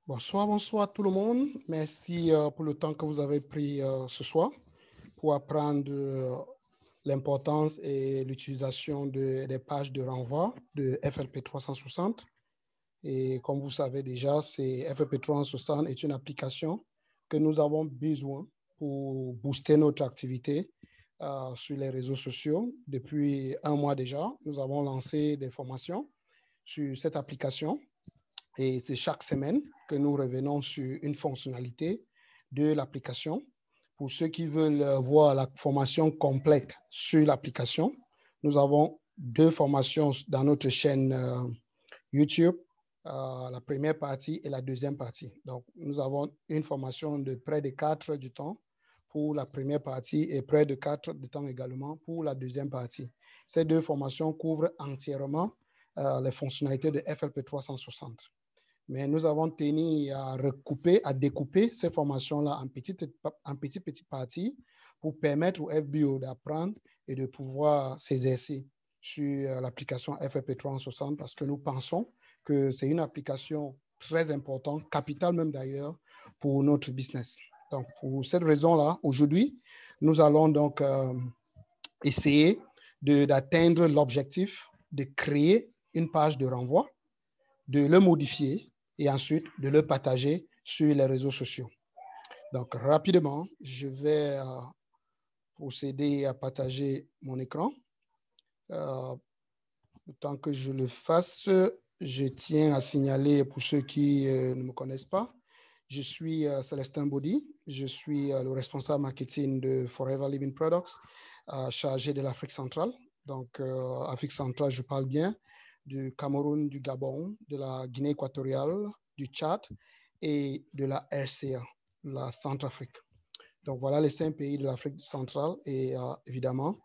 Bonsoir, bonsoir tout le monde. Merci pour le temps que vous avez pris ce soir pour apprendre l'importance et l'utilisation des pages de renvoi de FLP 360. Et comme vous savez déjà, FLP 360 est une application que nous avons besoin pour booster notre activité sur les réseaux sociaux. Depuis un mois déjà, nous avons lancé des formations sur cette application. Et c'est chaque semaine que nous revenons sur une fonctionnalité de l'application. Pour ceux qui veulent voir la formation complète sur l'application, nous avons deux formations dans notre chaîne YouTube, la première partie et la deuxième partie. Donc, nous avons une formation de près de 4 heures du temps pour la première partie et près de 4 heures de temps également pour la deuxième partie. Ces deux formations couvrent entièrement les fonctionnalités de FLP 360. Mais nous avons tenu à découper ces formations-là en petites parties pour permettre au FBO d'apprendre et de pouvoir s'exercer sur l'application FLP 360 parce que nous pensons que c'est une application très importante, capitale même d'ailleurs, pour notre business. Donc, pour cette raison-là, aujourd'hui, nous allons donc essayer d'atteindre l'objectif de créer une page de renvoi, de le modifier et ensuite de le partager sur les réseaux sociaux. Donc, rapidement, je vais procéder à partager mon écran. Le temps que je le fasse, je tiens à signaler pour ceux qui ne me connaissent pas, je suis Célestin Body, je suis le responsable marketing de Forever Living Products, chargé de l'Afrique centrale. Donc, Afrique centrale, je parle bien du Cameroun, du Gabon, de la Guinée équatoriale, du Tchad et de la RCA, la Centrafrique. Donc, voilà les 5 pays de l'Afrique centrale et évidemment,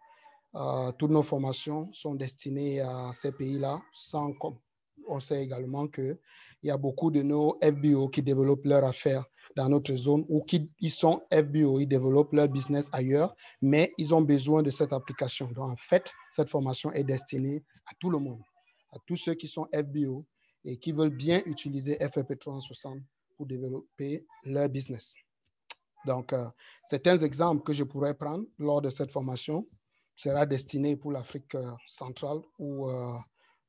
toutes nos formations sont destinées à ces pays-là, sans comme on sait également qu'il y a beaucoup de nos FBO qui développent leurs affaires dans notre zone ou ils sont FBO, ils développent leur business ailleurs, mais ils ont besoin de cette application. Donc, en fait, cette formation est destinée à tout le monde, à tous ceux qui sont FBO et qui veulent bien utiliser FLP 360 pour développer leur business. Donc, certains exemples que je pourrais prendre lors de cette formation sera destiné pour l'Afrique centrale où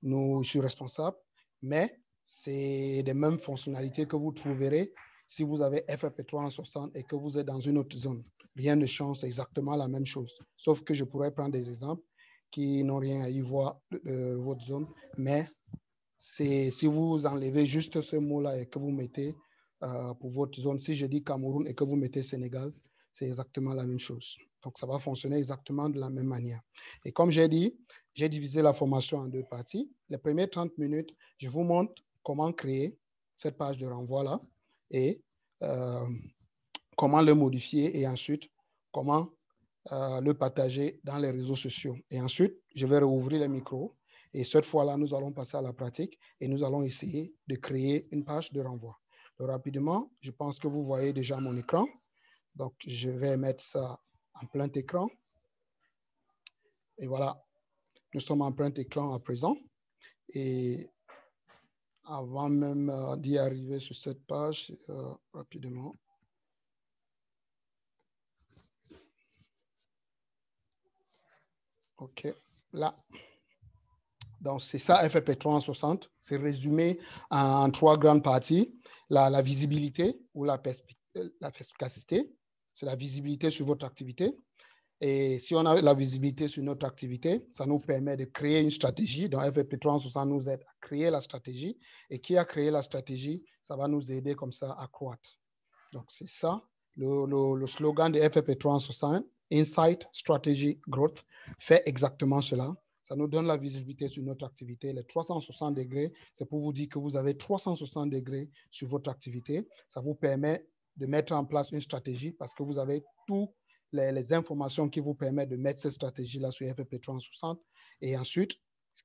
je suis responsable, mais c'est les mêmes fonctionnalités que vous trouverez si vous avez FLP 360 et que vous êtes dans une autre zone. Rien ne change, c'est exactement la même chose. Sauf que je pourrais prendre des exemples qui n'ont rien à y voir de votre zone, mais si vous enlevez juste ce mot-là et que vous mettez pour votre zone, si je dis Cameroun et que vous mettez Sénégal, c'est exactement la même chose. Donc, ça va fonctionner exactement de la même manière. Et comme j'ai dit, j'ai divisé la formation en deux parties. Les premières 30 minutes, je vous montre comment créer cette page de renvoi-là et comment le modifier et ensuite comment le partager dans les réseaux sociaux. Et ensuite, je vais rouvrir le micro et cette fois-là, nous allons passer à la pratique et nous allons essayer de créer une page de renvoi. Donc, rapidement, je pense que vous voyez déjà mon écran. Donc, je vais mettre ça en plein écran. Et voilà, nous sommes en plein écran à présent. Et avant même d'y arriver sur cette page, rapidement. OK, là. Donc, c'est ça, FLP 360. C'est résumé en 3 grandes parties. La visibilité ou la perspicacité, c'est la visibilité sur votre activité. Et si on a la visibilité sur notre activité, ça nous permet de créer une stratégie. Donc, FLP 360 nous aide à créer la stratégie. Et qui a créé la stratégie, ça va nous aider comme ça à croître. Donc, c'est ça, le slogan de FLP 360, Insight, Strategy, Growth, fait exactement cela. Ça nous donne la visibilité sur notre activité. Les 360 degrés, c'est pour vous dire que vous avez 360 degrés sur votre activité. Ça vous permet de mettre en place une stratégie parce que vous avez toutes les informations qui vous permettent de mettre cette stratégie-là sur FLP 360. Et ensuite,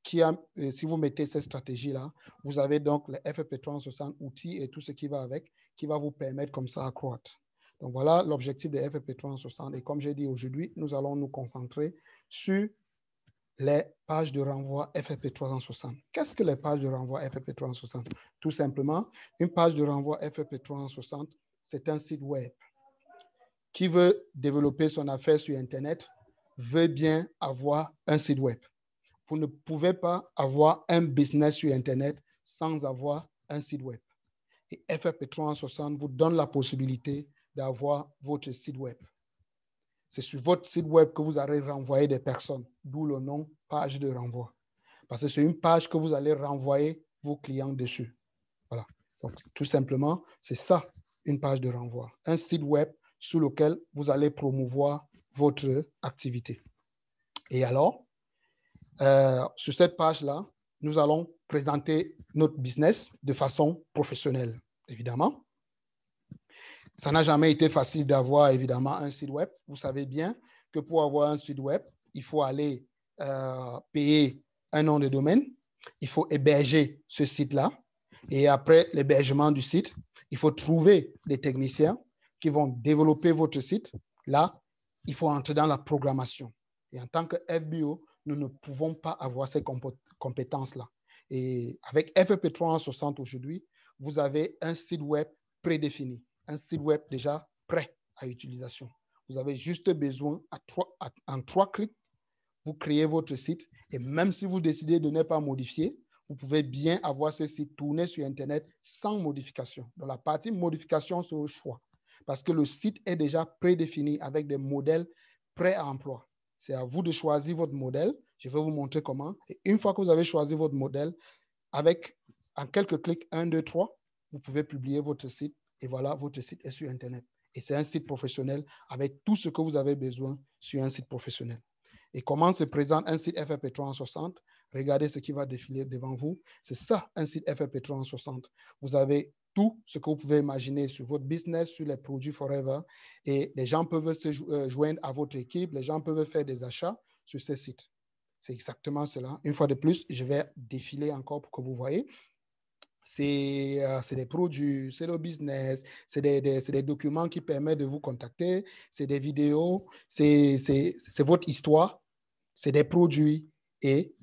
si vous mettez cette stratégie-là, vous avez donc les FLP 360 outils et tout ce qui va avec, qui va vous permettre comme ça à croître. Donc voilà l'objectif de FLP 360. Et comme j'ai dit aujourd'hui, nous allons nous concentrer sur les pages de renvoi FFP 360. Qu'est-ce que les pages de renvoi FFP 360? Tout simplement, une page de renvoi FFP 360, c'est un site web. Qui veut développer son affaire sur Internet veut bien avoir un site web. Vous ne pouvez pas avoir un business sur Internet sans avoir un site web. Et FFP 360 vous donne la possibilité d'avoir votre site web. C'est sur votre site web que vous allez renvoyer des personnes, d'où le nom page de renvoi. Parce que c'est une page que vous allez renvoyer vos clients dessus. Voilà. Donc, tout simplement, c'est ça, une page de renvoi. Un site web sur lequel vous allez promouvoir votre activité. Et alors, sur cette page-là, nous allons présenter notre business de façon professionnelle, évidemment. Ça n'a jamais été facile d'avoir, évidemment, un site web. Vous savez bien que pour avoir un site web, il faut aller payer un nom de domaine. Il faut héberger ce site-là. Et après l'hébergement du site, il faut trouver des techniciens qui vont développer votre site. Là, il faut entrer dans la programmation. Et en tant que FBO, nous ne pouvons pas avoir ces compétences-là. Et avec FFP 360 aujourd'hui, vous avez un site web prédéfini, un site web déjà prêt à utilisation. Vous avez juste besoin, en 3 clics, vous créez votre site et même si vous décidez de ne pas modifier, vous pouvez bien avoir ce site tourné sur Internet sans modification. Dans la partie modification, c'est au choix parce que le site est déjà prédéfini avec des modèles prêts à emploi. C'est à vous de choisir votre modèle. Je vais vous montrer comment. Et une fois que vous avez choisi votre modèle, en quelques clics, 1, 2, 3, vous pouvez publier votre site et voilà, votre site est sur Internet. Et c'est un site professionnel avec tout ce que vous avez besoin sur un site professionnel. Et comment se présente un site FFP 360? Regardez ce qui va défiler devant vous. C'est ça, un site FFP 360. Vous avez tout ce que vous pouvez imaginer sur votre business, sur les produits Forever. Et les gens peuvent se joindre à votre équipe. Les gens peuvent faire des achats sur ce site. C'est exactement cela. Une fois de plus, je vais défiler encore pour que vous voyez. C'est des produits, c'est le business, c'est des documents qui permettent de vous contacter, c'est des vidéos, c'est votre histoire, c'est des produits et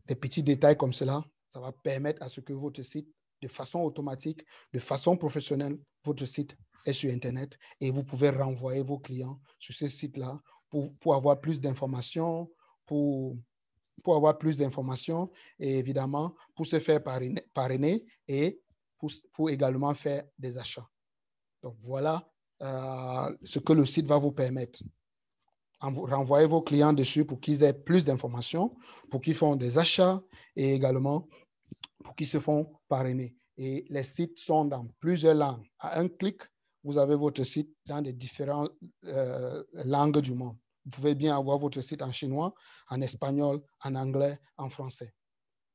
des petits détails comme cela. Ça va permettre à ce que votre site, de façon automatique, de façon professionnelle, votre site est sur Internet et vous pouvez renvoyer vos clients sur ce site-là pour avoir plus d'informations, pour avoir plus d'informations et évidemment pour se faire parrainer et pour également faire des achats. Donc voilà ce que le site va vous permettre. Renvoyez vos clients dessus pour qu'ils aient plus d'informations, pour qu'ils font des achats et également pour qu'ils se font parrainer. Et les sites sont dans plusieurs langues. À un clic, vous avez votre site dans les différentes langues du monde. Vous pouvez bien avoir votre site en chinois, en espagnol, en anglais, en français,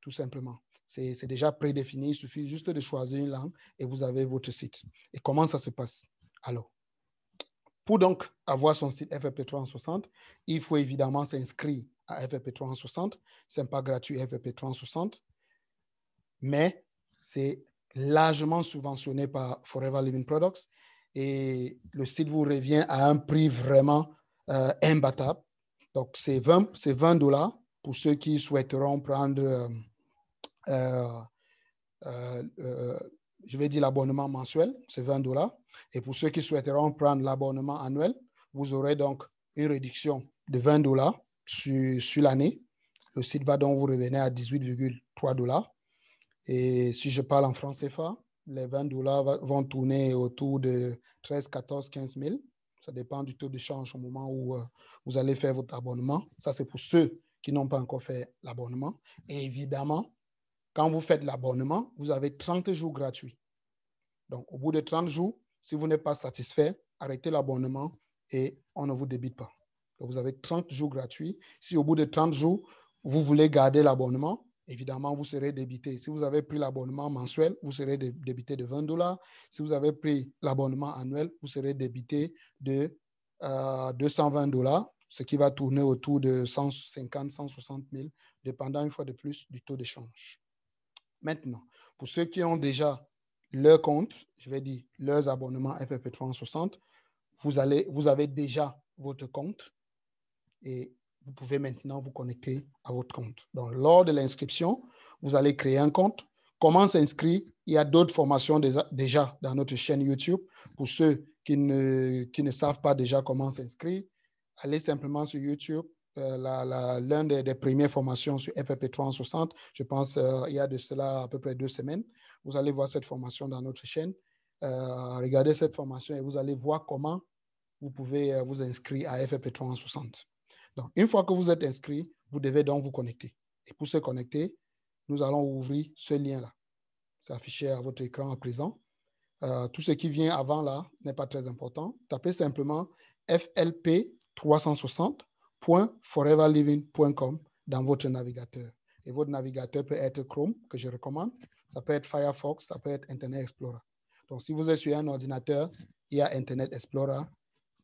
tout simplement. C'est déjà prédéfini, il suffit juste de choisir une langue et vous avez votre site. Et comment ça se passe? Alors, pour donc avoir son site FFP 360, il faut évidemment s'inscrire à FFP 360. Ce n'est pas gratuit FFP 360, mais c'est largement subventionné par Forever Living Products et le site vous revient à un prix vraiment imbattable. Donc, c'est 20 $ pour ceux qui souhaiteront prendre, je vais dire l'abonnement mensuel, c'est 20 $. Et pour ceux qui souhaiteront prendre l'abonnement annuel, vous aurez donc une réduction de 20 $ sur l'année. Le site va donc vous revenir à 18,3 $. Et si je parle en franc CFA, les 20 $ vont tourner autour de 13, 14, 15 000. Ça dépend du taux de change au moment où vous allez faire votre abonnement. Ça, c'est pour ceux qui n'ont pas encore fait l'abonnement. Et évidemment, quand vous faites l'abonnement, vous avez 30 jours gratuits. Donc, au bout de 30 jours, si vous n'êtes pas satisfait, arrêtez l'abonnement et on ne vous débite pas. Donc, vous avez 30 jours gratuits. Si au bout de 30 jours, vous voulez garder l'abonnement, évidemment, vous serez débité. Si vous avez pris l'abonnement mensuel, vous serez débité de 20 $. Si vous avez pris l'abonnement annuel, vous serez débité de 220 $, ce qui va tourner autour de 150 160 000, dépendant une fois de plus du taux de change. Maintenant, pour ceux qui ont déjà leur compte, je vais dire leurs abonnements FFP 360, vous avez déjà votre compte et vous pouvez maintenant vous connecter à votre compte. Donc, lors de l'inscription, vous allez créer un compte. Comment s'inscrire? Il y a d'autres formations déjà dans notre chaîne YouTube. Pour ceux qui ne savent pas déjà comment s'inscrire, allez simplement sur YouTube. L'une des premières formations sur FFP 360, je pense il y a de cela à peu près 2 semaines. Vous allez voir cette formation dans notre chaîne. Regardez cette formation et vous allez voir comment vous pouvez vous inscrire à FFP 360. Donc, une fois que vous êtes inscrit, vous devez donc vous connecter. Et pour se connecter, nous allons ouvrir ce lien-là. C'est affiché à votre écran à présent. Tout ce qui vient avant là n'est pas très important. Tapez simplement flp360.foreverliving.com dans votre navigateur. Et votre navigateur peut être Chrome, que je recommande. Ça peut être Firefox, ça peut être Internet Explorer. Donc, si vous êtes sur un ordinateur, il y a Internet Explorer.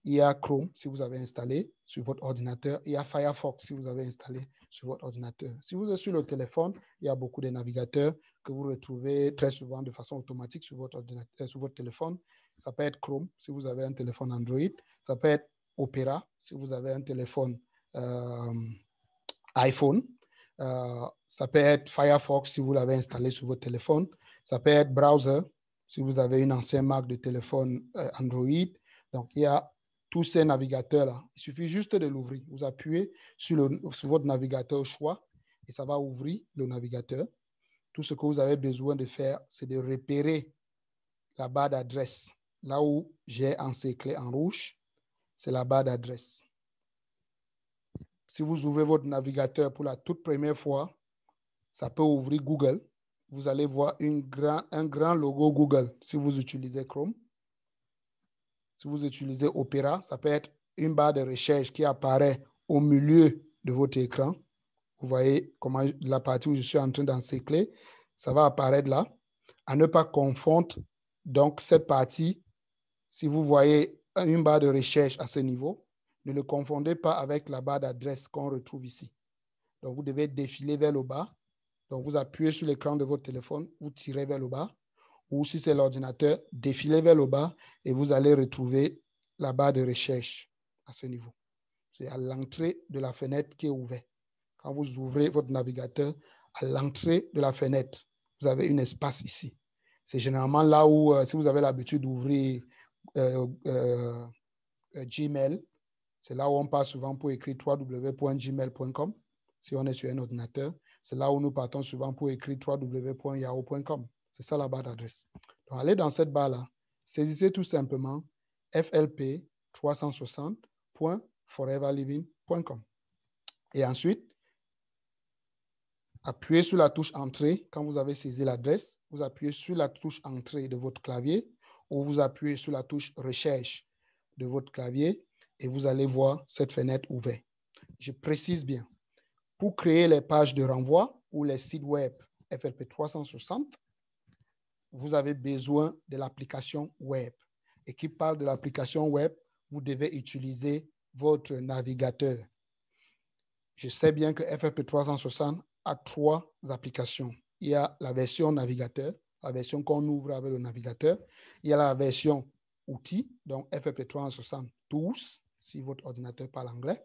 Il y a Chrome si vous avez installé sur votre ordinateur. Il y a Firefox si vous avez installé sur votre ordinateur. Si vous êtes sur le téléphone, il y a beaucoup de navigateurs que vous retrouvez très souvent de façon automatique sur votre ordinateur, sur votre téléphone. Ça peut être Chrome si vous avez un téléphone Android. Ça peut être Opera si vous avez un téléphone iPhone. Ça peut être Firefox si vous l'avez installé sur votre téléphone. Ça peut être Browser si vous avez une ancienne marque de téléphone Android. Donc, il y a tous ces navigateurs-là. Il suffit juste de l'ouvrir. Vous appuyez sur votre navigateur choix et ça va ouvrir le navigateur. Tout ce que vous avez besoin de faire, c'est de repérer la barre d'adresse. Là où j'ai encerclé en rouge, c'est la barre d'adresse. Si vous ouvrez votre navigateur pour la toute première fois, ça peut ouvrir Google. Vous allez voir un grand logo Google si vous utilisez Chrome. Si vous utilisez Opera, ça peut être une barre de recherche qui apparaît au milieu de votre écran. Vous voyez comment la partie où je suis en train d'encercler, ça va apparaître là. À ne pas confondre donc cette partie, si vous voyez une barre de recherche à ce niveau, ne le confondez pas avec la barre d'adresse qu'on retrouve ici. Donc, vous devez défiler vers le bas. Donc, vous appuyez sur l'écran de votre téléphone, vous tirez vers le bas. Ou si c'est l'ordinateur, défilez vers le bas et vous allez retrouver la barre de recherche à ce niveau. C'est à l'entrée de la fenêtre qui est ouverte. Quand vous ouvrez votre navigateur, à l'entrée de la fenêtre, vous avez un espace ici. C'est généralement là où, si vous avez l'habitude d'ouvrir Gmail, c'est là où on passe souvent pour écrire www.gmail.com. Si on est sur un ordinateur, c'est là où nous partons souvent pour écrire www.yahoo.com. C'est ça la barre d'adresse. Donc, allez dans cette barre-là, saisissez tout simplement flp360.foreverliving.com. Et ensuite, appuyez sur la touche Entrée. Quand vous avez saisi l'adresse, vous appuyez sur la touche Entrée de votre clavier ou vous appuyez sur la touche Recherche de votre clavier et vous allez voir cette fenêtre ouverte. Je précise bien, pour créer les pages de renvoi ou les sites web FLP 360, vous avez besoin de l'application web. Et qui parle de l'application web, vous devez utiliser votre navigateur. Je sais bien que FFP 360 a 3 applications. Il y a la version navigateur, la version qu'on ouvre avec le navigateur. Il y a la version outils, donc FFP 360 Tools, si votre ordinateur parle anglais,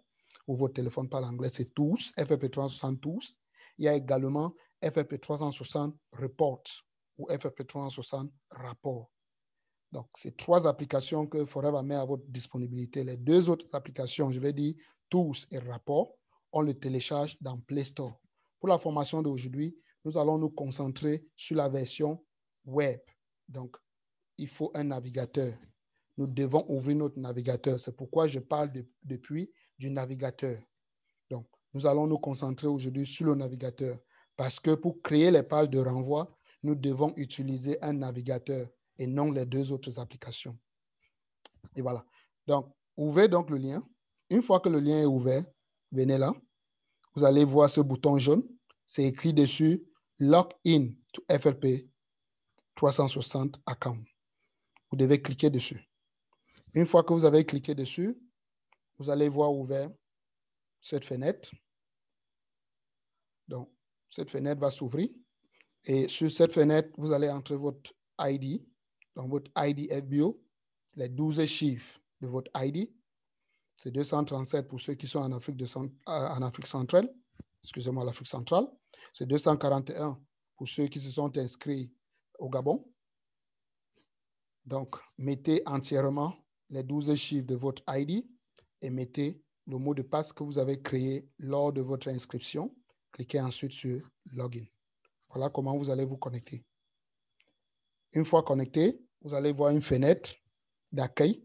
ou votre téléphone parle anglais, c'est Tools, FFP 360 Tools. Il y a également FFP 360 Reports ou FFP 360 Rapport. Donc, c'est 3 applications que Forever met à votre disponibilité. Les 2 autres applications, je vais dire Tools et Rapport, on le télécharge dans Play Store. Pour la formation d'aujourd'hui, nous allons nous concentrer sur la version web. Donc, il faut un navigateur. Nous devons ouvrir notre navigateur. C'est pourquoi je parle depuis du navigateur. Donc, nous allons nous concentrer aujourd'hui sur le navigateur parce que pour créer les pages de renvoi, nous devons utiliser un navigateur et non les 2 autres applications. Et voilà. Donc, ouvrez donc le lien. Une fois que le lien est ouvert, venez là. Vous allez voir ce bouton jaune. C'est écrit dessus « Log in to FLP 360 account ». Vous devez cliquer dessus. Une fois que vous avez cliqué dessus, vous allez voir ouvert cette fenêtre. Donc, cette fenêtre va s'ouvrir. Et sur cette fenêtre, vous allez entrer votre ID. Donc, votre ID FBO, les 12 chiffres de votre ID. C'est 237 pour ceux qui sont en Afrique centrale. Excusez-moi, l'Afrique centrale. C'est 241 pour ceux qui se sont inscrits au Gabon. Donc, mettez entièrement les 12 chiffres de votre ID et mettez le mot de passe que vous avez créé lors de votre inscription. Cliquez ensuite sur Login. Voilà comment vous allez vous connecter. Une fois connecté, vous allez voir une fenêtre d'accueil.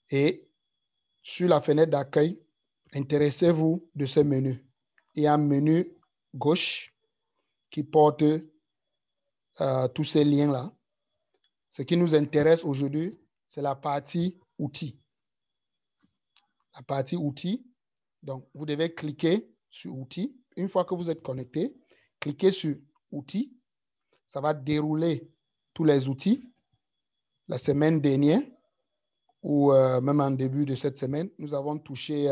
Et sur la fenêtre d'accueil, intéressez-vous de ce menu. Il y a un menu gauche qui porte tous ces liens-là. Ce qui nous intéresse aujourd'hui, c'est la partie outils. La partie outils. Donc, vous devez cliquer sur outils. Une fois que vous êtes connecté, cliquez sur outils. Ça va dérouler tous les outils. La semaine dernière, ou même en début de cette semaine, nous avons touché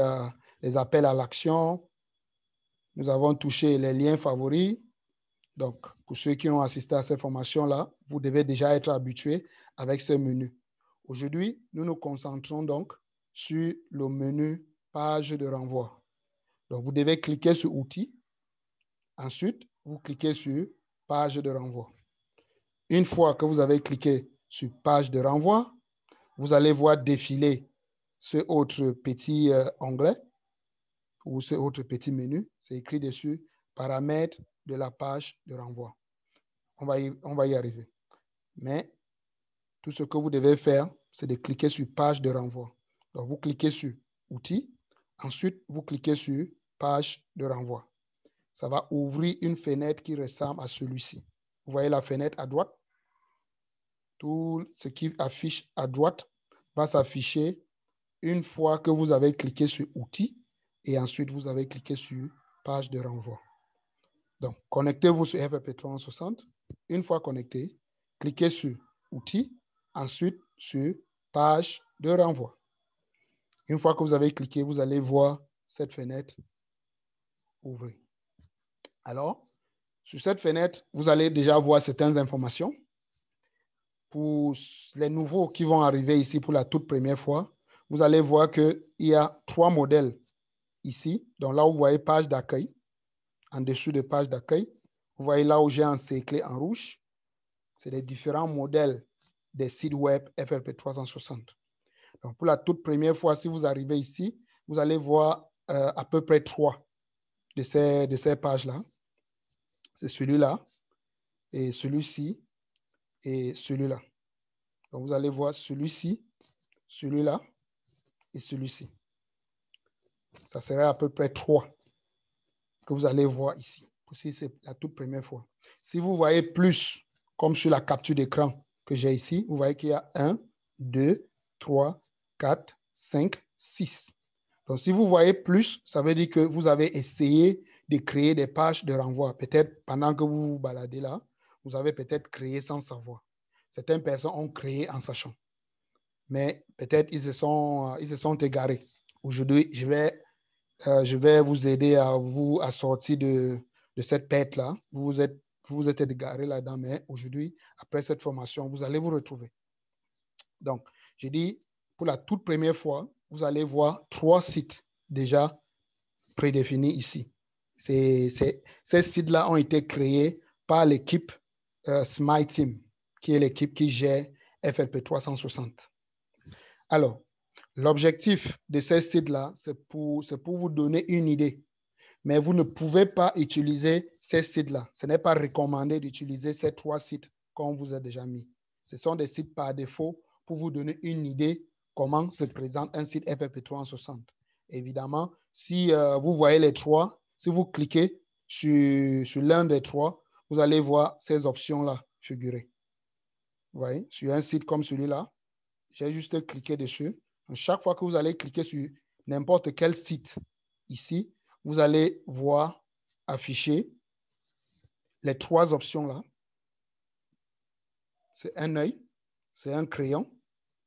les appels à l'action. Nous avons touché les liens favoris. Donc, pour ceux qui ont assisté à cette formation-là, vous devez déjà être habitués avec ce menu. Aujourd'hui, nous nous concentrons donc sur le menu page de renvoi. Donc, vous devez cliquer sur outils. Ensuite, vous cliquez sur page de renvoi. Une fois que vous avez cliqué sur page de renvoi, vous allez voir défiler ce autre petit onglet ou ce autre petit menu. C'est écrit dessus paramètres de la page de renvoi. On va y arriver. Mais tout ce que vous devez faire, c'est de cliquer sur page de renvoi. Donc, vous cliquez sur outils. Ensuite, vous cliquez sur page de renvoi. Ça va ouvrir une fenêtre qui ressemble à celui-ci. Vous voyez la fenêtre à droite? Tout ce qui affiche à droite va s'afficher une fois que vous avez cliqué sur outils et ensuite vous avez cliqué sur page de renvoi. Donc, connectez-vous sur FFP 360. Une fois connecté, cliquez sur outils, ensuite sur page de renvoi. Une fois que vous avez cliqué, vous allez voir cette fenêtre ouvrir. Alors, sur cette fenêtre, vous allez déjà voir certaines informations. Pour les nouveaux qui vont arriver ici pour la toute première fois, vous allez voir qu'il y a 3 modèles ici. Donc là où vous voyez page d'accueil, en dessous de page d'accueil, vous voyez là où j'ai encerclé en rouge. C'est les différents modèles des sites web FFP 360. Donc pour la toute première fois, si vous arrivez ici, vous allez voir à peu près 3 de ces pages-là. C'est celui-là, et celui-ci, et celui-là. Donc vous allez voir celui-ci, celui-là et celui-ci. Ça serait à peu près 3 que vous allez voir ici. Si c'est la toute première fois. Si vous voyez plus, comme sur la capture d'écran que j'ai ici, vous voyez qu'il y a 1, 2, 3, 4, 5, 6. Donc, si vous voyez plus, ça veut dire que vous avez essayé de créer des pages de renvoi. Peut-être pendant que vous vous baladez là, vous avez peut-être créé sans savoir. Certaines personnes ont créé en sachant. Mais peut-être ils se sont égarés. Aujourd'hui, je vais vous aider à sortir de cette perte-là. Vous vous êtes égaré là-dedans, mais aujourd'hui, après cette formation, vous allez vous retrouver. Donc, j'ai dit, pour la toute première fois, vous allez voir 3 sites déjà prédéfinis ici. Ces sites-là ont été créés par l'équipe Smile Team, qui est l'équipe qui gère FFP 360. Alors, l'objectif de ces sites-là, c'est pour vous donner une idée. Mais vous ne pouvez pas utiliser ces sites-là. Ce n'est pas recommandé d'utiliser ces 3 sites qu'on vous a déjà mis. Ce sont des sites par défaut pour vous donner une idée comment se présente un site FFP 360. Évidemment, si vous voyez les 3, si vous cliquez sur l'un des 3, vous allez voir ces options-là figurer. Vous voyez, sur un site comme celui-là, j'ai juste cliqué dessus. Donc, chaque fois que vous allez cliquer sur n'importe quel site ici, vous allez voir afficher les 3 options-là. C'est un œil, c'est un crayon,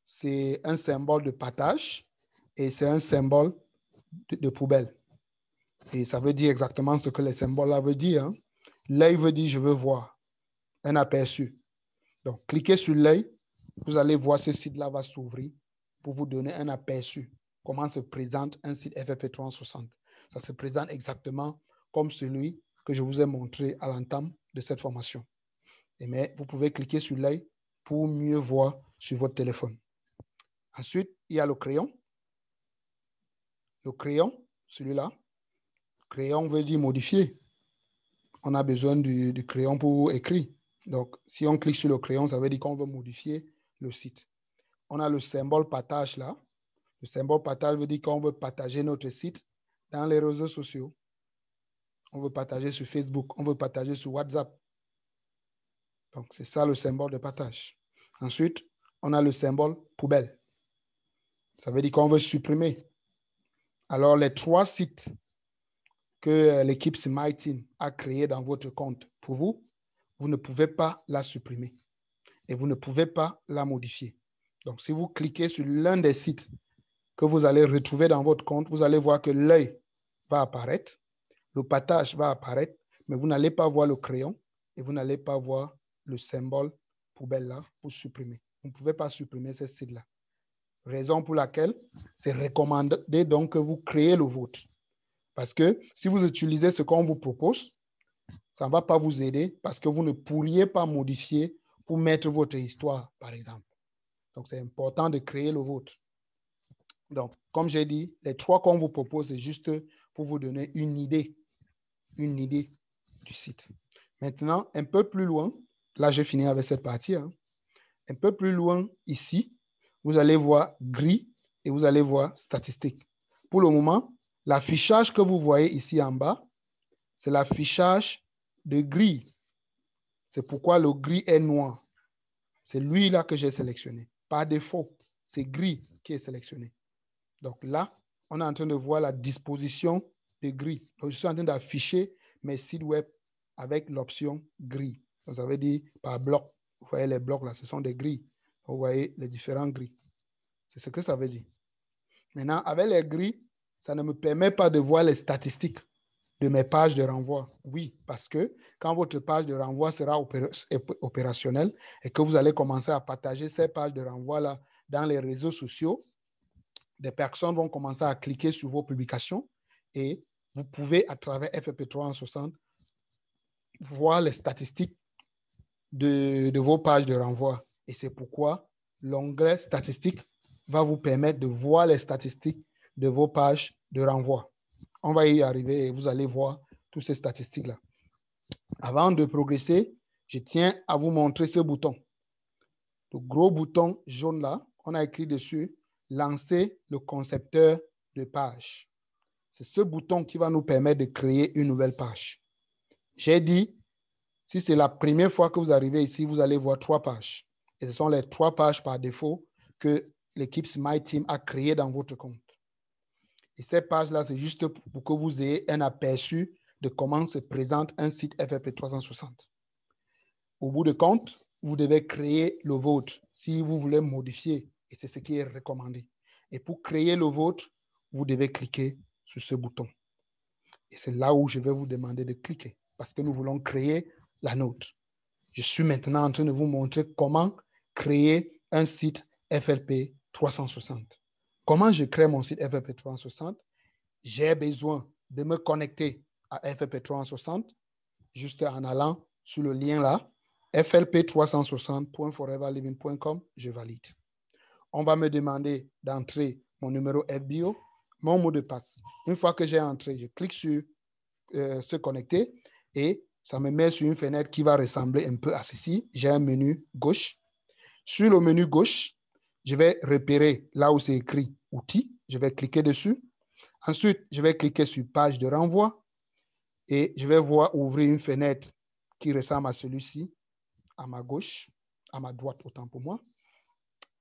c'est un symbole de partage et c'est un symbole de poubelle. Et ça veut dire exactement ce que les symboles-là veulent dire. Hein. L'œil veut dire je veux voir un aperçu. Donc, cliquez sur l'œil, vous allez voir ce site-là va s'ouvrir pour vous donner un aperçu comment se présente un site FFP 360. Ça se présente exactement comme celui que je vous ai montré à l'entame de cette formation. Mais vous pouvez cliquer sur l'œil pour mieux voir sur votre téléphone. Ensuite, il y a le crayon. Le crayon, celui-là. Crayon veut dire modifier. On a besoin du crayon pour écrire. Donc, si on clique sur le crayon, ça veut dire qu'on veut modifier le site. On a le symbole partage là. Le symbole partage veut dire qu'on veut partager notre site dans les réseaux sociaux. On veut partager sur Facebook, on veut partager sur WhatsApp. Donc, c'est ça le symbole de partage. Ensuite, on a le symbole poubelle. Ça veut dire qu'on veut supprimer. Alors, les 3 sites que l'équipe Smile Team a créés dans votre compte pour vous, vous ne pouvez pas la supprimer et vous ne pouvez pas la modifier. Donc, si vous cliquez sur l'un des sites que vous allez retrouver dans votre compte, vous allez voir que l'œil va apparaître, le partage va apparaître, mais vous n'allez pas voir le crayon et vous n'allez pas voir le symbole poubelle là pour supprimer. Vous ne pouvez pas supprimer ces sites-là. Raison pour laquelle c'est recommandé donc que vous créez le vôtre. Parce que si vous utilisez ce qu'on vous propose, ça ne va pas vous aider parce que vous ne pourriez pas modifier pour mettre votre histoire, par exemple. Donc, c'est important de créer le vôtre. Donc, comme j'ai dit, les 3 qu'on vous propose, c'est juste pour vous donner une idée du site. Maintenant, un peu plus loin, là, j'ai fini avec cette partie. Un peu plus loin, ici, vous allez voir gris et vous allez voir statistiques. Pour le moment, l'affichage que vous voyez ici en bas, c'est l'affichage de gris. C'est pourquoi le gris est noir. C'est lui-là que j'ai sélectionné. Par défaut, c'est gris qui est sélectionné. Donc là, on est en train de voir la disposition de gris. Donc, je suis en train d'afficher mes sites web avec l'option gris. Donc, ça veut dire par bloc. Vous voyez les blocs là, ce sont des grilles. Vous voyez les différents gris. C'est ce que ça veut dire. Maintenant, avec les grilles, ça ne me permet pas de voir les statistiques de mes pages de renvoi. Oui, parce que quand votre page de renvoi sera opérationnelle et que vous allez commencer à partager ces pages de renvoi-là dans les réseaux sociaux, des personnes vont commencer à cliquer sur vos publications et vous pouvez, à travers FFP 360, voir les statistiques de vos pages de renvoi. Et c'est pourquoi l'onglet statistiques va vous permettre de voir les statistiques de vos pages de renvoi. On va y arriver et vous allez voir toutes ces statistiques-là. Avant de progresser, je tiens à vous montrer ce bouton. Le gros bouton jaune là, on a écrit dessus « Lancer le concepteur de page ». C'est ce bouton qui va nous permettre de créer une nouvelle page. J'ai dit, si c'est la première fois que vous arrivez ici, vous allez voir 3 pages. Et ce sont les 3 pages par défaut que l'équipe Smile Team a créées dans votre compte. Et ces pages-là, c'est juste pour que vous ayez un aperçu de comment se présente un site FFP 360. Au bout de compte, vous devez créer le vôtre si vous voulez modifier, et c'est ce qui est recommandé. Et pour créer le vôtre, vous devez cliquer sur ce bouton. Et c'est là où je vais vous demander de cliquer, parce que nous voulons créer la nôtre. Je suis maintenant en train de vous montrer comment créer un site FFP 360. Comment je crée mon site FFP 360? J'ai besoin de me connecter à FFP 360 juste en allant sur le lien là, flp360.foreverliving.com, je valide. On va me demander d'entrer mon numéro FBO, mon mot de passe. Une fois que j'ai entré, je clique sur se connecter et ça me met sur une fenêtre qui va ressembler un peu à ceci. J'ai un menu gauche. Sur le menu gauche, je vais repérer là où c'est écrit outils. Je vais cliquer dessus. Ensuite, je vais cliquer sur page de renvoi et je vais voir ouvrir une fenêtre qui ressemble à celui-ci, à ma gauche, à ma droite, autant pour moi.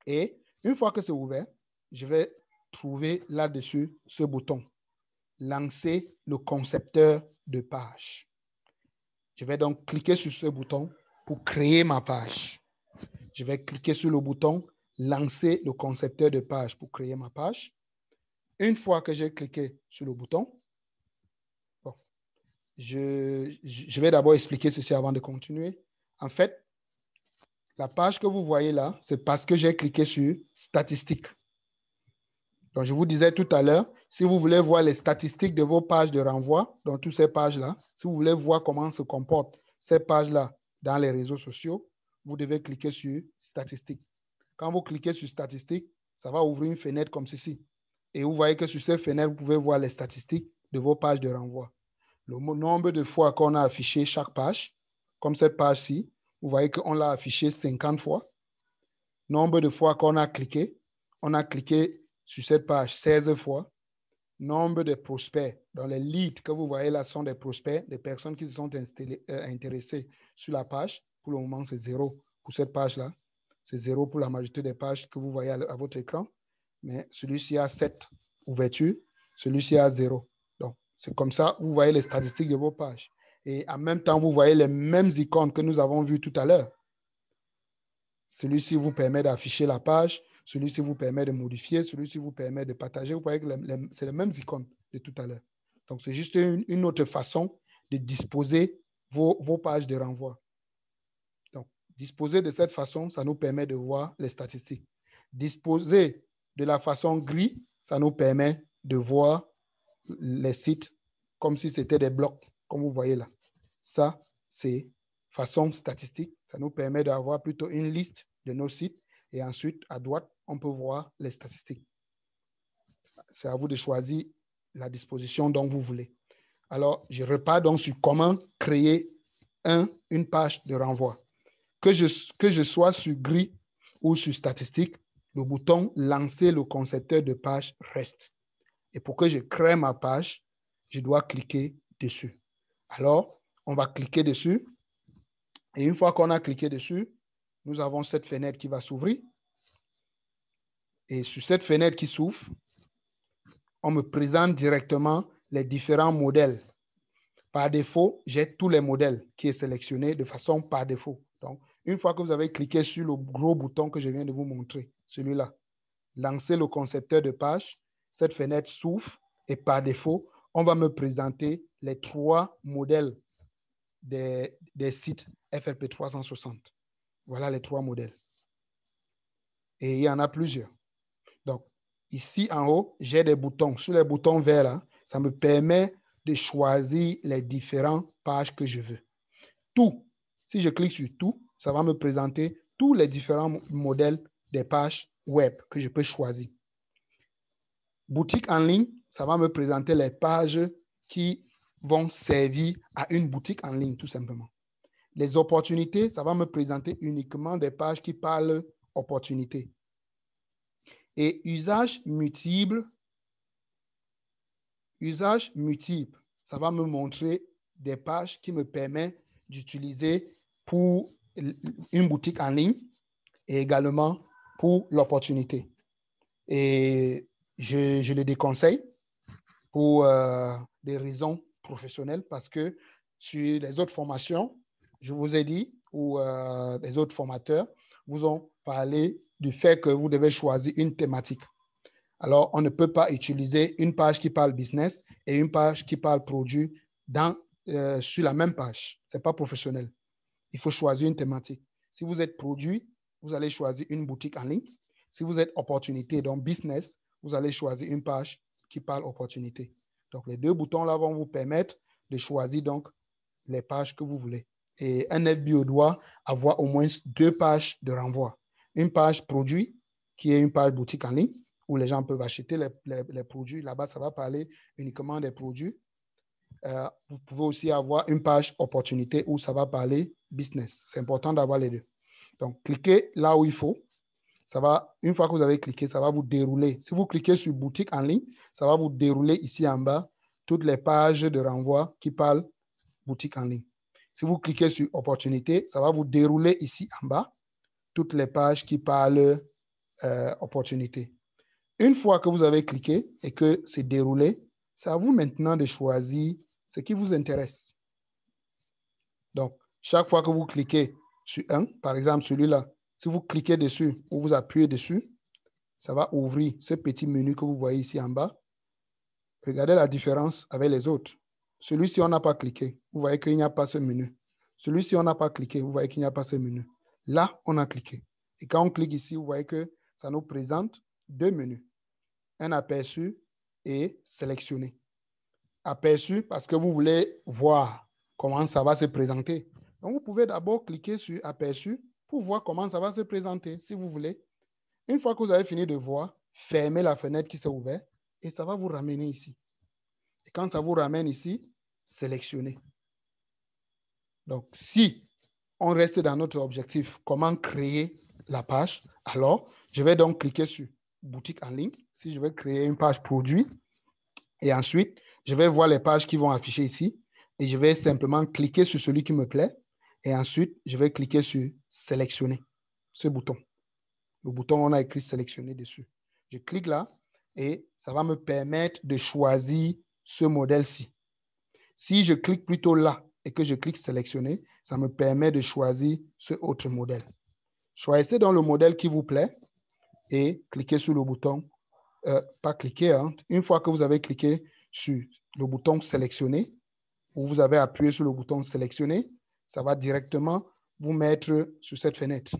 Et une fois que c'est ouvert, je vais trouver là-dessus ce bouton, lancer le concepteur de page. Je vais donc cliquer sur ce bouton pour créer ma page. Je vais cliquer sur le bouton lancer le concepteur de page pour créer ma page. Une fois que j'ai cliqué sur le bouton, bon, je vais d'abord expliquer ceci avant de continuer. En fait, la page que vous voyez là, c'est parce que j'ai cliqué sur statistiques. Donc, je vous disais tout à l'heure, si vous voulez voir les statistiques de vos pages de renvoi, dans toutes ces pages-là, si vous voulez voir comment se comportent ces pages-là dans les réseaux sociaux, vous devez cliquer sur statistiques. Quand vous cliquez sur statistiques, ça va ouvrir une fenêtre comme ceci. Et vous voyez que sur cette fenêtre, vous pouvez voir les statistiques de vos pages de renvoi. Le nombre de fois qu'on a affiché chaque page, comme cette page-ci, vous voyez qu'on l'a affiché 50 fois. Nombre de fois qu'on a cliqué, on a cliqué sur cette page 16 fois. Nombre de prospects, dans les leads que vous voyez là sont des prospects, des personnes qui se sont intéressées sur la page. Pour le moment, c'est 0 pour cette page-là. C'est 0 pour la majorité des pages que vous voyez à votre écran. Mais celui-ci a 7 ouvertures, celui-ci a 0. Donc, c'est comme ça, vous voyez les statistiques de vos pages. Et en même temps, vous voyez les mêmes icônes que nous avons vues tout à l'heure. Celui-ci vous permet d'afficher la page, celui-ci vous permet de modifier, celui-ci vous permet de partager. Vous voyez que c'est les mêmes icônes de tout à l'heure. Donc, c'est juste une autre façon de disposer vos pages de renvoi. Donc, disposer de cette façon, ça nous permet de voir les statistiques. Disposer de la façon gris, ça nous permet de voir les sites comme si c'était des blocs, comme vous voyez là. Ça, c'est façon statistique. Ça nous permet d'avoir plutôt une liste de nos sites. Et ensuite, à droite, on peut voir les statistiques. C'est à vous de choisir la disposition dont vous voulez. Alors, je repars donc sur comment créer une page de renvoi. Que je sois sur gris ou sur statistique, le bouton « Lancer le concepteur de page » reste. Et pour que je crée ma page, je dois cliquer dessus. Alors, on va cliquer dessus. Et une fois qu'on a cliqué dessus, nous avons cette fenêtre qui va s'ouvrir. Et sur cette fenêtre qui s'ouvre, on me présente directement les différents modèles. Par défaut, j'ai tous les modèles qui est sélectionné de façon par défaut. Donc, une fois que vous avez cliqué sur le gros bouton que je viens de vous montrer, celui-là, lancer le concepteur de page, cette fenêtre s'ouvre et par défaut, on va me présenter les 3 modèles des sites FLP 360. Voilà les 3 modèles. Et il y en a plusieurs. Donc, ici en haut, j'ai des boutons. Sur les boutons verts, là, ça me permet de choisir les différentes pages que je veux. Tout. Si je clique sur tout, ça va me présenter tous les différents modèles des pages web que je peux choisir. Boutique en ligne, ça va me présenter les pages qui vont servir à une boutique en ligne, tout simplement. Les opportunités, ça va me présenter uniquement des pages qui parlent opportunités. Et usage multiple, ça va me montrer des pages qui me permettent d'utiliser pour une boutique en ligne et également pour l'opportunité. Et je le déconseille pour des raisons professionnelles parce que sur les autres formations, je vous ai dit, ou les autres formateurs vous ont parlé du fait que vous devez choisir une thématique. Alors, on ne peut pas utiliser une page qui parle business et une page qui parle produit sur la même page. Ce n'est pas professionnel. Il faut choisir une thématique. Si vous êtes produit, vous allez choisir une boutique en ligne. Si vous êtes opportunité, donc business, vous allez choisir une page qui parle opportunité. Donc, les 2 boutons-là vont vous permettre de choisir donc les pages que vous voulez. Et un FBO doit avoir au moins 2 pages de renvoi. Une page produit, qui est une page boutique en ligne, où les gens peuvent acheter les produits. Là-bas, ça va parler uniquement des produits. Vous pouvez aussi avoir une page opportunité où ça va parler business. C'est important d'avoir les 2. Donc, cliquez là où il faut. Ça va, une fois que vous avez cliqué, ça va vous dérouler. Si vous cliquez sur boutique en ligne, ça va vous dérouler ici en bas toutes les pages de renvoi qui parlent boutique en ligne. Si vous cliquez sur opportunité, ça va vous dérouler ici en bas toutes les pages qui parlent opportunité. Une fois que vous avez cliqué et que c'est déroulé, c'est à vous maintenant de choisir ce qui vous intéresse. Donc, chaque fois que vous cliquez sur un, par exemple celui-là, si vous cliquez dessus ou vous appuyez dessus, ça va ouvrir ce petit menu que vous voyez ici en bas. Regardez la différence avec les autres. Celui-ci, on n'a pas cliqué. Vous voyez qu'il n'y a pas ce menu. Celui-ci, on n'a pas cliqué. Vous voyez qu'il n'y a pas ce menu. Là, on a cliqué. Et quand on clique ici, vous voyez que ça nous présente 2 menus. un aperçu et sélectionner. Aperçu parce que vous voulez voir comment ça va se présenter. Donc, vous pouvez d'abord cliquer sur aperçu pour voir comment ça va se présenter, si vous voulez. Une fois que vous avez fini de voir, fermez la fenêtre qui s'est ouverte et ça va vous ramener ici. Et quand ça vous ramène ici, sélectionnez. Donc, si on reste dans notre objectif, comment créer la page, alors je vais donc cliquer sur boutique en ligne. Si je veux créer une page produit, et ensuite, je vais voir les pages qui vont afficher ici et je vais simplement cliquer sur celui qui me plaît et ensuite, je vais cliquer sur sélectionner, ce bouton. Le bouton, on a écrit sélectionner dessus. Je clique là et ça va me permettre de choisir ce modèle-ci. Si je clique plutôt là et que je clique sélectionner, ça me permet de choisir ce autre modèle. Choisissez donc le modèle qui vous plaît et cliquez sur le bouton. Pas cliquer, hein. Une fois que vous avez cliqué sur le bouton sélectionner, ou vous avez appuyé sur le bouton sélectionner, ça va directement vous mettre sur cette fenêtre.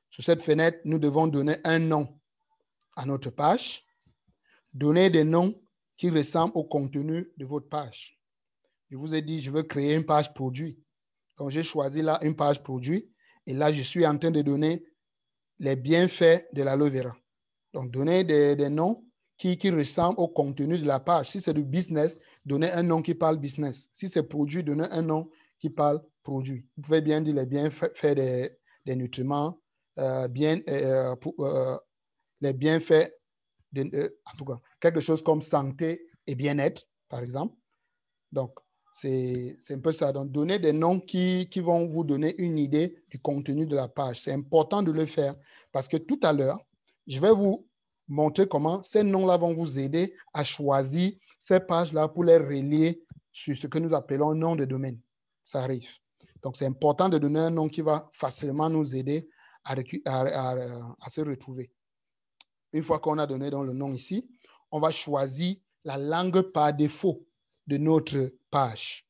Sur cette fenêtre, nous devons donner un nom à notre page, donner des noms qui ressemblent au contenu de votre page. Je vous ai dit, je veux créer une page produit. Donc, j'ai choisi là une page produit et là, je suis en train de donner les bienfaits de l'aloe vera. Donc, donner des noms qui ressemblent au contenu de la page. Si c'est du business, donnez un nom qui parle business. Si c'est produit, donnez un nom qui parle produit. Vous pouvez bien dire les bienfaits des nutriments, les bienfaits, en tout cas, quelque chose comme santé et bien-être, par exemple. Donc, c'est un peu ça. Donc, donner des noms qui vont vous donner une idée du contenu de la page. C'est important de le faire parce que tout à l'heure, je vais vous montrer comment ces noms-là vont vous aider à choisir ces pages-là pour les relier sur ce que nous appelons nom de domaine. Ça arrive. Donc, c'est important de donner un nom qui va facilement nous aider à se retrouver. Une fois qu'on a donné donc le nom ici, on va choisir la langue par défaut de notre page.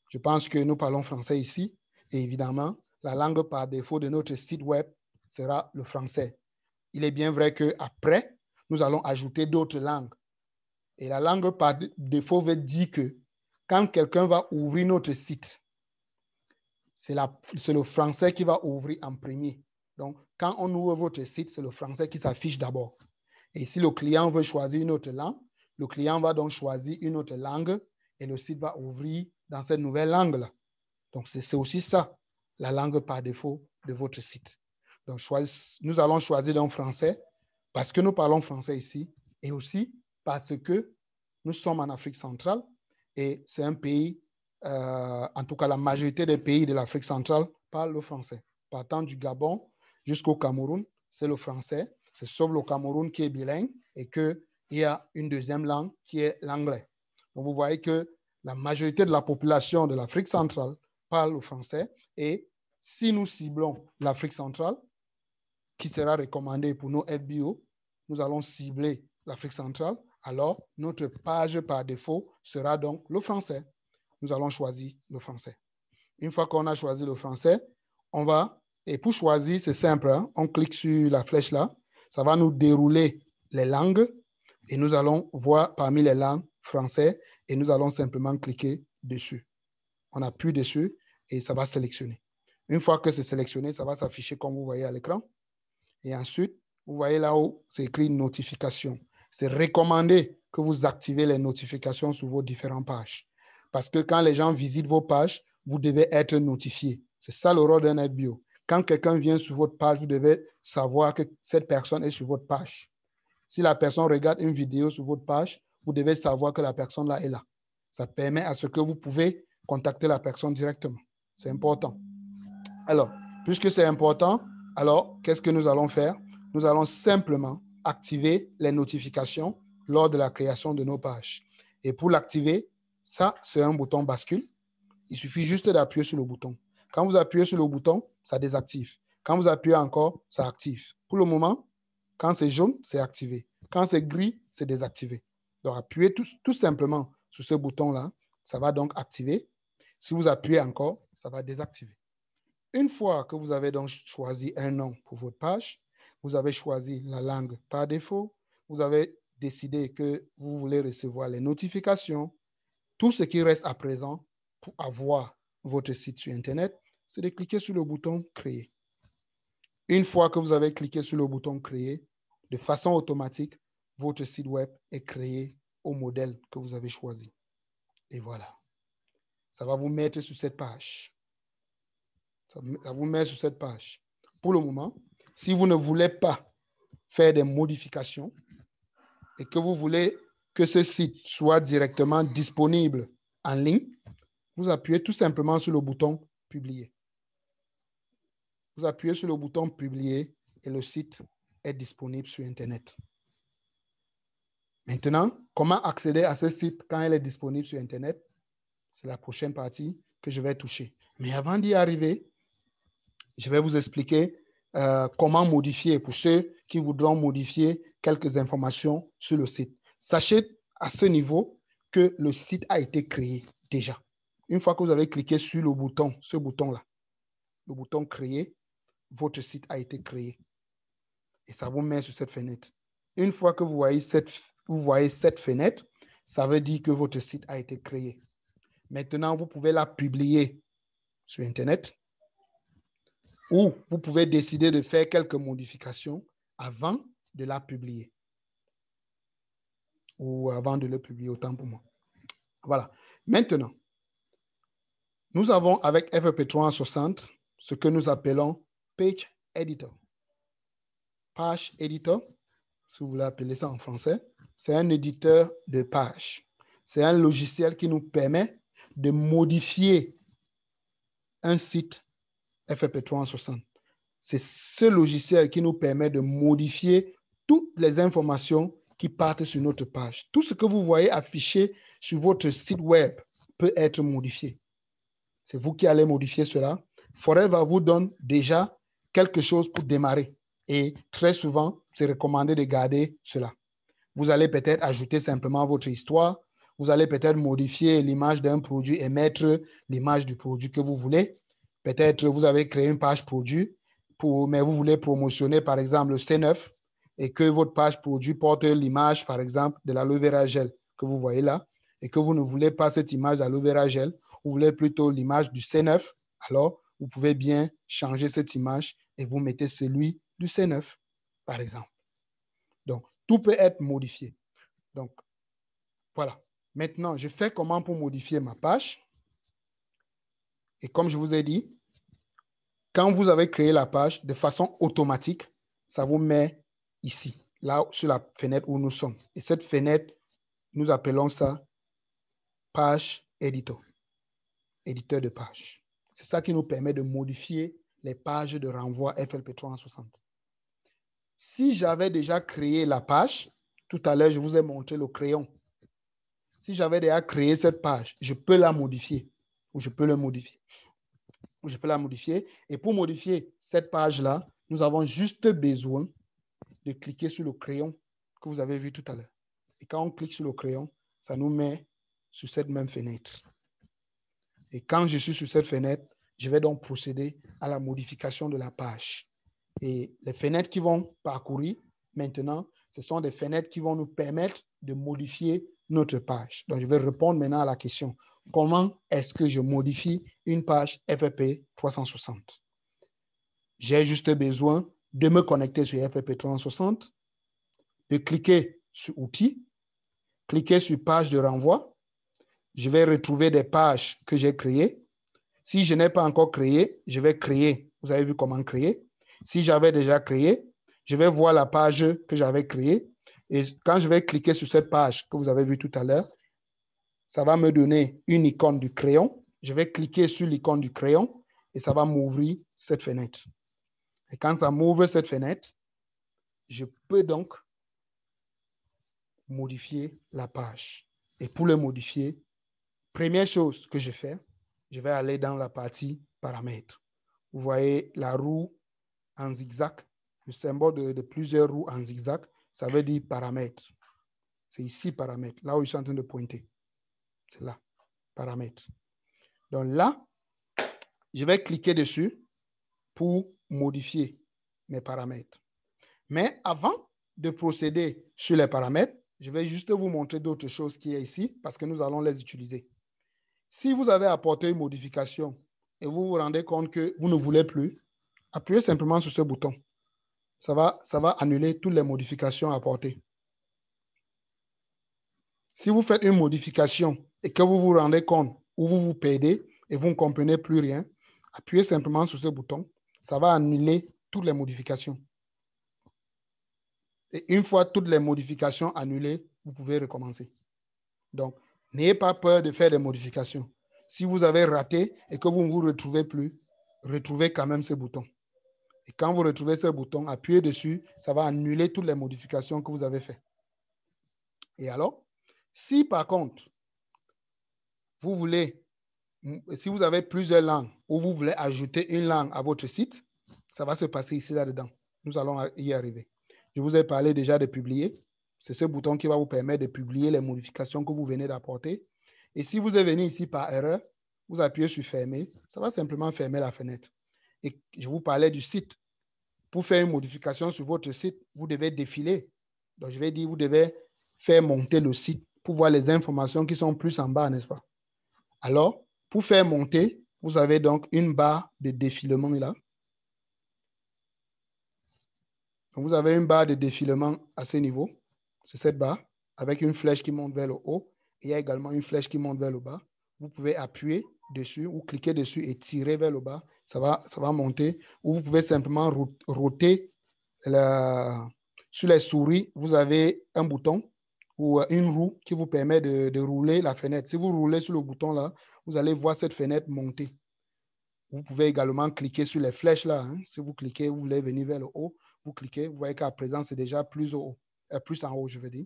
Je pense que nous parlons français ici et évidemment, la langue par défaut de notre site web sera le français. Il est bien vrai qu'après, nous allons ajouter d'autres langues. Et la langue par défaut veut dire que quand quelqu'un va ouvrir notre site, c'est le français qui va ouvrir en premier. Donc, quand on ouvre votre site, c'est le français qui s'affiche d'abord. Et si le client veut choisir une autre langue, le client va donc choisir une autre langue et le site va ouvrir dans cette nouvelle langue-là. Donc, c'est aussi ça, la langue par défaut de votre site. Donc, nous allons choisir donc français parce que nous parlons français ici et aussi parce que nous sommes en Afrique centrale et c'est un pays, en tout cas la majorité des pays de l'Afrique centrale parlent le français. Partant du Gabon jusqu'au Cameroun, c'est le français. C'est sauf le Cameroun qui est bilingue et qu'il y a une deuxième langue qui est l'anglais. Donc, vous voyez que la majorité de la population de l'Afrique centrale parle le français et si nous ciblons l'Afrique centrale, qui sera recommandé pour nos FBO, nous allons cibler l'Afrique centrale, alors notre page par défaut sera donc le français. Nous allons choisir le français. Une fois qu'on a choisi le français, on va, et pour choisir, c'est simple, hein, on clique sur la flèche là, ça va nous dérouler les langues et nous allons voir parmi les langues français et nous allons simplement cliquer dessus. On appuie dessus et ça va sélectionner. Une fois que c'est sélectionné, ça va s'afficher comme vous voyez à l'écran. Et ensuite, vous voyez là où c'est écrit notification. C'est recommandé que vous activez les notifications sur vos différentes pages. Parce que quand les gens visitent vos pages, vous devez être notifié. C'est ça le rôle d'un FBO. Quand quelqu'un vient sur votre page, vous devez savoir que cette personne est sur votre page. Si la personne regarde une vidéo sur votre page, vous devez savoir que la personne là est là. Ça permet à ce que vous pouvez contacter la personne directement. C'est important. Alors, puisque c'est important, alors qu'est-ce que nous allons faire? Nous allons simplement activer les notifications lors de la création de nos pages. Et pour l'activer, ça, c'est un bouton bascule. Il suffit juste d'appuyer sur le bouton. Quand vous appuyez sur le bouton, ça désactive. Quand vous appuyez encore, ça active. Pour le moment, quand c'est jaune, c'est activé. Quand c'est gris, c'est désactivé. Donc, appuyez tout simplement sur ce bouton-là. Ça va donc activer. Si vous appuyez encore, ça va désactiver. Une fois que vous avez donc choisi un nom pour votre page, vous avez choisi la langue par défaut, vous avez décidé que vous voulez recevoir les notifications. Tout ce qui reste à présent pour avoir votre site sur Internet, c'est de cliquer sur le bouton « Créer ». Une fois que vous avez cliqué sur le bouton « Créer », de façon automatique, votre site web est créé au modèle que vous avez choisi. Et voilà. Ça va vous mettre sur cette page. Ça vous met sur cette page. Pour le moment, si vous ne voulez pas faire des modifications et que vous voulez que ce site soit directement disponible en ligne, vous appuyez tout simplement sur le bouton « Publier ». Vous appuyez sur le bouton « Publier » et le site est disponible sur Internet. Maintenant, comment accéder à ce site quand il est disponible sur Internet? C'est la prochaine partie que je vais toucher. Mais avant d'y arriver, je vais vous expliquer comment modifier pour ceux qui voudront modifier quelques informations sur le site. Sachez à ce niveau que le site a été créé déjà. Une fois que vous avez cliqué sur le bouton, ce bouton-là, le bouton « Créer », votre site a été créé. Et ça vous met sur cette fenêtre. Une fois que vous voyez cette fenêtre, ça veut dire que votre site a été créé. Maintenant, vous pouvez la publier sur Internet ou vous pouvez décider de faire quelques modifications avant de la publier. Ou avant de le publier, autant pour moi. Voilà. Maintenant, nous avons avec FFP 360 ce que nous appelons Page Editor. Page Editor, si vous voulez appeler ça en français, c'est un éditeur de pages. C'est un logiciel qui nous permet de modifier un site FFP 360. C'est ce logiciel qui nous permet de modifier toutes les informations qui partent sur notre page. Tout ce que vous voyez affiché sur votre site web peut être modifié. C'est vous qui allez modifier cela. Forever vous donne déjà quelque chose pour démarrer. Et très souvent, c'est recommandé de garder cela. Vous allez peut-être ajouter simplement votre histoire. Vous allez peut-être modifier l'image d'un produit et mettre l'image du produit que vous voulez. Peut-être vous avez créé une page produit, mais vous voulez promotionner par exemple le C9 et que votre page produit porte l'image par exemple de l'aloe vera gel que vous voyez là et que vous ne voulez pas cette image d'aloe vera gel, vous voulez plutôt l'image du C9, alors vous pouvez bien changer cette image et vous mettez celui du C9 par exemple. Donc, tout peut être modifié. Donc, voilà. Maintenant, je fais comment pour modifier ma page? Et comme je vous ai dit, quand vous avez créé la page, de façon automatique, ça vous met ici, là, sur la fenêtre où nous sommes. Et cette fenêtre, nous appelons ça Page Editor, éditeur de page. C'est ça qui nous permet de modifier les pages de renvoi FFP 360. Si j'avais déjà créé la page, tout à l'heure, je vous ai montré le crayon. Si j'avais déjà créé cette page, je peux la modifier ou je peux le modifier. Ou je peux la modifier. Et pour modifier cette page-là, nous avons juste besoin de cliquer sur le crayon que vous avez vu tout à l'heure. Et quand on clique sur le crayon, ça nous met sur cette même fenêtre. Et quand je suis sur cette fenêtre, je vais donc procéder à la modification de la page. Et les fenêtres qui vont parcourir maintenant, ce sont des fenêtres qui vont nous permettre de modifier notre page. Donc, je vais répondre maintenant à la question. Comment est-ce que je modifie une page FFP 360? J'ai juste besoin de me connecter sur FFP 360, de cliquer sur Outils, cliquer sur Page de renvoi. Je vais retrouver des pages que j'ai créées. Si je n'ai pas encore créé, je vais créer. Vous avez vu comment créer. Si j'avais déjà créé, je vais voir la page que j'avais créée. Et quand je vais cliquer sur cette page que vous avez vue tout à l'heure, ça va me donner une icône du crayon. Je vais cliquer sur l'icône du crayon et ça va m'ouvrir cette fenêtre. Et quand ça m'ouvre cette fenêtre, je peux donc modifier la page. Et pour le modifier, première chose que je fais, je vais aller dans la partie paramètres. Vous voyez la roue en zigzag, le symbole de plusieurs roues en zigzag, ça veut dire paramètres. C'est ici paramètres, là où je suis en train de pointer. C'est là, paramètres. Donc là, je vais cliquer dessus pour modifier mes paramètres. Mais avant de procéder sur les paramètres, je vais juste vous montrer d'autres choses qui est ici parce que nous allons les utiliser. Si vous avez apporté une modification et vous vous rendez compte que vous ne voulez plus, appuyez simplement sur ce bouton. Ça va annuler toutes les modifications apportées. Si vous faites une modification et que vous vous rendez compte ou vous vous perdez et vous ne comprenez plus rien, appuyez simplement sur ce bouton. Ça va annuler toutes les modifications. Et une fois toutes les modifications annulées, vous pouvez recommencer. Donc, n'ayez pas peur de faire des modifications. Si vous avez raté et que vous ne vous retrouvez plus, retrouvez quand même ce bouton. Et quand vous retrouvez ce bouton, appuyez dessus, ça va annuler toutes les modifications que vous avez faites. Et alors, si par contre, vous voulez, si vous avez plusieurs langues ou vous voulez ajouter une langue à votre site, ça va se passer ici là-dedans. Nous allons y arriver. Je vous ai parlé déjà de publier. C'est ce bouton qui va vous permettre de publier les modifications que vous venez d'apporter. Et si vous êtes venu ici par erreur, vous appuyez sur fermer. Ça va simplement fermer la fenêtre. Et je vous parlais du site. Pour faire une modification sur votre site, vous devez défiler. Donc, je vais dire, vous devez faire monter le site pour voir les informations qui sont plus en bas, n'est-ce pas? Alors, pour faire monter, vous avez donc une barre de défilement là. Donc, vous avez une barre de défilement à ce niveau. C'est cette barre avec une flèche qui monte vers le haut. Et il y a également une flèche qui monte vers le bas. Vous pouvez appuyer dessus ou cliquer dessus et tirer vers le bas. Ça va monter. Ou vous pouvez simplement roter sur les souris. Vous avez un bouton ou une roue qui vous permet de rouler la fenêtre. Si vous roulez sur le bouton là, vous allez voir cette fenêtre monter. Vous pouvez également cliquer sur les flèches là. Hein. Si vous cliquez, vous voulez venir vers le haut, vous cliquez, vous voyez qu'à présent, c'est déjà plus en haut, je veux dire.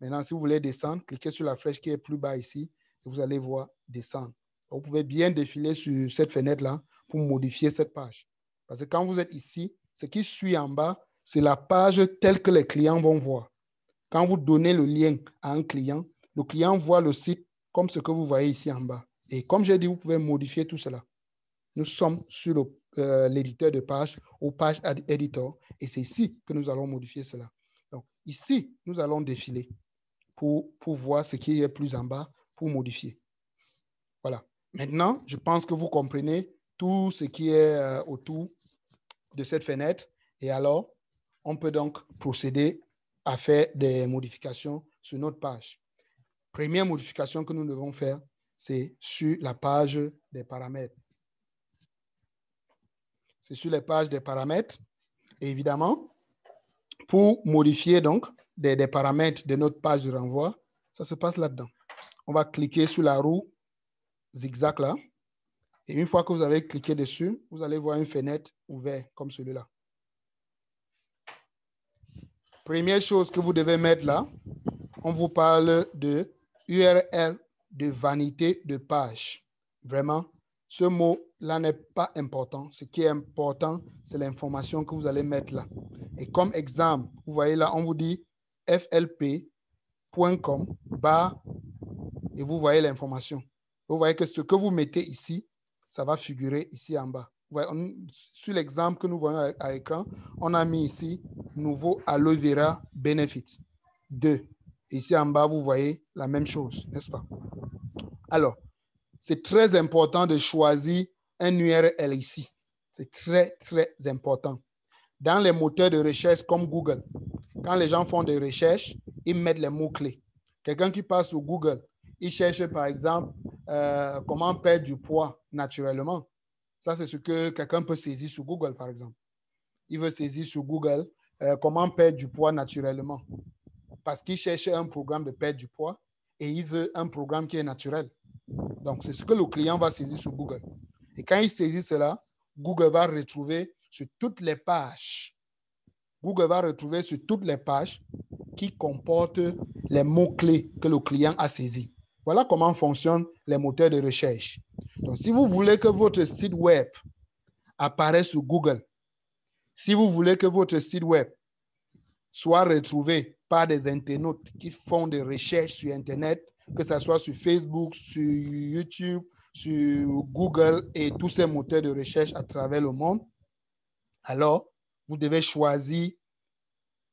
Maintenant, si vous voulez descendre, cliquez sur la flèche qui est plus bas ici et vous allez voir descendre. Vous pouvez bien défiler sur cette fenêtre-là pour modifier cette page. Parce que quand vous êtes ici, ce qui suit en bas, c'est la page telle que les clients vont voir. Quand vous donnez le lien à un client, le client voit le site comme ce que vous voyez ici en bas. Et comme j'ai dit, vous pouvez modifier tout cela. Nous sommes sur l'éditeur de page ou page editor et c'est ici que nous allons modifier cela. Donc, ici, nous allons défiler pour voir ce qui est plus en bas pour modifier. Voilà. Maintenant, je pense que vous comprenez tout ce qui est autour de cette fenêtre et alors, on peut donc procéder à faire des modifications sur notre page. Première modification que nous devons faire, c'est sur la page des paramètres. C'est sur les pages des paramètres. Et évidemment, pour modifier donc des paramètres de notre page de renvoi, ça se passe là-dedans. On va cliquer sur la roue zigzag là. Et une fois que vous avez cliqué dessus, vous allez voir une fenêtre ouverte comme celui-là. Première chose que vous devez mettre là, on vous parle de URL de vanité de page. Vraiment, ce mot-là n'est pas important. Ce qui est important, c'est l'information que vous allez mettre là. Et comme exemple, vous voyez là, on vous dit flp.com et vous voyez l'information. Vous voyez que ce que vous mettez ici, ça va figurer ici en bas. Vous voyez, sur l'exemple que nous voyons à l'écran, on a mis ici nouveau aloe vera benefit 2. Ici en bas, vous voyez la même chose, n'est-ce pas? Alors, c'est très important de choisir un URL ici. C'est très, très important. Dans les moteurs de recherche comme Google, quand les gens font des recherches, ils mettent les mots-clés. Quelqu'un qui passe sur Google, il cherche par exemple comment perdre du poids naturellement. Ça, c'est ce que quelqu'un peut saisir sur Google, par exemple. Il veut saisir sur Google comment perdre du poids naturellement. Parce qu'il cherche un programme de perte du poids et il veut un programme qui est naturel. Donc, c'est ce que le client va saisir sur Google. Et quand il saisit cela, Google va retrouver sur toutes les pages. Google va retrouver sur toutes les pages qui comportent les mots-clés que le client a saisis. Voilà comment fonctionnent les moteurs de recherche. Donc, si vous voulez que votre site web apparaisse sur Google, si vous voulez que votre site web soit retrouvé par des internautes qui font des recherches sur Internet, que ce soit sur Facebook, sur YouTube, sur Google et tous ces moteurs de recherche à travers le monde, alors vous devez choisir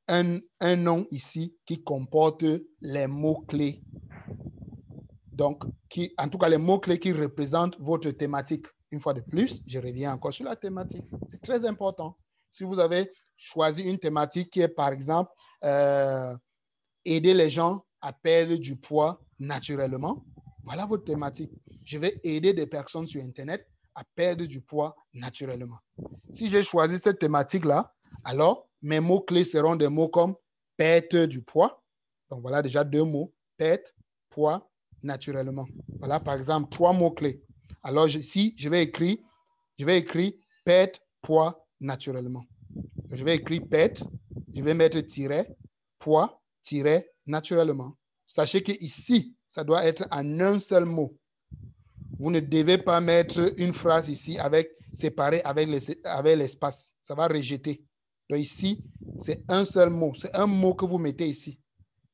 un nom ici qui comporte les mots-clés. Donc, en tout cas, les mots-clés qui représentent votre thématique. Une fois de plus, je reviens encore sur la thématique. C'est très important. Si vous avez choisi une thématique qui est, par exemple, aider les gens à perdre du poids naturellement, voilà votre thématique. Je vais aider des personnes sur Internet à perdre du poids naturellement. Si j'ai choisi cette thématique-là, alors mes mots-clés seront des mots comme perte du poids. Donc, voilà déjà 2 mots. Perte, poids, naturellement. Voilà, par exemple, 3 mots-clés. Alors, ici, je vais écrire perte, poids, naturellement. Je vais écrire perte, je vais mettre tiret, poids, tiret, naturellement. Sachez que ici, ça doit être en un seul mot. Vous ne devez pas mettre une phrase ici séparée avec l'espace. Ça va rejeter. Donc ici, c'est un seul mot. C'est un mot que vous mettez ici.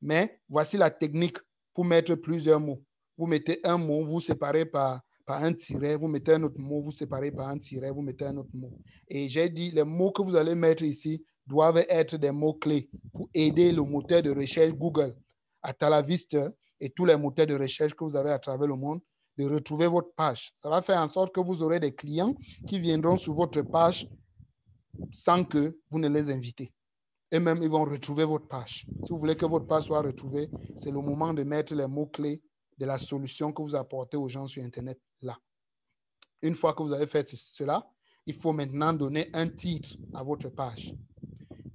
Mais voici la technique pour mettre plusieurs mots. Vous mettez un mot, vous séparez par un tiret, vous mettez un autre mot, vous séparez par un tiret, vous mettez un autre mot. Et j'ai dit, les mots que vous allez mettre ici doivent être des mots-clés pour aider le moteur de recherche Google, AltaVista et tous les moteurs de recherche que vous avez à travers le monde, de retrouver votre page. Ça va faire en sorte que vous aurez des clients qui viendront sur votre page sans que vous ne les invitez. Et même, ils vont retrouver votre page. Si vous voulez que votre page soit retrouvée, c'est le moment de mettre les mots-clés de la solution que vous apportez aux gens sur Internet là. Une fois que vous avez fait cela, il faut maintenant donner un titre à votre page.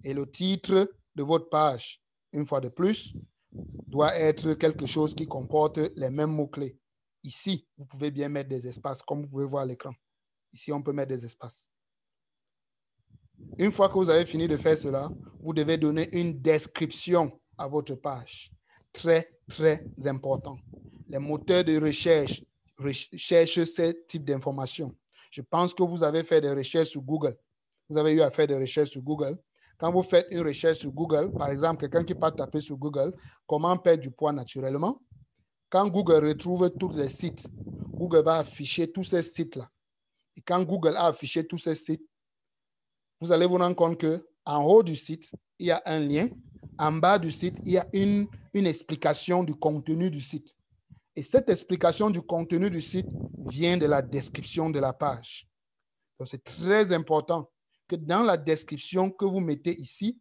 Et le titre de votre page, une fois de plus, doit être quelque chose qui comporte les mêmes mots-clés. Ici, vous pouvez bien mettre des espaces, comme vous pouvez voir à l'écran. Ici, on peut mettre des espaces. Une fois que vous avez fini de faire cela, vous devez donner une description à votre page. Très, très important. Les moteurs de recherche recherchent ce type d'informations. Je pense que vous avez fait des recherches sur Google. Vous avez eu à faire des recherches sur Google. Quand vous faites une recherche sur Google, par exemple, quelqu'un qui part taper sur Google, comment perdre du poids naturellement, quand Google retrouve tous les sites, Google va afficher tous ces sites-là. Et quand Google a affiché tous ces sites, vous allez vous rendre compte qu'en haut du site, il y a un lien. En bas du site, il y a une explication du contenu du site. Et cette explication du contenu du site vient de la description de la page. Donc, c'est très important que dans la description que vous mettez ici,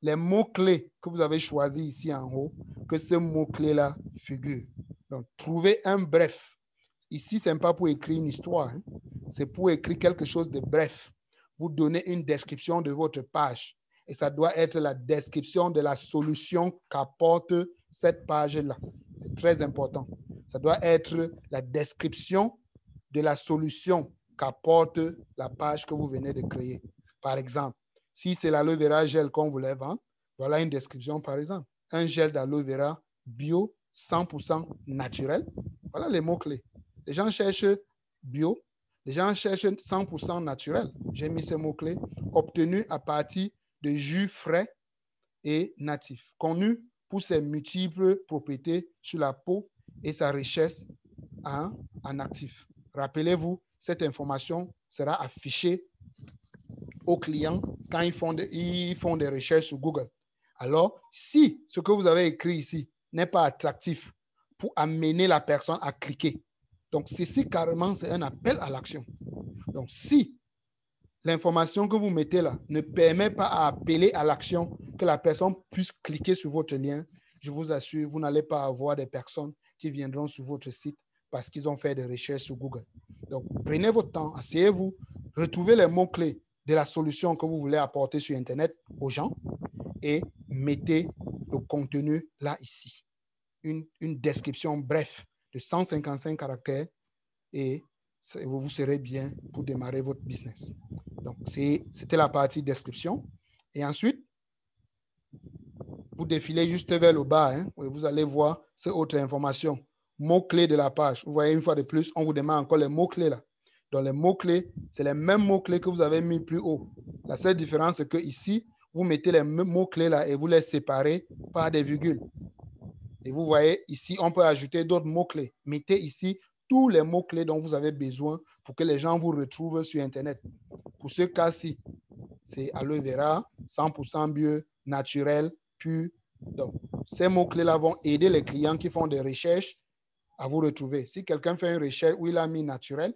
les mots-clés que vous avez choisis ici en haut, que ces mots-clés-là figurent. Donc, trouvez un bref. Ici, ce n'est pas pour écrire une histoire, hein. C'est pour écrire quelque chose de bref. Vous donnez une description de votre page. Et ça doit être la description de la solution qu'apporte cette page-là. C'est très important. Ça doit être la description de la solution qu'apporte la page que vous venez de créer. Par exemple, si c'est l'aloe vera gel qu'on voulait vendre, voilà une description par exemple. Un gel d'aloe vera bio, 100% naturel. Voilà les mots-clés. Les gens cherchent bio, les gens cherchent 100% naturel. J'ai mis ces mots-clés obtenus à partir de jus frais et natifs, connus pour ses multiples propriétés sur la peau et sa richesse en actifs. Rappelez-vous, cette information sera affichée aux clients quand ils font des recherches sur Google. Alors, si ce que vous avez écrit ici n'est pas attractif pour amener la personne à cliquer, donc ceci carrément, c'est un appel à l'action. Donc, si l'information que vous mettez là ne permet pas à appeler à l'action, que la personne puisse cliquer sur votre lien, je vous assure, vous n'allez pas avoir des personnes qui viendront sur votre site parce qu'ils ont fait des recherches sur Google. Donc, prenez votre temps, asseyez-vous, retrouvez les mots-clés de la solution que vous voulez apporter sur Internet aux gens et mettez le contenu là, ici. Une description brève de 155 caractères et vous serez bien pour démarrer votre business. Donc, c'était la partie description. Et ensuite, vous défilez juste vers le bas. Hein, vous allez voir ces autres informations. Mots-clés de la page. Vous voyez, une fois de plus, on vous demande encore les mots-clés là. Donc, les mots-clés, c'est les mêmes mots-clés que vous avez mis plus haut. La seule différence, c'est que ici, vous mettez les mots-clés là et vous les séparez par des virgules. Et vous voyez, ici, on peut ajouter d'autres mots-clés. Mettez ici tous les mots-clés dont vous avez besoin pour que les gens vous retrouvent sur Internet. Pour ce cas-ci, c'est aloe vera, 100% bio, naturel, pur. Donc, ces mots-clés-là vont aider les clients qui font des recherches à vous retrouver. Si quelqu'un fait une recherche où il a mis naturel,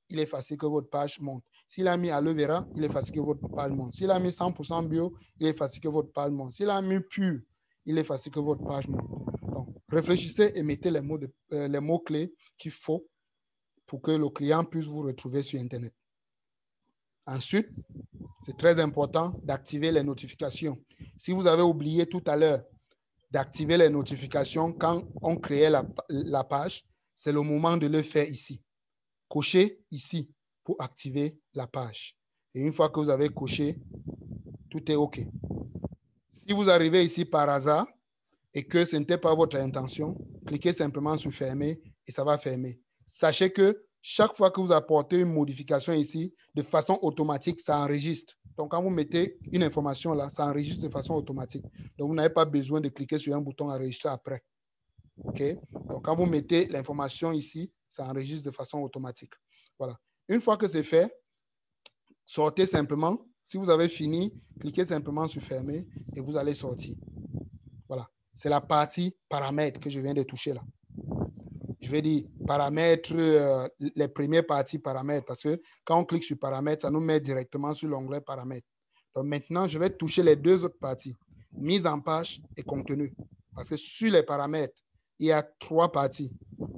il est facile que votre page monte. S'il a mis aloe vera, il est facile que votre page monte. S'il a mis 100% bio, il est facile que votre page monte. S'il a mis pur, il est facile que votre page monte. Donc, réfléchissez et mettez les mots-clés qu'il faut pour que le client puisse vous retrouver sur Internet. Ensuite, c'est très important d'activer les notifications. Si vous avez oublié tout à l'heure d'activer les notifications quand on créait la page, c'est le moment de le faire ici. Cochez ici pour activer la page. Et une fois que vous avez coché, tout est OK. Si vous arrivez ici par hasard et que ce n'était pas votre intention, cliquez simplement sur fermer et ça va fermer. Sachez que chaque fois que vous apportez une modification ici, de façon automatique, ça enregistre. Donc, quand vous mettez une information là, ça enregistre de façon automatique. Donc, vous n'avez pas besoin de cliquer sur un bouton enregistrer après. OK? Donc, quand vous mettez l'information ici, ça enregistre de façon automatique. Voilà. Une fois que c'est fait, sortez simplement. Si vous avez fini, cliquez simplement sur fermer et vous allez sortir. Voilà. C'est la partie paramètres que je viens de toucher là. Je vais dire paramètres, les premières parties paramètres, parce que quand on clique sur paramètres, ça nous met directement sur l'onglet paramètres. Donc maintenant, je vais toucher les deux autres parties, mise en page et contenu. Parce que sur les paramètres, il y a trois parties.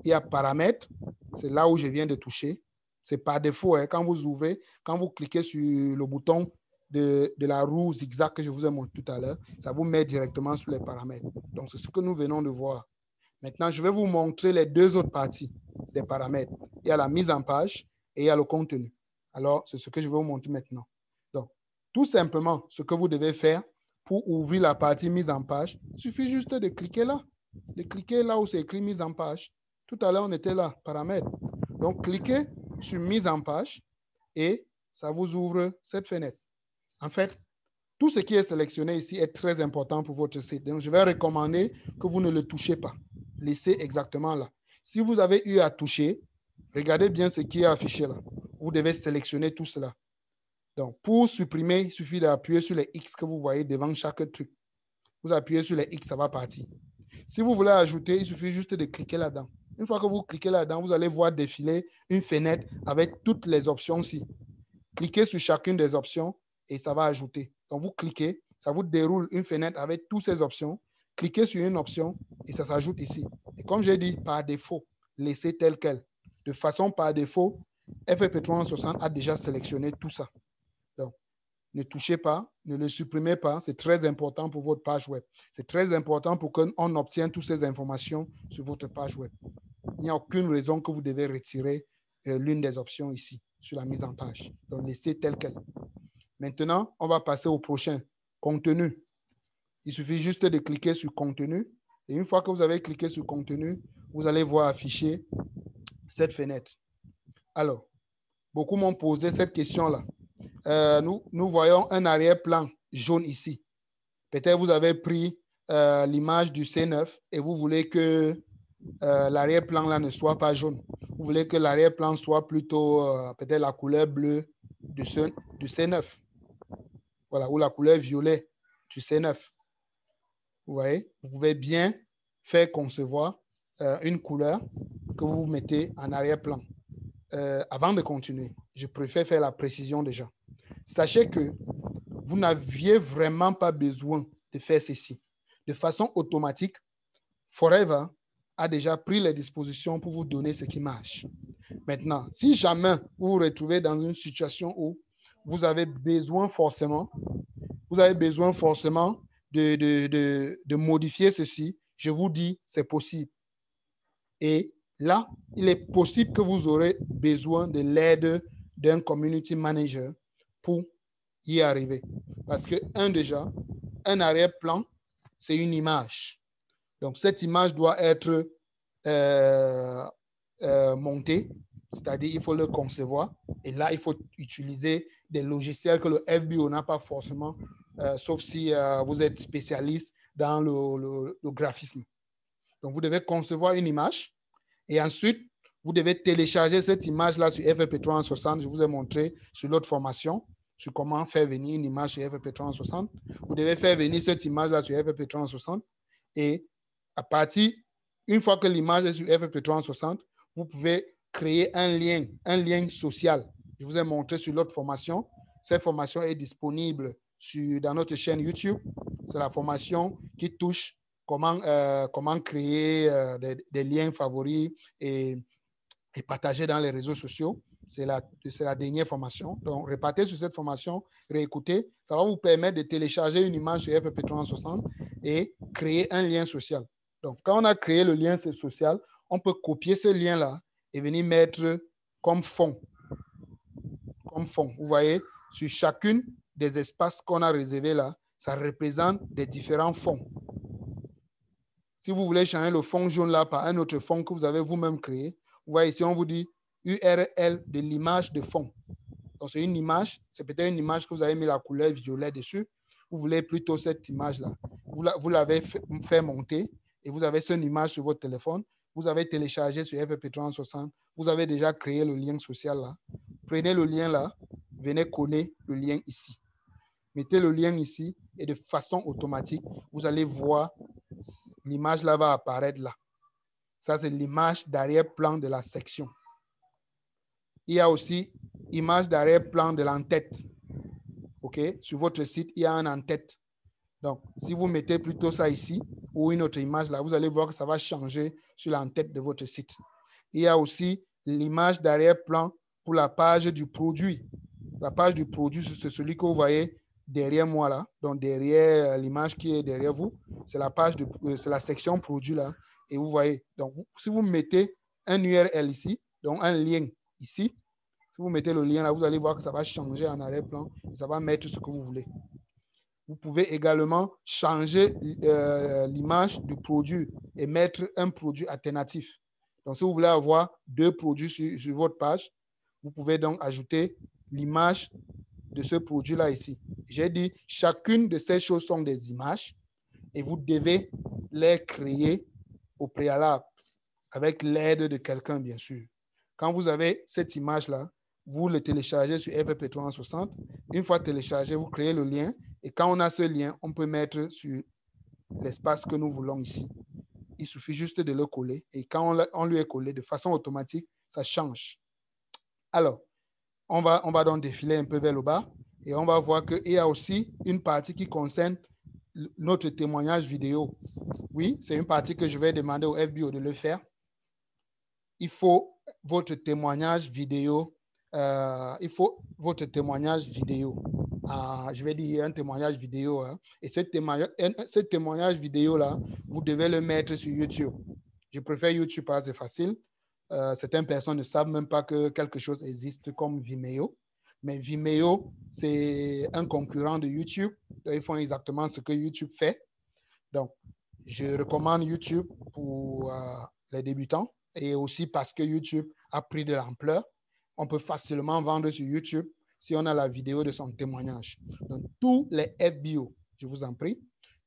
Il y a paramètres, c'est là où je viens de toucher. C'est par défaut, hein, quand vous ouvrez, quand vous cliquez sur le bouton de la roue zigzag que je vous ai montré tout à l'heure, ça vous met directement sur les paramètres. Donc, c'est ce que nous venons de voir. Maintenant, je vais vous montrer les deux autres parties des paramètres. Il y a la mise en page et il y a le contenu. Alors, c'est ce que je vais vous montrer maintenant. Donc, tout simplement, ce que vous devez faire pour ouvrir la partie mise en page, il suffit juste de cliquer là. De cliquer là où c'est écrit mise en page. Tout à l'heure, on était là, paramètres. Donc, cliquez sur mise en page et ça vous ouvre cette fenêtre. En fait, tout ce qui est sélectionné ici est très important pour votre site. Donc, je vais recommander que vous ne le touchez pas. Laissez exactement là. Si vous avez eu à toucher, regardez bien ce qui est affiché là. Vous devez sélectionner tout cela. Donc, pour supprimer, il suffit d'appuyer sur les X que vous voyez devant chaque truc. Vous appuyez sur les X, ça va partir. Si vous voulez ajouter, il suffit juste de cliquer là-dedans. Une fois que vous cliquez là-dedans, vous allez voir défiler une fenêtre avec toutes les options ici. Cliquez sur chacune des options et ça va ajouter. Donc, vous cliquez, ça vous déroule une fenêtre avec toutes ces options. Cliquez sur une option et ça s'ajoute ici. Et comme j'ai dit, par défaut, laissez tel quel. De façon par défaut, FFP360 a déjà sélectionné tout ça. Donc, ne touchez pas, ne le supprimez pas. C'est très important pour votre page web. C'est très important pour qu'on obtienne toutes ces informations sur votre page web. Il n'y a aucune raison que vous devez retirer l'une des options ici, sur la mise en page. Donc, laissez tel quel. Maintenant, on va passer au prochain, contenu. Il suffit juste de cliquer sur contenu. Et une fois que vous avez cliqué sur contenu, vous allez voir afficher cette fenêtre. Alors, beaucoup m'ont posé cette question-là. Nous voyons un arrière-plan jaune ici. Peut-être vous avez pris l'image du C9 et vous voulez que l'arrière-plan là ne soit pas jaune. Vous voulez que l'arrière-plan soit plutôt peut-être la couleur bleue du C9. Voilà, ou la couleur violet du C9. Vous voyez, vous pouvez bien faire concevoir une couleur que vous mettez en arrière-plan. Avant de continuer, je préfère faire la précision déjà. Sachez que vous n'aviez vraiment pas besoin de faire ceci. De façon automatique, Forever a déjà pris les dispositions pour vous donner ce qui marche. Maintenant, si jamais vous vous retrouvez dans une situation où vous avez besoin forcément de modifier ceci, je vous dis, c'est possible. Et là, il est possible que vous aurez besoin de l'aide d'un community manager pour y arriver. Parce que, un arrière-plan, c'est une image. Donc, cette image doit être montée, c'est-à-dire il faut le concevoir. Et là, il faut utiliser des logiciels que le FBO n'a pas forcément, sauf si vous êtes spécialiste dans le graphisme. Donc, vous devez concevoir une image et ensuite, vous devez télécharger cette image-là sur FFP360. Je vous ai montré sur l'autre formation. sur comment faire venir une image sur FFP 360. Vous devez faire venir cette image-là sur FFP 360 et à partir, une fois que l'image est sur FFP 360, vous pouvez créer un lien social. Je vous ai montré sur l'autre formation. Cette formation est disponible dans notre chaîne YouTube. C'est la formation qui touche comment créer des liens favoris et partager dans les réseaux sociaux. C'est la dernière formation. Donc, repartez sur cette formation, réécoutez. Ça va vous permettre de télécharger une image sur FFP 360 et créer un lien social. Donc, quand on a créé le lien social, on peut copier ce lien-là et venir mettre comme fond. Comme fond. Vous voyez, sur chacune des espaces qu'on a réservés là, ça représente des différents fonds. Si vous voulez changer le fond jaune là par un autre fond que vous avez vous-même créé, vous voyez ici, on vous dit URL de l'image de fond. Donc, c'est une image, c'est peut-être une image que vous avez mis la couleur violet dessus. Vous voulez plutôt cette image-là. Vous l'avez fait monter et vous avez cette image sur votre téléphone. Vous avez téléchargé sur FFP 360. Vous avez déjà créé le lien social là. Prenez le lien là, venez coller le lien ici. Mettez le lien ici et de façon automatique, vous allez voir l'image là va apparaître là. Ça, c'est l'image d'arrière-plan de la section. Il y a aussi image d'arrière-plan de l'entête. OK? Sur votre site, il y a un en-tête. Donc, si vous mettez plutôt ça ici ou une autre image là, vous allez voir que ça va changer sur l'entête de votre site. Il y a aussi l'image d'arrière-plan pour la page du produit. La page du produit, c'est celui que vous voyez derrière moi là, donc derrière l'image qui est derrière vous, c'est la page c'est la section produit là, et vous voyez. Donc, si vous mettez un URL ici, donc un lien ici, si vous mettez le lien là, vous allez voir que ça va changer en arrière-plan et ça va mettre ce que vous voulez. Vous pouvez également changer l'image du produit et mettre un produit alternatif. Donc, si vous voulez avoir deux produits sur votre page, vous pouvez donc ajouter l'image de ce produit-là ici. J'ai dit, chacune de ces choses sont des images et vous devez les créer au préalable avec l'aide de quelqu'un, bien sûr. Quand vous avez cette image-là, vous le téléchargez sur FFP 360. Une fois téléchargé, vous créez le lien et quand on a ce lien, on peut mettre sur l'espace que nous voulons ici. Il suffit juste de le coller et quand on lui est collé de façon automatique, ça change. Alors, on va donc défiler un peu vers le bas et on va voir qu'il y a aussi une partie qui concerne notre témoignage vidéo. Oui, c'est une partie que je vais demander au FBO de le faire. Il faut votre témoignage vidéo. Je vais dire un témoignage vidéo. Hein, et ce témoignage vidéo-là, vous devez le mettre sur YouTube. Je préfère YouTube parce que c'est facile. Certaines personnes ne savent même pas que quelque chose existe comme Vimeo. Mais Vimeo, c'est un concurrent de YouTube. Ils font exactement ce que YouTube fait. Donc, je recommande YouTube pour les débutants et aussi parce que YouTube a pris de l'ampleur. On peut facilement vendre sur YouTube si on a la vidéo de son témoignage. Donc, tous les FBO, je vous en prie,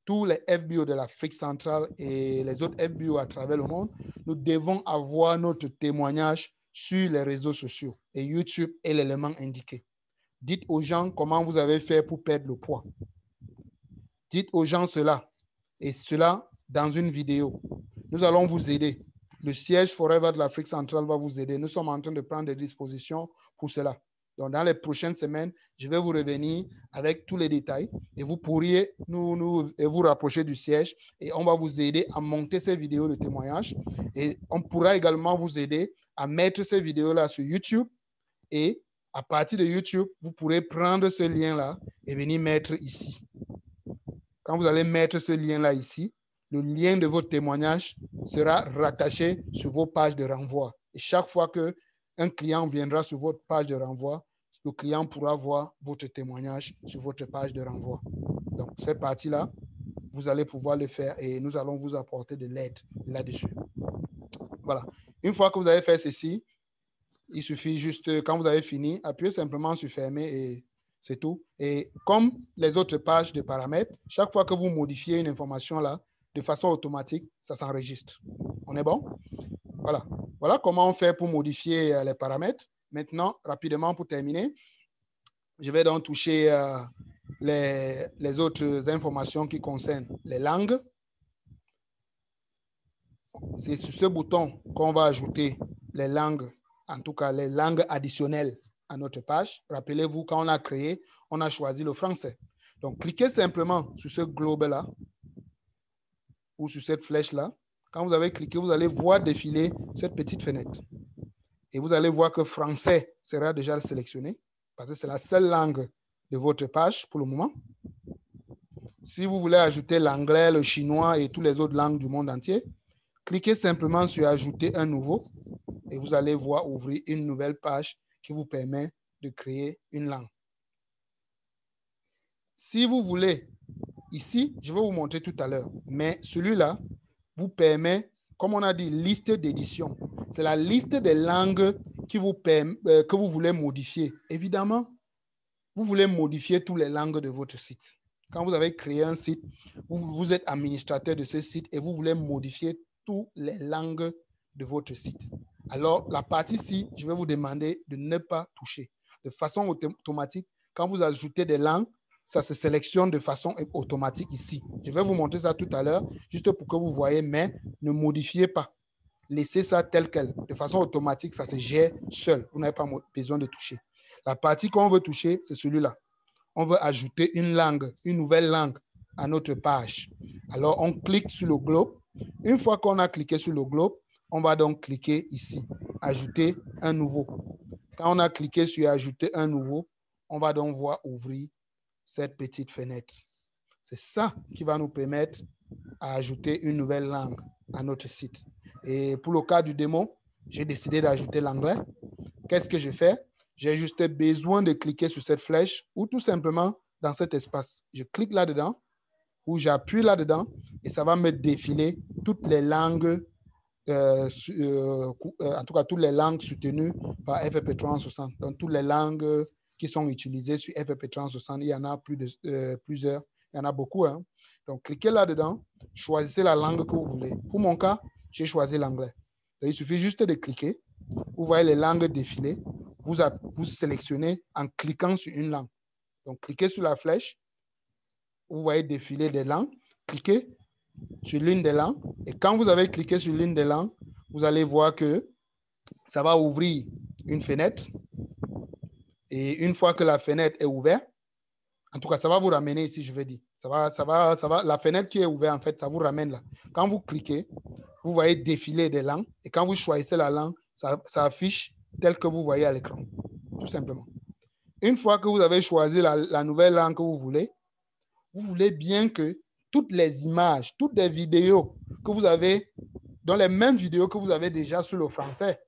tous les FBO de l'Afrique centrale et les autres FBO à travers le monde, nous devons avoir notre témoignage sur les réseaux sociaux et YouTube est l'élément indiqué. Dites aux gens comment vous avez fait pour perdre le poids. Dites aux gens cela et cela dans une vidéo. Nous allons vous aider. Le siège Forever de l'Afrique centrale va vous aider. Nous sommes en train de prendre des dispositions pour cela. Donc, dans les prochaines semaines, je vais vous revenir avec tous les détails et vous pourriez vous rapprocher du siège et on va vous aider à monter ces vidéos de témoignage et on pourra également vous aider à mettre ces vidéos-là sur YouTube et à partir de YouTube, vous pourrez prendre ce lien-là et venir mettre ici. Quand vous allez mettre ce lien-là ici, le lien de votre témoignage sera rattaché sur vos pages de renvoi. Et chaque fois qu'un client viendra sur votre page de renvoi, le client pourra voir votre témoignage sur votre page de renvoi. Donc, cette partie-là, vous allez pouvoir le faire et nous allons vous apporter de l'aide là-dessus. Voilà. Une fois que vous avez fait ceci, il suffit juste, quand vous avez fini, appuyez simplement sur fermer et c'est tout. Et comme les autres pages de paramètres, chaque fois que vous modifiez une information là, de façon automatique, ça s'enregistre. On est bon? Voilà. Voilà comment on fait pour modifier les paramètres. Maintenant, rapidement pour terminer, Je vais donc toucher les autres informations qui concernent les langues. C'est sur ce bouton qu'on va ajouter les langues, en tout cas les langues additionnelles à notre page. Rappelez-vous, quand on a créé, on a choisi le français. Donc, cliquez simplement sur ce globe-là ou sur cette flèche-là. Quand vous avez cliqué, vous allez voir défiler cette petite fenêtre. Et vous allez voir que français sera déjà sélectionné parce que c'est la seule langue de votre page pour le moment. Si vous voulez ajouter l'anglais, le chinois et toutes les autres langues du monde entier, cliquez simplement sur ajouter un nouveau et vous allez voir ouvrir une nouvelle page qui vous permet de créer une langue. Si vous voulez, ici, je vais vous montrer tout à l'heure, mais celui-là vous permet, comme on a dit, liste d'édition. C'est la liste des langues qui vous permet, que vous voulez modifier. Évidemment, vous voulez modifier toutes les langues de votre site. Quand vous avez créé un site, vous êtes administrateur de ce site et vous voulez modifier toutes les langues de votre site. Alors, la partie-ci, je vais vous demander de ne pas toucher. De façon automatique, quand vous ajoutez des langues, ça se sélectionne de façon automatique ici. Je vais vous montrer ça tout à l'heure, juste pour que vous voyez, mais ne modifiez pas. Laissez ça tel quel. De façon automatique, ça se gère seul. Vous n'avez pas besoin de toucher. La partie qu'on veut toucher, c'est celui-là. On veut ajouter une langue, une nouvelle langue à notre page. Alors, on clique sur le globe. Une fois qu'on a cliqué sur le globe, on va donc cliquer ici, ajouter un nouveau. Quand on a cliqué sur ajouter un nouveau, on va donc voir ouvrir cette petite fenêtre. C'est ça qui va nous permettre d'ajouter une nouvelle langue à notre site. Et pour le cas du démo, j'ai décidé d'ajouter l'anglais. Qu'est-ce que je fais? J'ai juste besoin de cliquer sur cette flèche ou tout simplement dans cet espace. Je clique là-dedans ou j'appuie là-dedans et ça va me défiler toutes les langues, en tout cas toutes les langues soutenues par FFP360. Donc toutes les langues qui sont utilisées sur FFP360, il y en a plusieurs, il y en a beaucoup. Hein. Donc cliquez là-dedans, choisissez la langue que vous voulez. Pour mon cas, j'ai choisi l'anglais. Il suffit juste de cliquer. Vous voyez les langues défiler. Vous sélectionnez en cliquant sur une langue. Donc, cliquez sur la flèche. Vous voyez défiler des langues. Cliquez sur l'une des langues. Et quand vous avez cliqué sur l'une des langues, vous allez voir que ça va ouvrir une fenêtre. Et une fois que la fenêtre est ouverte, en tout cas, ça va vous ramener ici, je vais dire. La fenêtre qui est ouverte, en fait, ça vous ramène là. Quand vous cliquez, vous voyez défiler des langues. Et quand vous choisissez la langue, ça affiche tel que vous voyez à l'écran, tout simplement. Une fois que vous avez choisi la nouvelle langue que vous voulez bien que toutes les images, toutes les vidéos que vous avez, dans les mêmes vidéos que vous avez déjà sur le français,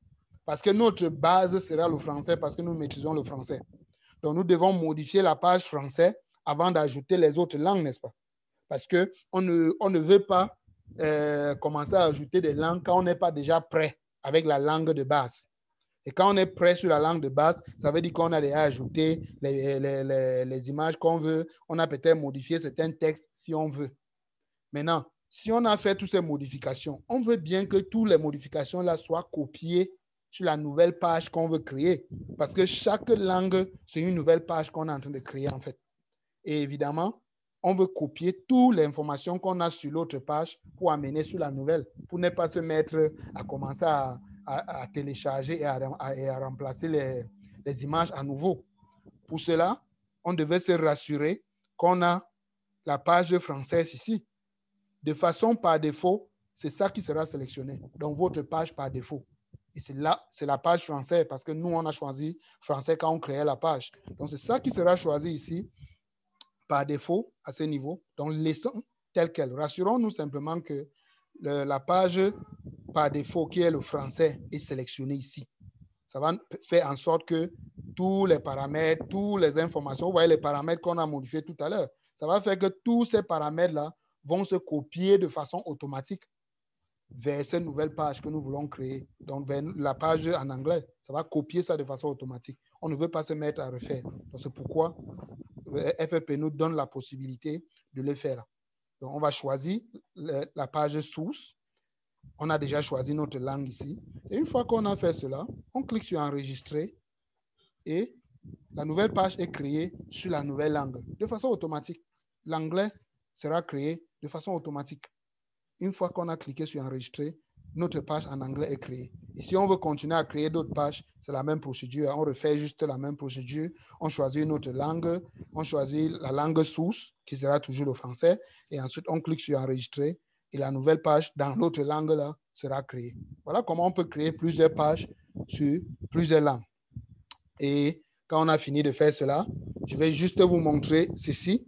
parce que notre base sera le français, parce que nous maîtrisons le français. Donc, nous devons modifier la page français avant d'ajouter les autres langues, n'est-ce pas? Parce qu'on ne veut pas commencer à ajouter des langues quand on n'est pas déjà prêt avec la langue de base. Et quand on est prêt sur la langue de base, ça veut dire qu'on a déjà ajouté les images qu'on veut. On a peut-être modifié certains textes si on veut. Maintenant, si on a fait toutes ces modifications, on veut bien que toutes les modifications-là soient copiées sur la nouvelle page qu'on veut créer. Parce que chaque langue, c'est une nouvelle page qu'on est en train de créer, en fait. Et évidemment, on veut copier toutes les informations qu'on a sur l'autre page pour amener sur la nouvelle, pour ne pas se mettre à commencer à télécharger et à remplacer les images à nouveau. Pour cela, on devait se rassurer qu'on a la page française ici. De façon par défaut, c'est ça qui sera sélectionné. Donc, votre page par défaut. Et c'est là, c'est la page française parce que nous, on a choisi français quand on créait la page. Donc, c'est ça qui sera choisi ici par défaut à ce niveau. Donc, laissons tel quel. Rassurons-nous simplement que la page par défaut, qui est le français, est sélectionnée ici. Ça va faire en sorte que tous les paramètres, toutes les informations, vous voyez les paramètres qu'on a modifiés tout à l'heure, ça va faire que tous ces paramètres-là vont se copier de façon automatique vers cette nouvelle page que nous voulons créer. Donc, vers la page en anglais, ça va copier ça de façon automatique. On ne veut pas se mettre à refaire. Donc, c'est pourquoi FFP nous donne la possibilité de le faire. Donc, on va choisir la page source. On a déjà choisi notre langue ici. Et une fois qu'on a fait cela, on clique sur enregistrer et La nouvelle page est créée sur la nouvelle langue de façon automatique. L'anglais sera créé de façon automatique. Une fois qu'on a cliqué sur enregistrer, notre page en anglais est créée. Et si on veut continuer à créer d'autres pages, c'est la même procédure. On refait juste la même procédure. On choisit une autre langue. On choisit la langue source, qui sera toujours le français. Et ensuite, on clique sur enregistrer. Et la nouvelle page dans l'autre langue là sera créée. Voilà comment on peut créer plusieurs pages sur plusieurs langues. Et quand on a fini de faire cela, je vais juste vous montrer ceci.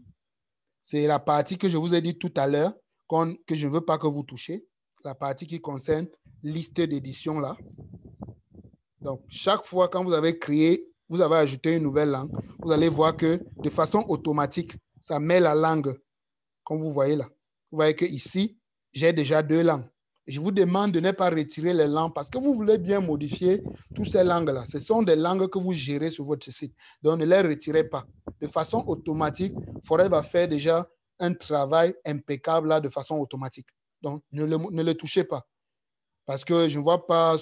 C'est la partie que je vous ai dit tout à l'heure, que je ne veux pas que vous touchiez. La partie qui concerne liste d'édition là. Donc, chaque fois quand vous avez créé, vous avez ajouté une nouvelle langue, vous allez voir que de façon automatique, ça met la langue, comme vous voyez là. Vous voyez que ici, j'ai déjà 2 langues. Je vous demande de ne pas retirer les langues parce que vous voulez bien modifier toutes ces langues-là. Ce sont des langues que vous gérez sur votre site. Donc, ne les retirez pas. De façon automatique, Forever va faire déjà un travail impeccable là de façon automatique. Donc, ne le touchez pas. Parce que je ne vois pas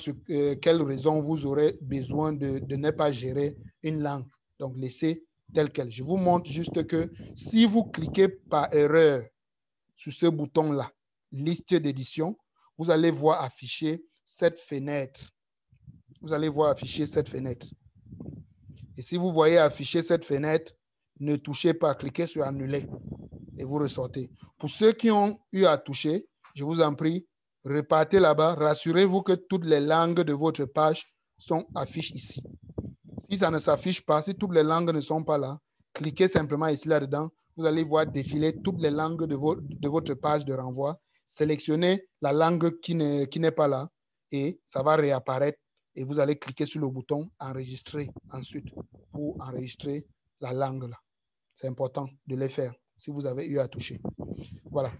quelle raison vous aurez besoin de ne pas gérer une langue. Donc, laissez telle qu'elle. Je vous montre juste que si vous cliquez par erreur sur ce bouton-là, liste d'édition, vous allez voir afficher cette fenêtre. Vous allez voir afficher cette fenêtre. Et si vous voyez afficher cette fenêtre, ne touchez pas, cliquez sur annuler et vous ressortez. Pour ceux qui ont eu à toucher, je vous en prie, repartez là-bas, rassurez-vous que toutes les langues de votre page sont affichées ici. Si ça ne s'affiche pas, si toutes les langues ne sont pas là, cliquez simplement ici là-dedans, vous allez voir défiler toutes les langues de votre page de renvoi. Sélectionnez la langue qui n'est pas là et ça va réapparaître et vous allez cliquer sur le bouton enregistrer ensuite pour enregistrer la langue là. C'est important de les faire si vous avez eu à toucher. Voilà.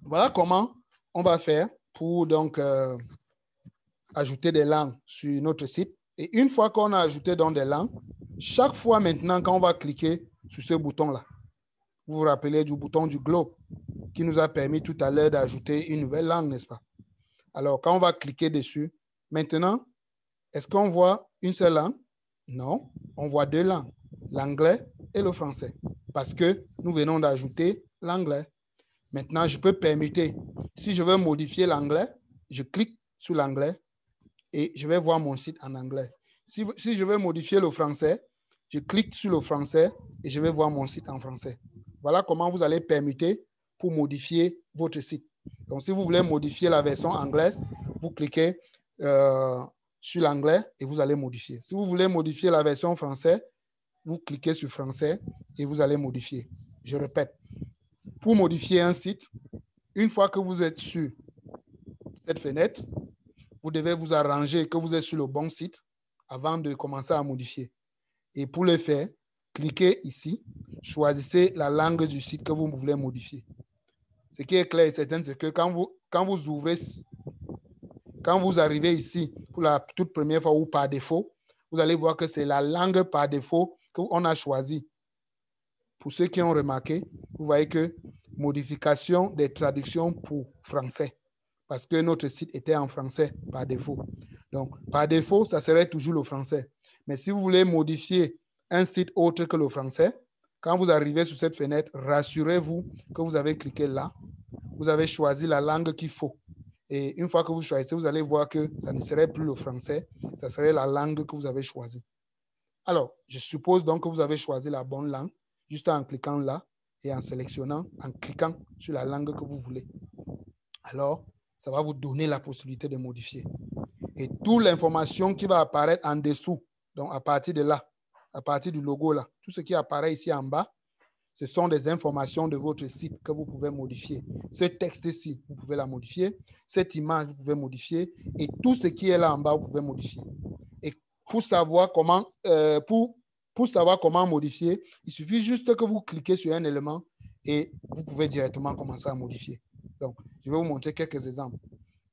Voilà comment on va faire pour donc ajouter des langues sur notre site. Et une fois qu'on a ajouté dans des langues, chaque fois maintenant quand on va cliquer sur ce bouton-là, vous vous rappelez du bouton du globe qui nous a permis tout à l'heure d'ajouter une nouvelle langue, n'est-ce pas? Alors, quand on va cliquer dessus, maintenant, est-ce qu'on voit une seule langue? Non, on voit 2 langues, l'anglais et le français, parce que nous venons d'ajouter l'anglais. Maintenant, je peux permuter. Si je veux modifier l'anglais, je clique sur l'anglais et je vais voir mon site en anglais. Si je veux modifier le français, je clique sur le français et je vais voir mon site en français. Voilà comment vous allez permuter pour modifier votre site. Donc, si vous voulez modifier la version anglaise, vous cliquez sur l'anglais et vous allez modifier. Si vous voulez modifier la version française, vous cliquez sur français et vous allez modifier. Je répète, pour modifier un site, une fois que vous êtes sur cette fenêtre, vous devez vous arranger que vous êtes sur le bon site avant de commencer à modifier. Et pour le faire, cliquez ici, choisissez la langue du site que vous voulez modifier. Ce qui est clair et certain, c'est que quand vous arrivez ici pour la toute première fois ou par défaut, vous allez voir que c'est la langue par défaut qu'on a choisie. Pour ceux qui ont remarqué, vous voyez que modification des traductions pour français, parce que notre site était en français par défaut. Donc, par défaut, ça serait toujours le français. Mais si vous voulez modifier un site autre que le français, quand vous arrivez sur cette fenêtre, rassurez-vous que vous avez cliqué là. Vous avez choisi la langue qu'il faut. Et une fois que vous choisissez, vous allez voir que ça ne serait plus le français, ça serait la langue que vous avez choisie. Alors, je suppose donc que vous avez choisi la bonne langue, juste en cliquant là et en sélectionnant, en cliquant sur la langue que vous voulez. Alors, ça va vous donner la possibilité de modifier. Et toute l'information qui va apparaître en dessous, donc à partir de là, à partir du logo là, tout ce qui apparaît ici en bas, ce sont des informations de votre site que vous pouvez modifier. Ce texte-ci, vous pouvez la modifier. Cette image, vous pouvez modifier. Et tout ce qui est là en bas, vous pouvez modifier. Et pour savoir comment, pour savoir comment modifier, il suffit juste que vous cliquez sur un élément et vous pouvez directement commencer à modifier. Donc, je vais vous montrer quelques exemples.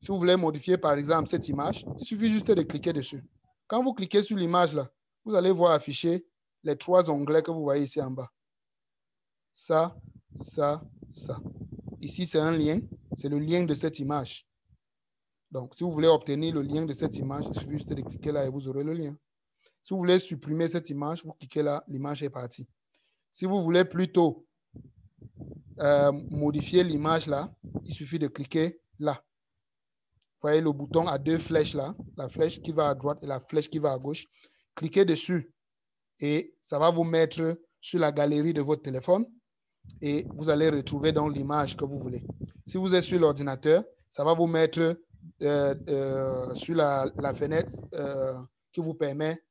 Si vous voulez modifier, par exemple, cette image, il suffit juste de cliquer dessus. Quand vous cliquez sur l'image, là, vous allez voir afficher les 3 onglets que vous voyez ici en bas. Ça, ça, ça. Ici, c'est un lien. C'est le lien de cette image. Donc, si vous voulez obtenir le lien de cette image, il suffit juste de cliquer là et vous aurez le lien. Si vous voulez supprimer cette image, vous cliquez là, l'image est partie. Si vous voulez plutôt modifier l'image là, il suffit de cliquer là. Vous voyez le bouton à deux flèches là, la flèche qui va à droite et la flèche qui va à gauche. Cliquez dessus et ça va vous mettre sur la galerie de votre téléphone et vous allez retrouver dans l'image que vous voulez. Si vous êtes sur l'ordinateur, ça va vous mettre sur la fenêtre qui vous permet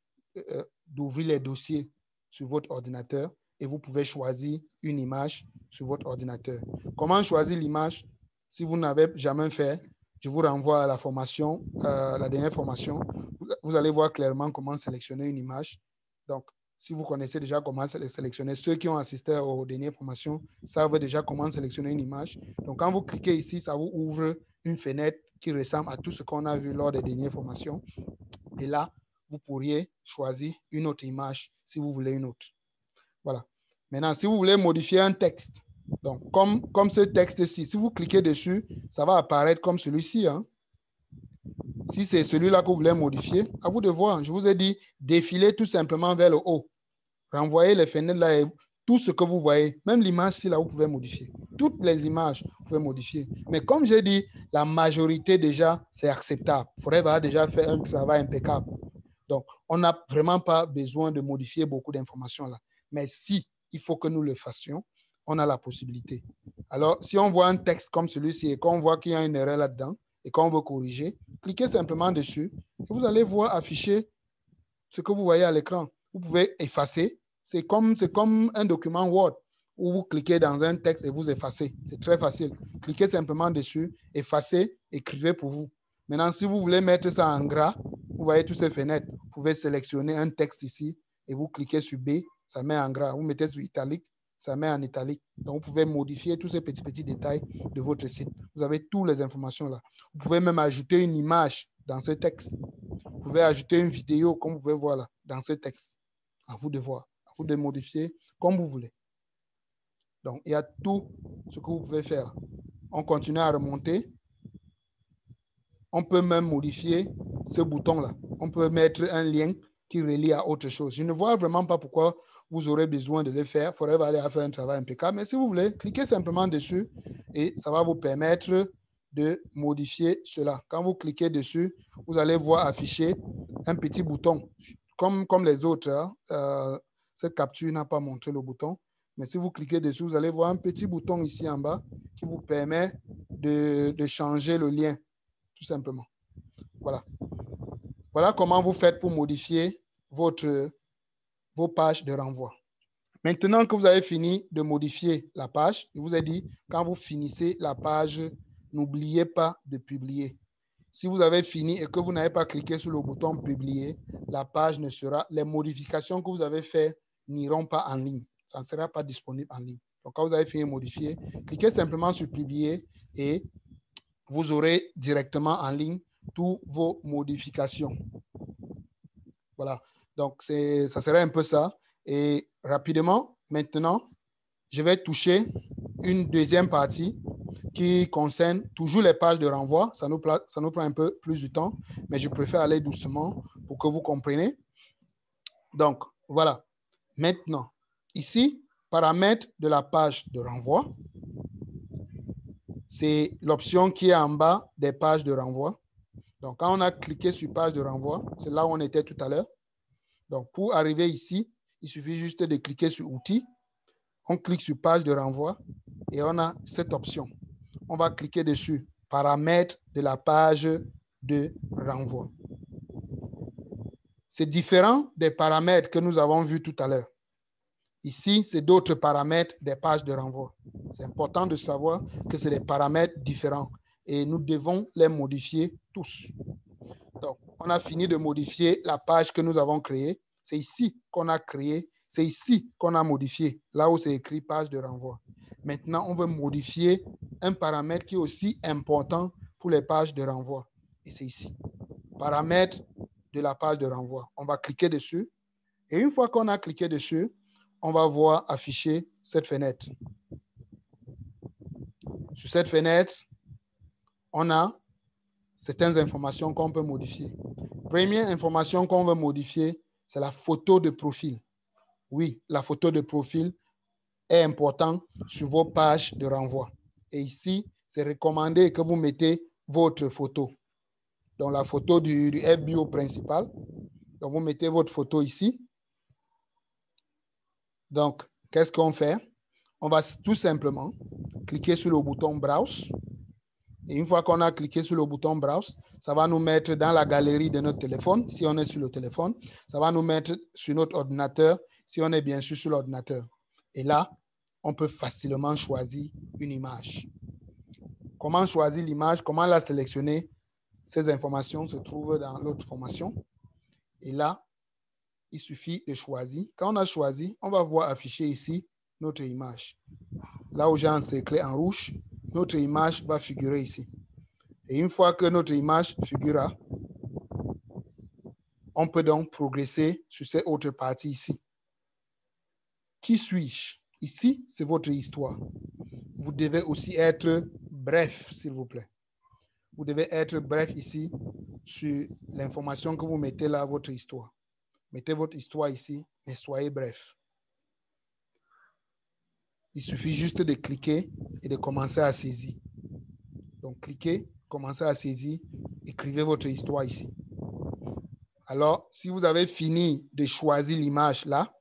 d'ouvrir les dossiers sur votre ordinateur et vous pouvez choisir une image sur votre ordinateur. Comment choisir l'image? Si vous n'avez jamais fait, je vous renvoie à la formation, la dernière formation. Vous allez voir clairement comment sélectionner une image. Donc, si vous connaissez déjà comment sélectionner, ceux qui ont assisté aux dernières formations savent déjà comment sélectionner une image. Donc, quand vous cliquez ici, ça vous ouvre une fenêtre qui ressemble à tout ce qu'on a vu lors des dernières formations. Et là, vous pourriez choisir une autre image si vous voulez une autre. Voilà. Maintenant, si vous voulez modifier un texte, donc comme ce texte-ci, si vous cliquez dessus, ça va apparaître comme celui-ci. Hein. Si c'est celui-là que vous voulez modifier, à vous de voir. Je vous ai dit, défilez tout simplement vers le haut. Renvoyez les fenêtres là et tout ce que vous voyez, même l'image-ci là, vous pouvez modifier. Toutes les images, vous pouvez modifier. Mais comme j'ai dit, la majorité déjà, c'est acceptable. Forever a déjà fait un travail impeccable. Donc, on n'a vraiment pas besoin de modifier beaucoup d'informations là. Mais si il faut que nous le fassions, on a la possibilité. Alors, si on voit un texte comme celui-ci et qu'on voit qu'il y a une erreur là-dedans et qu'on veut corriger, cliquez simplement dessus et vous allez voir afficher ce que vous voyez à l'écran. Vous pouvez effacer. C'est comme un document Word où vous cliquez dans un texte et vous effacez. C'est très facile. Cliquez simplement dessus, effacez, écrivez pour vous. Maintenant, si vous voulez mettre ça en gras, vous voyez toutes ces fenêtres. Vous pouvez sélectionner un texte ici et vous cliquez sur B, ça met en gras. Vous mettez sur italique, ça met en italique. Donc, vous pouvez modifier tous ces petits détails de votre site. Vous avez toutes les informations là. Vous pouvez même ajouter une image dans ce texte. Vous pouvez ajouter une vidéo, comme vous pouvez voir là, dans ce texte. À vous de voir, à vous de modifier comme vous voulez. Donc, il y a tout ce que vous pouvez faire. On continue à remonter. On peut même modifier ce bouton-là. On peut mettre un lien qui relie à autre chose. Je ne vois vraiment pas pourquoi vous aurez besoin de le faire. Forever aller à faire un travail impeccable. Mais si vous voulez, cliquez simplement dessus et ça va vous permettre de modifier cela. Quand vous cliquez dessus, vous allez voir afficher un petit bouton. Comme les autres, hein, cette capture n'a pas montré le bouton. Mais si vous cliquez dessus, vous allez voir un petit bouton ici en bas qui vous permet de changer le lien, tout simplement. Voilà. Voilà comment vous faites pour modifier vos pages de renvoi. Maintenant que vous avez fini de modifier la page, je vous ai dit, quand vous finissez la page, n'oubliez pas de publier. Si vous avez fini et que vous n'avez pas cliqué sur le bouton publier, la page ne sera, les modifications que vous avez faites n'iront pas en ligne. Ça ne sera pas disponible en ligne. Donc, quand vous avez fini de modifier, cliquez simplement sur publier et vous aurez directement en ligne toutes vos modifications. Voilà. Donc, ça serait un peu ça. Et rapidement, maintenant, je vais toucher une deuxième partie qui concerne toujours les pages de renvoi. Ça nous prend un peu plus de temps, mais je préfère aller doucement pour que vous compreniez. Donc, voilà. Maintenant, ici, paramètres de la page de renvoi. C'est l'option qui est en bas des pages de renvoi. Donc, quand on a cliqué sur page de renvoi, c'est là où on était tout à l'heure. Donc, pour arriver ici, il suffit juste de cliquer sur outils. On clique sur page de renvoi et on a cette option. On va cliquer dessus, paramètres de la page de renvoi. C'est différent des paramètres que nous avons vus tout à l'heure. Ici, c'est d'autres paramètres des pages de renvoi. C'est important de savoir que c'est des paramètres différents et nous devons les modifier tous. Donc, on a fini de modifier la page que nous avons créée. C'est ici qu'on a créé, c'est ici qu'on a modifié, là où c'est écrit page de renvoi. Maintenant, on veut modifier un paramètre qui est aussi important pour les pages de renvoi. Et c'est ici. Paramètres de la page de renvoi. On va cliquer dessus. Et une fois qu'on a cliqué dessus, on va voir afficher cette fenêtre. Sur cette fenêtre, on a certaines informations qu'on peut modifier. Première information qu'on veut modifier, c'est la photo de profil. Oui, la photo de profil est importante sur vos pages de renvoi. Et ici, c'est recommandé que vous mettez votre photo. Donc, la photo du FBO principal. Donc, vous mettez votre photo ici. Donc, qu'est-ce qu'on fait? On va tout simplement cliquer sur le bouton Browse. Et une fois qu'on a cliqué sur le bouton Browse, ça va nous mettre dans la galerie de notre téléphone, si on est sur le téléphone. Ça va nous mettre sur notre ordinateur, si on est bien sûr sur l'ordinateur. Et là, on peut facilement choisir une image. Comment choisir l'image? Comment la sélectionner? Ces informations se trouvent dans l'autre formation. Et là, il suffit de choisir. Quand on a choisi, on va voir afficher ici notre image. Là où j'ai encerclé en rouge, notre image va figurer ici. Et une fois que notre image figurera, on peut donc progresser sur cette autre partie ici. Qui suis-je? Ici, c'est votre histoire. Vous devez aussi être bref, s'il vous plaît. Vous devez être bref ici sur l'information que vous mettez là, votre histoire. Mettez votre histoire ici, mais soyez bref. Il suffit juste de cliquer et de commencer à saisir. Donc, cliquez, commencez à saisir, écrivez votre histoire ici. Alors, si vous avez fini de choisir l'image là,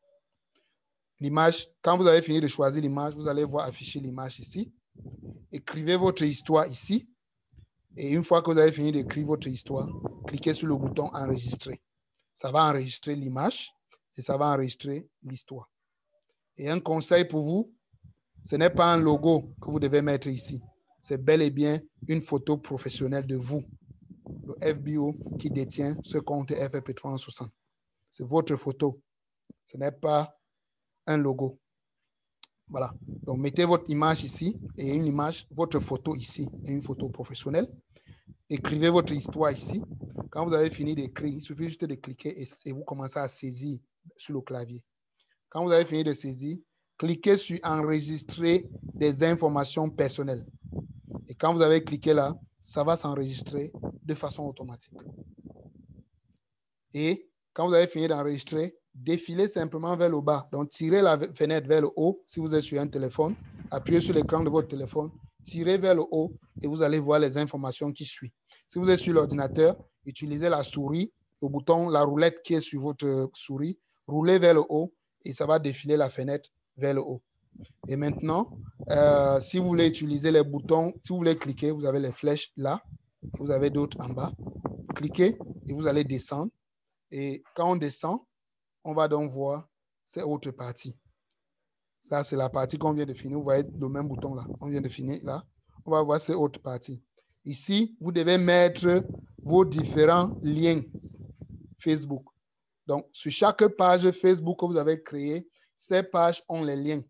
l'image, quand vous avez fini de choisir l'image, vous allez voir afficher l'image ici. Écrivez votre histoire ici. Et une fois que vous avez fini d'écrire votre histoire, cliquez sur le bouton Enregistrer. Ça va enregistrer l'image et ça va enregistrer l'histoire. Et un conseil pour vous, ce n'est pas un logo que vous devez mettre ici. C'est bel et bien une photo professionnelle de vous, le FBO qui détient ce compte FFP360. C'est votre photo. Ce n'est pas un logo. Voilà. Donc, mettez votre image ici et une image, votre photo ici et une photo professionnelle. Écrivez votre histoire ici. Quand vous avez fini d'écrire, il suffit juste de cliquer et vous commencez à saisir sur le clavier. Quand vous avez fini de saisir, cliquez sur Enregistrer des informations personnelles. Et quand vous avez cliqué là, ça va s'enregistrer de façon automatique. Et quand vous avez fini d'enregistrer, défilez simplement vers le bas. Donc, tirez la fenêtre vers le haut si vous êtes sur un téléphone. Appuyez sur l'écran de votre téléphone, tirez vers le haut et vous allez voir les informations qui suivent. Si vous êtes sur l'ordinateur, utilisez la souris, le bouton, la roulette qui est sur votre souris, roulez vers le haut et ça va défiler la fenêtre vers le haut. Et maintenant, si vous voulez utiliser les boutons, si vous voulez cliquer, vous avez les flèches là, vous avez d'autres en bas. Cliquez et vous allez descendre. Et quand on descend, on va donc voir ces autres parties. Là, c'est la partie qu'on vient de finir. Vous voyez le même bouton là. On vient de finir là. On va voir ces autres parties. Ici, vous devez mettre vos différents liens Facebook. Donc, sur chaque page Facebook que vous avez créée, ces pages ont les liens.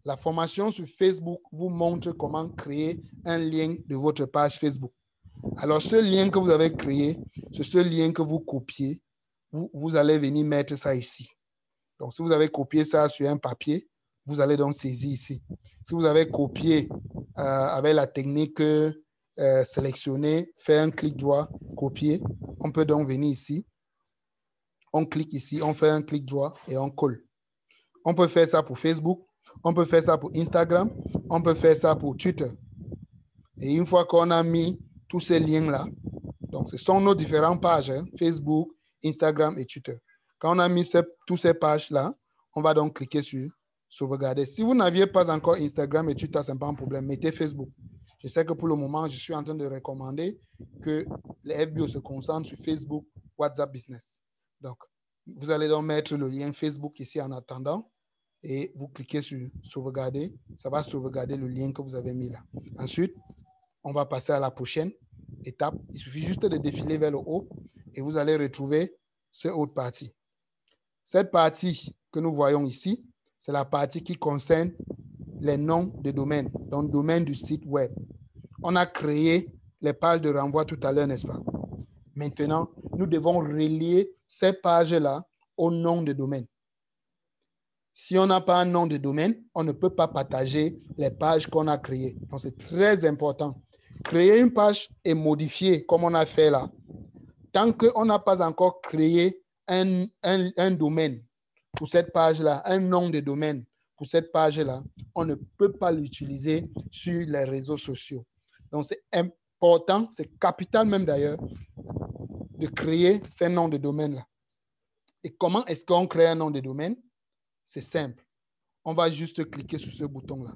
La formation sur Facebook vous montre comment créer un lien de votre page Facebook. Alors, ce lien que vous avez créé, c'est ce lien que vous copiez. Vous allez venir mettre ça ici. Donc, si vous avez copié ça sur un papier, vous allez donc saisir ici. Si vous avez copié avec la technique sélectionner, faire un clic droit, copier, on peut donc venir ici. On clique ici, on fait un clic droit et on colle. On peut faire ça pour Facebook, on peut faire ça pour Instagram, on peut faire ça pour Twitter. Et une fois qu'on a mis tous ces liens-là, donc ce sont nos différentes pages, hein, Facebook, Instagram et Twitter. Quand on a mis toutes ces pages-là, on va donc cliquer sur sauvegarder. Si vous n'aviez pas encore Instagram et Twitter, ce n'est pas un problème. Mettez Facebook. Je sais que pour le moment, je suis en train de recommander que les FBO se concentrent sur Facebook, WhatsApp Business. Donc, vous allez donc mettre le lien Facebook ici en attendant et vous cliquez sur sauvegarder. Ça va sauvegarder le lien que vous avez mis là. Ensuite, on va passer à la prochaine étape. Il suffit juste de défiler vers le haut et vous allez retrouver cette autre partie. Cette partie que nous voyons ici, c'est la partie qui concerne les noms de domaines, donc domaine du site web. On a créé les pages de renvoi tout à l'heure, n'est-ce pas? Maintenant, nous devons relier ces pages-là au nom de domaine. Si on n'a pas un nom de domaine, on ne peut pas partager les pages qu'on a créées. Donc, c'est très important. Créer une page et modifier comme on a fait là. Tant qu'on n'a pas encore créé un domaine pour cette page-là, un nom de domaine pour cette page-là, on ne peut pas l'utiliser sur les réseaux sociaux. Donc, c'est important, c'est capital même d'ailleurs, de créer ces noms de domaine-là. Et comment est-ce qu'on crée un nom de domaine? C'est simple. On va juste cliquer sur ce bouton-là.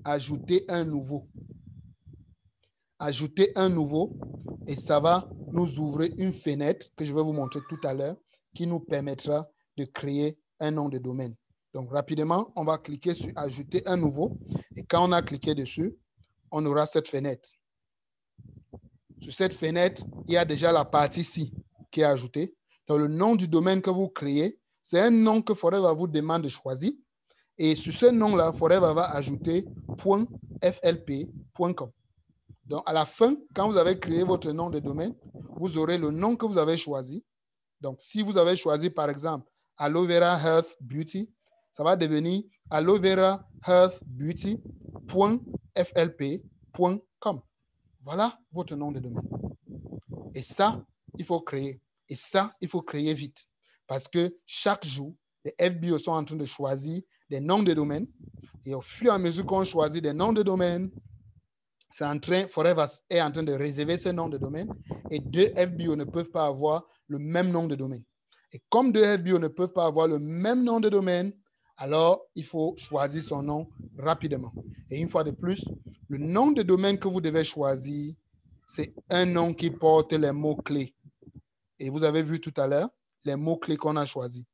Ajouter un nouveau. Ajouter un nouveau et ça va nous ouvrir une fenêtre que je vais vous montrer tout à l'heure qui nous permettra de créer un nom de domaine. Donc, rapidement, on va cliquer sur Ajouter un nouveau et quand on a cliqué dessus, on aura cette fenêtre. Sur cette fenêtre, il y a déjà la partie ici qui est ajoutée. Donc, le nom du domaine que vous créez, c'est un nom que Forever vous demande de choisir. Et sur ce nom-là, Forever va ajouter .flp.com. Donc, à la fin, quand vous avez créé votre nom de domaine, vous aurez le nom que vous avez choisi. Donc, si vous avez choisi, par exemple, Aloe Vera Health Beauty, ça va devenir Aloe Vera Health Beauty.flp.com. Voilà votre nom de domaine. Et ça, il faut créer. Et ça, il faut créer vite. Parce que chaque jour, les FBO sont en train de choisir des noms de domaine. Et au fur et à mesure qu'on choisit des noms de domaine, Forever est en train de réserver ces noms de domaine. Et deux FBO ne peuvent pas avoir le même nom de domaine. Et comme deux FBO ne peuvent pas avoir le même nom de domaine, alors il faut choisir son nom rapidement. Et une fois de plus, le nom de domaine que vous devez choisir, c'est un nom qui porte les mots-clés. Et vous avez vu tout à l'heure les mots-clés qu'on a choisis.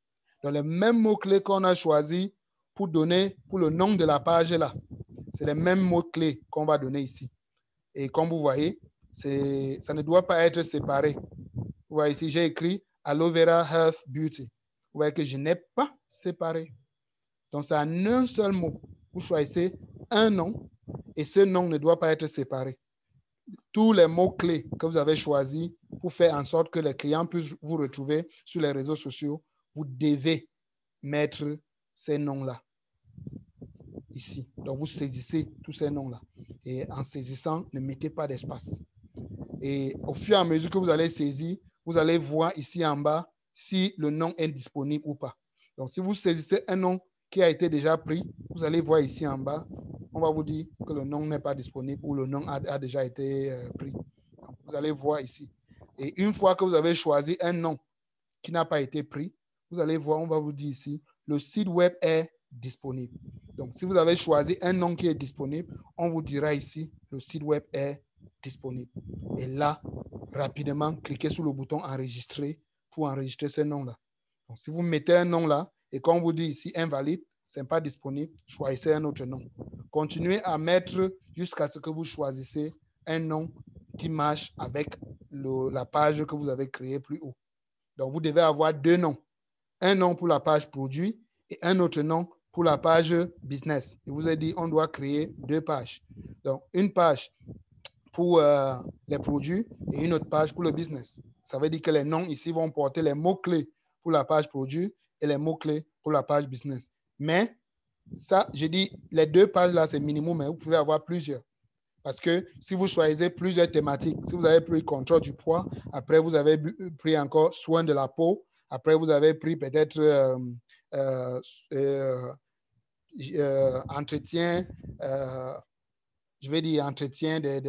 Donc, les mêmes mots-clés qu'on a choisis pour le nom de la page là, c'est les mêmes mots-clés qu'on va donner ici. Et comme vous voyez, ça ne doit pas être séparé. Vous voyez ici, j'ai écrit Aloe Vera Health Beauty. Vous voyez que je n'ai pas séparé. Donc, c'est en un seul mot. Vous choisissez un nom et ce nom ne doit pas être séparé. Tous les mots-clés que vous avez choisis pour faire en sorte que les clients puissent vous retrouver sur les réseaux sociaux, vous devez mettre ces noms-là ici. Donc, vous saisissez tous ces noms-là. Et en saisissant, ne mettez pas d'espace. Et au fur et à mesure que vous allez saisir, vous allez voir ici en bas si le nom est disponible ou pas. Donc, si vous saisissez un nom qui a été déjà pris, vous allez voir ici en bas, on va vous dire que le nom n'est pas disponible ou le nom a déjà été pris. Donc, vous allez voir ici. Et une fois que vous avez choisi un nom qui n'a pas été pris, vous allez voir, on va vous dire ici, le site web est disponible. Donc, si vous avez choisi un nom qui est disponible, on vous dira ici, le site web est disponible. Et là, rapidement, cliquez sur le bouton enregistrer pour enregistrer ce nom-là. Donc, si vous mettez un nom là et qu'on vous dit ici invalide, ce n'est pas disponible, choisissez un autre nom. Continuez à mettre jusqu'à ce que vous choisissez un nom qui marche avec la page que vous avez créée plus haut. Donc, vous devez avoir deux noms. Un nom pour la page produit et un autre nom pour la page business. Je vous ai dit, on doit créer deux pages. Donc, une page pour les produits et une autre page pour le business. Ça veut dire que les noms ici vont porter les mots-clés pour la page produit et les mots-clés pour la page business. Mais ça, je dis, les deux pages-là, c'est minimum, mais vous pouvez avoir plusieurs. Parce que si vous choisissez plusieurs thématiques, si vous avez pris contrôle du poids, après vous avez pris encore soin de la peau, après vous avez pris peut-être entretien, je vais dire entretien des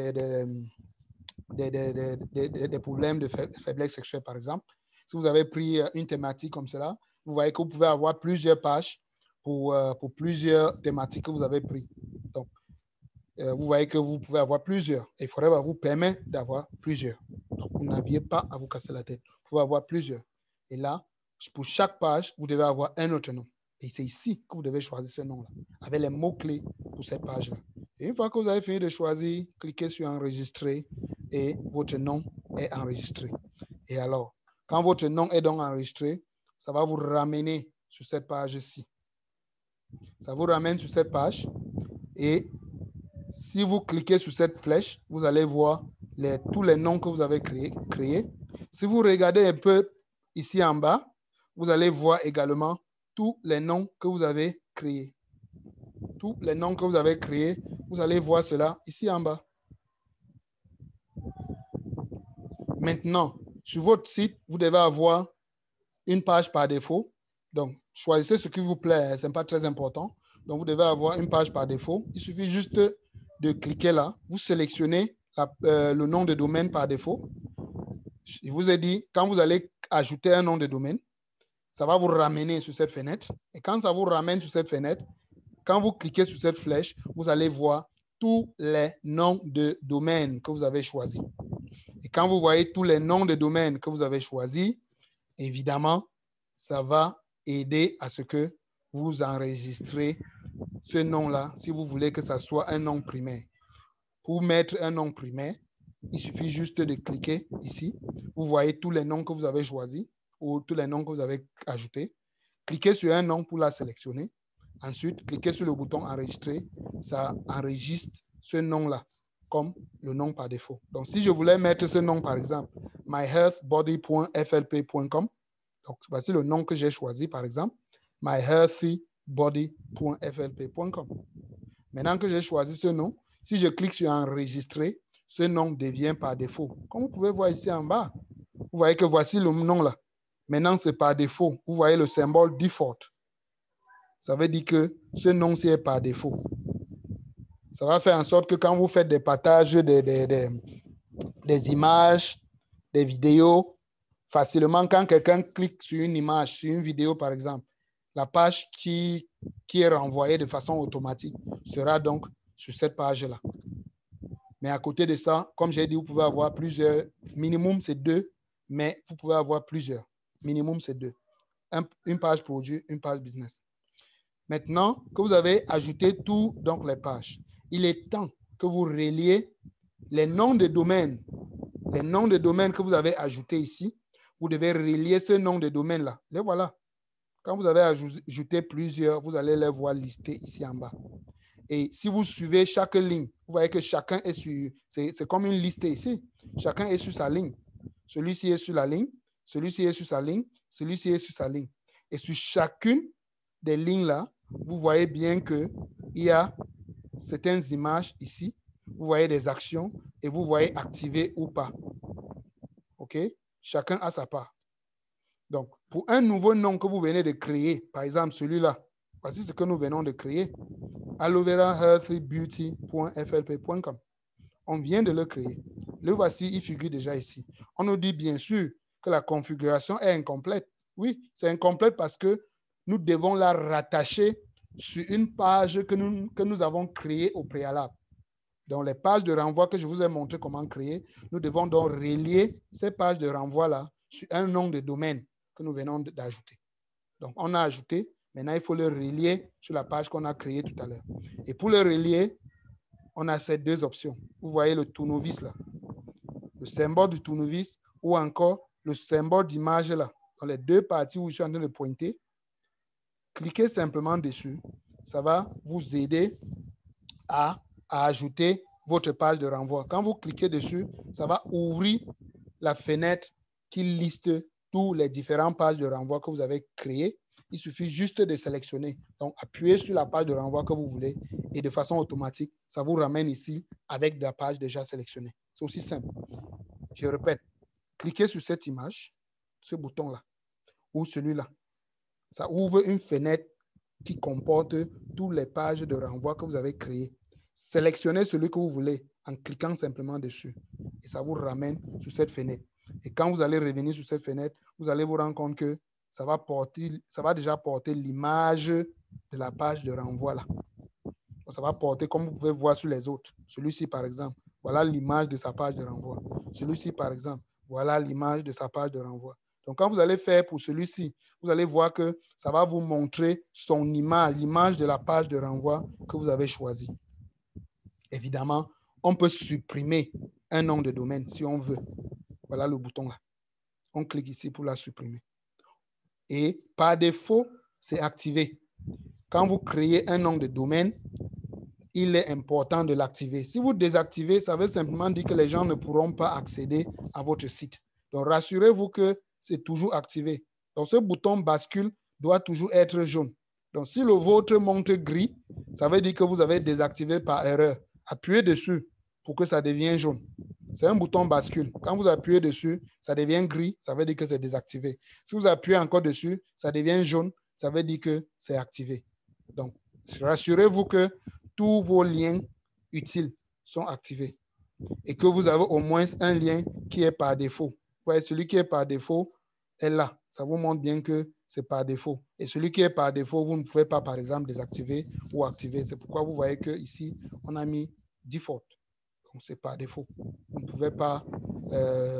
problèmes de faiblesse sexuelle, par exemple. Si vous avez pris une thématique comme cela, vous voyez que vous pouvez avoir plusieurs pages pour plusieurs thématiques que vous avez pris. Donc, vous voyez que vous pouvez avoir plusieurs. Et il faudrait vous permettre d'avoir plusieurs. Donc, vous n'aviez pas à vous casser la tête. Vous pouvez avoir plusieurs. Et là, pour chaque page, vous devez avoir un autre nom. Et c'est ici que vous devez choisir ce nom-là, avec les mots-clés pour cette page-là. Et une fois que vous avez fini de choisir, cliquez sur enregistrer et votre nom est enregistré. Et alors, quand votre nom est donc enregistré, ça va vous ramener sur cette page-ci. Ça vous ramène sur cette page et si vous cliquez sur cette flèche, vous allez voir tous les noms que vous avez créés. Si vous regardez un peu ici en bas, vous allez voir également tous les noms que vous avez créés. Tous les noms que vous avez créés, vous allez voir cela ici en bas. Maintenant, sur votre site, vous devez avoir une page par défaut. Donc, choisissez ce qui vous plaît, ce n'est pas très important. Donc, vous devez avoir une page par défaut. Il suffit juste de cliquer là. Vous sélectionnez le nom de domaine par défaut. Je vous ai dit, quand vous allez ajouter un nom de domaine, ça va vous ramener sur cette fenêtre. Et quand ça vous ramène sur cette fenêtre, quand vous cliquez sur cette flèche, vous allez voir tous les noms de domaine que vous avez choisis. Et quand vous voyez tous les noms de domaine que vous avez choisis, évidemment, ça va aider à ce que vous enregistrez ce nom-là si vous voulez que ça soit un nom primaire. Pour mettre un nom primaire, il suffit juste de cliquer ici. Vous voyez tous les noms que vous avez choisis ou tous les noms que vous avez ajoutés. Cliquez sur un nom pour la sélectionner. Ensuite, cliquez sur le bouton enregistrer. Ça enregistre ce nom-là comme le nom par défaut. Donc, si je voulais mettre ce nom, par exemple, myhealthbody.flp.com, donc voici le nom que j'ai choisi, par exemple, myhealthybody.flp.com. Maintenant que j'ai choisi ce nom, si je clique sur enregistrer, ce nom devient par défaut. Comme vous pouvez voir ici en bas, vous voyez que voici le nom là. Maintenant, c'est par défaut. Vous voyez le symbole default. Ça veut dire que ce nom-ci est par défaut. Ça va faire en sorte que quand vous faites des partages des images, des vidéos, facilement, quand quelqu'un clique sur une image, sur une vidéo par exemple, la page qui est renvoyée de façon automatique sera donc sur cette page-là. Mais à côté de ça, comme j'ai dit, vous pouvez avoir plusieurs. Minimum, c'est 2, mais vous pouvez avoir plusieurs. Minimum, c'est 2. Une page produit, une page business. Maintenant que vous avez ajouté tout, donc les pages, il est temps que vous reliez les noms de domaine. Les noms de domaine que vous avez ajoutés ici, vous devez relier ce nom de domaine-là. Les voilà. Quand vous avez ajouté plusieurs, vous allez les voir listés ici en bas. Et si vous suivez chaque ligne, vous voyez que chacun est sur... C'est comme une liste ici. Chacun est sur sa ligne. Celui-ci est sur la ligne. Celui-ci est sur sa ligne. Celui-ci est sur sa ligne. Et sur chacune des lignes-là, vous voyez bien qu'il y a certaines images ici. Vous voyez des actions et vous voyez activer ou pas. OK? Chacun a sa part. Donc, pour un nouveau nom que vous venez de créer, par exemple celui-là, voici ce que nous venons de créer. aloeverahealthybeauty.flp.com. On vient de le créer. Le voici, il figure déjà ici. On nous dit bien sûr que la configuration est incomplète. Oui, c'est incomplète parce que nous devons la rattacher sur une page que nous avons créée au préalable. Dans les pages de renvoi que je vous ai montré comment créer, nous devons donc relier ces pages de renvoi-là sur un nom de domaine que nous venons d'ajouter. Donc, on a ajouté. Maintenant, il faut le relier sur la page qu'on a créée tout à l'heure. Et pour le relier, on a ces deux options. Vous voyez le tournevis là. Le symbole du tournevis ou encore le symbole d'image là. Dans les deux parties où je suis en train de pointer, cliquez simplement dessus. Ça va vous aider à ajouter votre page de renvoi. Quand vous cliquez dessus, ça va ouvrir la fenêtre qui liste toutes les différentes pages de renvoi que vous avez créées. Il suffit juste de sélectionner. Donc, appuyez sur la page de renvoi que vous voulez et de façon automatique, ça vous ramène ici avec la page déjà sélectionnée. C'est aussi simple. Je répète, cliquez sur cette image, ce bouton-là, ou celui-là. Ça ouvre une fenêtre qui comporte toutes les pages de renvoi que vous avez créées. Sélectionnez celui que vous voulez en cliquant simplement dessus. Et ça vous ramène sur cette fenêtre. Et quand vous allez revenir sur cette fenêtre, vous allez vous rendre compte que ça va déjà porter l'image de la page de renvoi là. Donc, ça va porter comme vous pouvez voir sur les autres. Celui-ci, par exemple, voilà l'image de sa page de renvoi. Celui-ci, par exemple, voilà l'image de sa page de renvoi. Donc, quand vous allez faire pour celui-ci, vous allez voir que ça va vous montrer son image, l'image de la page de renvoi que vous avez choisie. Évidemment, on peut supprimer un nom de domaine si on veut. Voilà le bouton là. On clique ici pour la supprimer. Et par défaut, c'est activé. Quand vous créez un nom de domaine, il est important de l'activer. Si vous désactivez, ça veut simplement dire que les gens ne pourront pas accéder à votre site. Donc, rassurez-vous que c'est toujours activé. Donc, ce bouton bascule doit toujours être jaune. Donc, si le vôtre montre gris, ça veut dire que vous avez désactivé par erreur. Appuyez dessus pour que ça devienne jaune. C'est un bouton bascule. Quand vous appuyez dessus, ça devient gris, ça veut dire que c'est désactivé. Si vous appuyez encore dessus, ça devient jaune, ça veut dire que c'est activé. Donc, rassurez-vous que tous vos liens utiles sont activés et que vous avez au moins un lien qui est par défaut. Vous voyez, celui qui est par défaut est là. Ça vous montre bien que c'est par défaut. Et celui qui est par défaut, vous ne pouvez pas, par exemple, désactiver ou activer. C'est pourquoi vous voyez qu'ici, on a mis default. Donc, c'est par défaut. Vous ne pouvez pas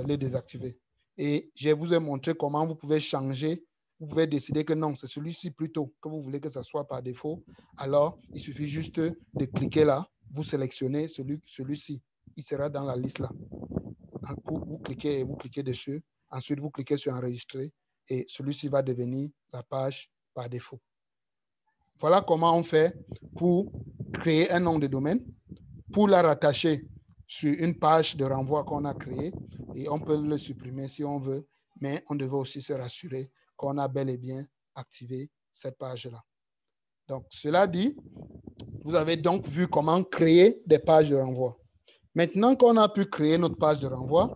les désactiver. Et je vous ai montré comment vous pouvez changer. Vous pouvez décider que non, c'est celui-ci plutôt que vous voulez que ça soit par défaut. Alors, il suffit juste de cliquer là. Vous sélectionnez celui-ci. Il sera dans la liste là. Vous cliquez dessus. Ensuite, vous cliquez sur enregistrer et celui-ci va devenir la page par défaut. Voilà comment on fait pour créer un nom de domaine, pour la rattacher sur une page de renvoi qu'on a créée et on peut le supprimer si on veut, mais on devait aussi se rassurer qu'on a bel et bien activé cette page-là. Donc, cela dit, vous avez donc vu comment créer des pages de renvoi. Maintenant qu'on a pu créer notre page de renvoi,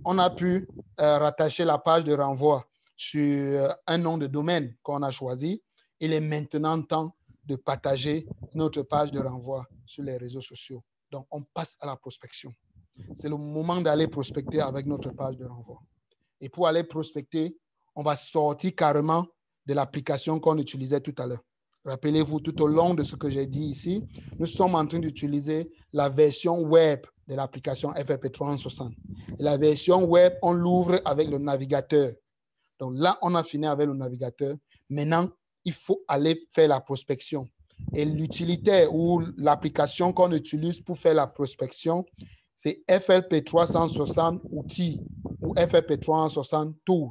on a pu rattacher la page de renvoi sur un nom de domaine qu'on a choisi. Il est maintenant temps de partager notre page de renvoi sur les réseaux sociaux. Donc, on passe à la prospection. C'est le moment d'aller prospecter avec notre page de renvoi. Et pour aller prospecter, on va sortir carrément de l'application qu'on utilisait tout à l'heure. Rappelez-vous, tout au long de ce que j'ai dit ici, nous sommes en train d'utiliser la version web de l'application FFP 360. Et la version web, on l'ouvre avec le navigateur. Donc là, on a fini avec le navigateur. Maintenant, il faut aller faire la prospection. Et l'utilitaire ou l'application qu'on utilise pour faire la prospection, c'est FLP 360 outils ou FLP 360 tools.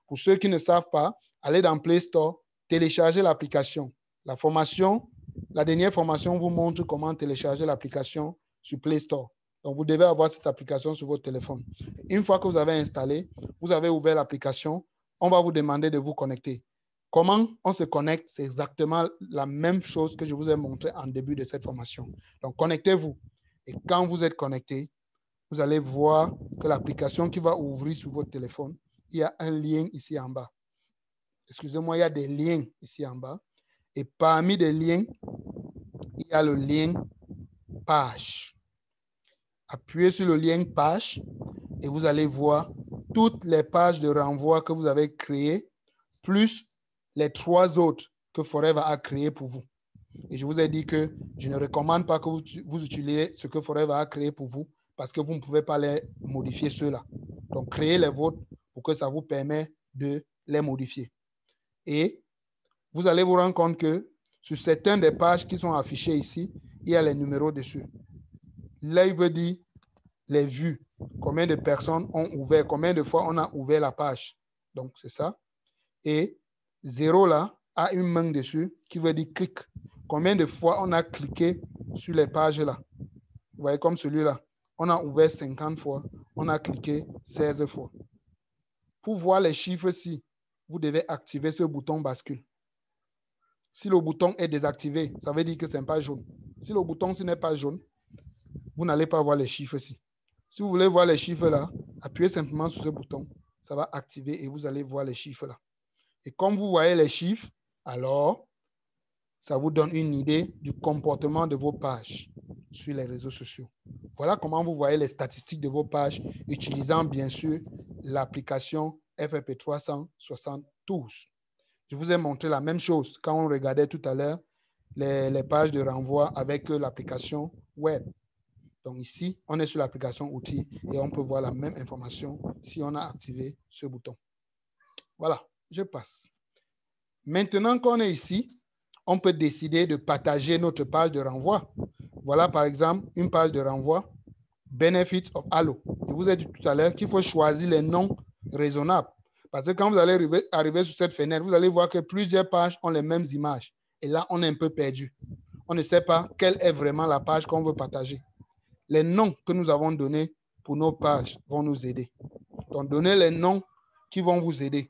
Pour ceux qui ne savent pas, allez dans Play Store, téléchargez l'application. La formation, la dernière formation vous montre comment télécharger l'application sur Play Store. Donc, vous devez avoir cette application sur votre téléphone. Une fois que vous avez installé, vous avez ouvert l'application, on va vous demander de vous connecter. Comment on se connecte? C'est exactement la même chose que je vous ai montré en début de cette formation. Donc, connectez-vous. Et quand vous êtes connecté, vous allez voir que l'application qui va ouvrir sur votre téléphone, il y a un lien ici en bas. Excusez-moi, il y a des liens ici en bas. Et parmi les liens, il y a le lien page. Appuyez sur le lien page et vous allez voir toutes les pages de renvoi que vous avez créées, plus les 3 autres que Forever a créées pour vous. Et je vous ai dit que je ne recommande pas que vous utilisiez ce que Forever a créé pour vous parce que vous ne pouvez pas les modifier ceux-là. Donc, créez les vôtres pour que ça vous permette de les modifier. Et vous allez vous rendre compte que sur certaines des pages qui sont affichées ici, il y a les numéros dessus. Là, il veut dire les vues. Combien de personnes ont ouvert, combien de fois on a ouvert la page. Donc, c'est ça. Et 0 là a une main dessus qui veut dire clic. Combien de fois on a cliqué sur les pages là. Vous voyez comme celui-là. On a ouvert 50 fois. On a cliqué 16 fois. Pour voir les chiffres-ci, vous devez activer ce bouton bascule. Si le bouton est désactivé, ça veut dire que ce n'est pas jaune. Si le bouton n'est pas jaune, vous n'allez pas voir les chiffres-ci. Si vous voulez voir les chiffres là, appuyez simplement sur ce bouton. Ça va activer et vous allez voir les chiffres là. Et comme vous voyez les chiffres, alors, ça vous donne une idée du comportement de vos pages sur les réseaux sociaux. Voilà comment vous voyez les statistiques de vos pages utilisant bien sûr l'application FFP 360 Tools. Je vous ai montré la même chose quand on regardait tout à l'heure les pages de renvoi avec l'application web. Donc ici, on est sur l'application outils et on peut voir la même information si on a activé ce bouton. Voilà, je passe. Maintenant qu'on est ici, on peut décider de partager notre page de renvoi. Voilà par exemple une page de renvoi Benefits of Allo. Je vous ai dit tout à l'heure qu'il faut choisir les noms raisonnables. Parce que quand vous allez arriver sur cette fenêtre, vous allez voir que plusieurs pages ont les mêmes images. Et là, on est un peu perdu. On ne sait pas quelle est vraiment la page qu'on veut partager. Les noms que nous avons donnés pour nos pages vont nous aider. Donc, donnez les noms qui vont vous aider.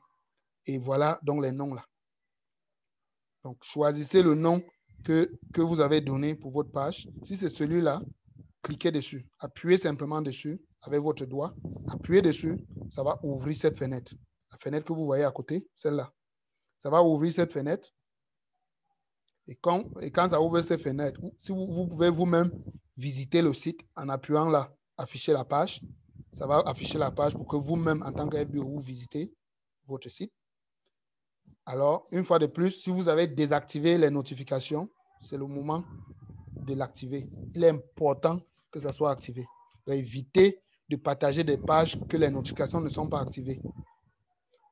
Et voilà donc les noms là. Donc, choisissez le nom que vous avez donné pour votre page. Si c'est celui-là, cliquez dessus. Appuyez simplement dessus avec votre doigt, appuyez dessus, ça va ouvrir cette fenêtre. La fenêtre que vous voyez à côté, celle-là. Ça va ouvrir cette fenêtre. Et quand ça ouvre cette fenêtre, si vous pouvez vous-même visiter le site en appuyant là, afficher la page. Ça va afficher la page pour que vous-même, en tant qu'FBO, vous visitez votre site. Alors, une fois de plus, si vous avez désactivé les notifications, c'est le moment de l'activer. Il est important que ça soit activé. Évitez de partager des pages que les notifications ne sont pas activées.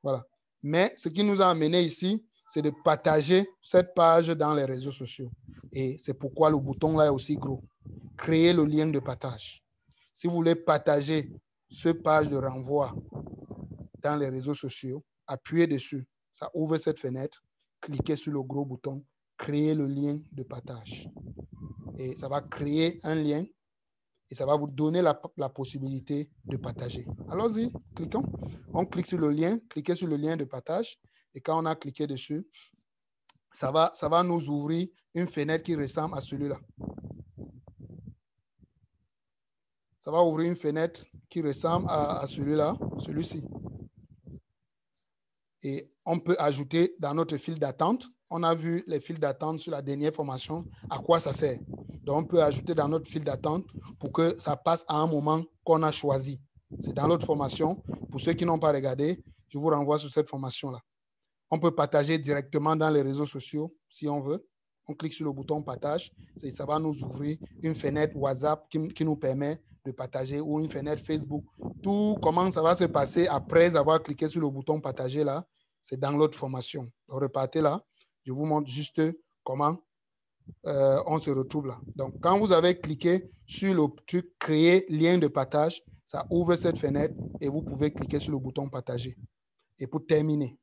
Voilà. Mais ce qui nous a amené ici, c'est de partager cette page dans les réseaux sociaux. Et c'est pourquoi le bouton là est aussi gros. Créer le lien de partage. Si vous voulez partager cette page de renvoi dans les réseaux sociaux, appuyez dessus. Ça ouvre cette fenêtre. Cliquez sur le gros bouton. Créer le lien de partage. Et ça va créer un lien et ça va vous donner la possibilité de partager. Allons-y, cliquons. On clique sur le lien, cliquez sur le lien de partage et quand on a cliqué dessus, ça va nous ouvrir une fenêtre qui ressemble à celui-là. Ça va ouvrir une fenêtre qui ressemble à celui-là, celui-ci. Et on peut ajouter dans notre file d'attente. On a vu les files d'attente sur la dernière formation, à quoi ça sert. Donc, on peut ajouter dans notre file d'attente pour que ça passe à un moment qu'on a choisi. C'est dans l'autre formation. Pour ceux qui n'ont pas regardé, je vous renvoie sur cette formation-là. On peut partager directement dans les réseaux sociaux si on veut. On clique sur le bouton partage. Ça va nous ouvrir une fenêtre WhatsApp qui nous permet de partager ou une fenêtre Facebook. Tout comment ça va se passer après avoir cliqué sur le bouton partager là, c'est dans l'autre formation. Donc, repartez là. Je vous montre juste comment on se retrouve là. Donc, quand vous avez cliqué sur le truc créer lien de partage, ça ouvre cette fenêtre et vous pouvez cliquer sur le bouton partager. Et pour terminer,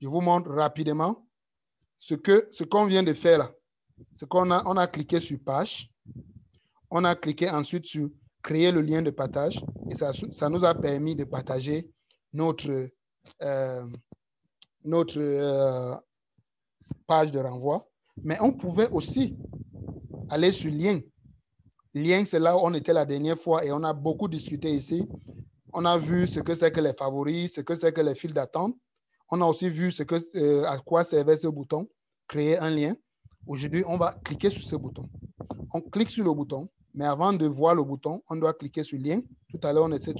je vous montre rapidement ce qu'on vient de faire là. On a cliqué sur page. On a cliqué ensuite sur créer le lien de partage et ça nous a permis de partager notre page de renvoi. Mais on pouvait aussi aller sur lien. Lien, c'est là où on était la dernière fois et on a beaucoup discuté ici. On a vu ce que c'est que les favoris, ce que c'est que les files d'attente. On a aussi vu à quoi servait ce bouton, créer un lien. Aujourd'hui, on va cliquer sur ce bouton. On clique sur le bouton, mais avant de voir le bouton, on doit cliquer sur lien. Tout à l'heure, on était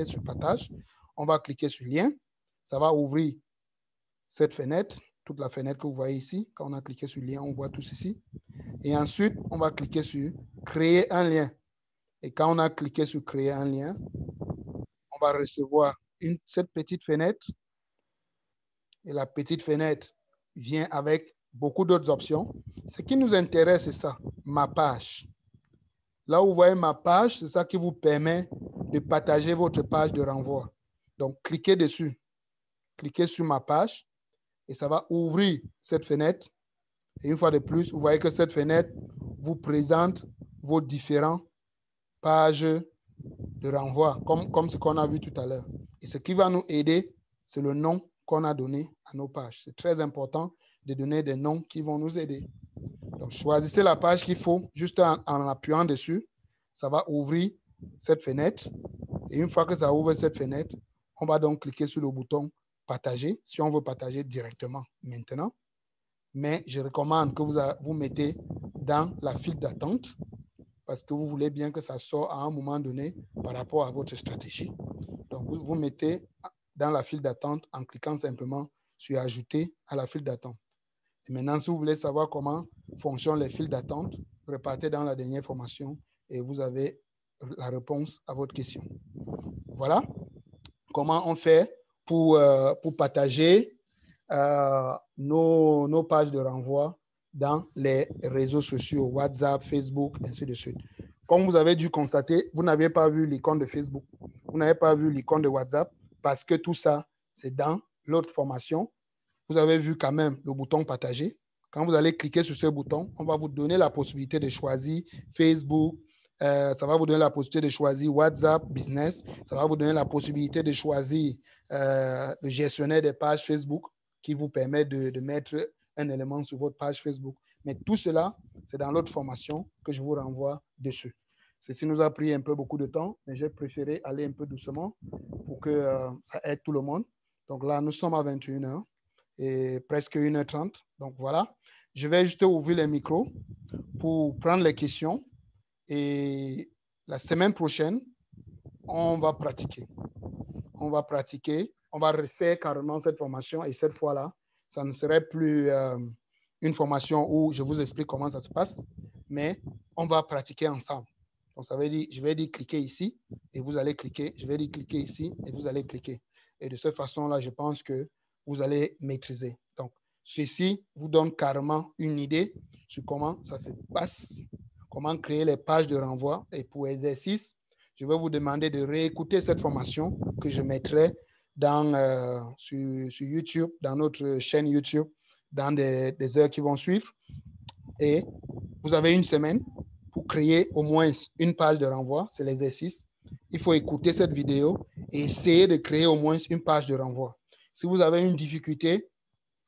sur partage. On va cliquer sur lien. Ça va ouvrir cette fenêtre, toute la fenêtre que vous voyez ici. Quand on a cliqué sur lien, on voit tout ceci. Et ensuite, on va cliquer sur créer un lien. Et quand on a cliqué sur créer un lien, on va recevoir cette petite fenêtre. Et la petite fenêtre vient avec beaucoup d'autres options. Ce qui nous intéresse, c'est ça, ma page. Là où vous voyez ma page, c'est ça qui vous permet de partager votre page de renvoi. Donc, cliquez dessus. Cliquez sur ma page et ça va ouvrir cette fenêtre. Et une fois de plus, vous voyez que cette fenêtre vous présente vos différentes pages de renvoi, comme ce qu'on a vu tout à l'heure. Et ce qui va nous aider, c'est le nom qu'on a donné à nos pages. C'est très important de donner des noms qui vont nous aider. Donc, choisissez la page qu'il faut juste en appuyant dessus. Ça va ouvrir cette fenêtre. Et une fois que ça ouvre cette fenêtre, on va donc cliquer sur le bouton partager si on veut partager directement maintenant. Mais je recommande que vous mettez dans la file d'attente parce que vous voulez bien que ça sorte à un moment donné par rapport à votre stratégie. Donc, vous mettez dans la file d'attente en cliquant simplement sur ajouter à la file d'attente. Et maintenant, si vous voulez savoir comment fonctionnent les files d'attente, repartez dans la dernière formation et vous avez la réponse à votre question. Voilà comment on fait pour partager nos pages de renvoi dans les réseaux sociaux, WhatsApp, Facebook, ainsi de suite. Comme vous avez dû constater, vous n'avez pas vu l'icône de Facebook, vous n'avez pas vu l'icône de WhatsApp parce que tout ça, c'est dans l'autre formation. Vous avez vu quand même le bouton partager. Quand vous allez cliquer sur ce bouton, on va vous donner la possibilité de choisir Facebook. Ça va vous donner la possibilité de choisir WhatsApp Business. Ça va vous donner la possibilité de choisir le gestionnaire des pages Facebook qui vous permet de mettre un élément sur votre page Facebook. Mais tout cela, c'est dans l'autre formation que je vous renvoie dessus. Ceci nous a pris un peu beaucoup de temps, mais j'ai préféré aller un peu doucement pour que ça aide tout le monde. Donc là, nous sommes à 21 h et presque 1 h 30. Donc voilà, je vais juste ouvrir les micros pour prendre les questions. Et la semaine prochaine, on va pratiquer. On va pratiquer. On va refaire carrément cette formation. Et cette fois-là, ça ne serait plus une formation où je vous explique comment ça se passe, mais on va pratiquer ensemble. Donc, ça veut dire, je vais dire cliquer ici et vous allez cliquer. Je vais dire cliquer ici et vous allez cliquer. Et de cette façon-là, je pense que vous allez maîtriser. Donc, ceci vous donne carrément une idée sur comment ça se passe, comment créer les pages de renvoi. Et pour exercice, je vais vous demander de réécouter cette formation que je mettrai sur YouTube, dans notre chaîne YouTube, dans des heures qui vont suivre. Et vous avez une semaine pour créer au moins une page de renvoi. C'est l'exercice. Il faut écouter cette vidéo et essayer de créer au moins une page de renvoi. Si vous avez une difficulté,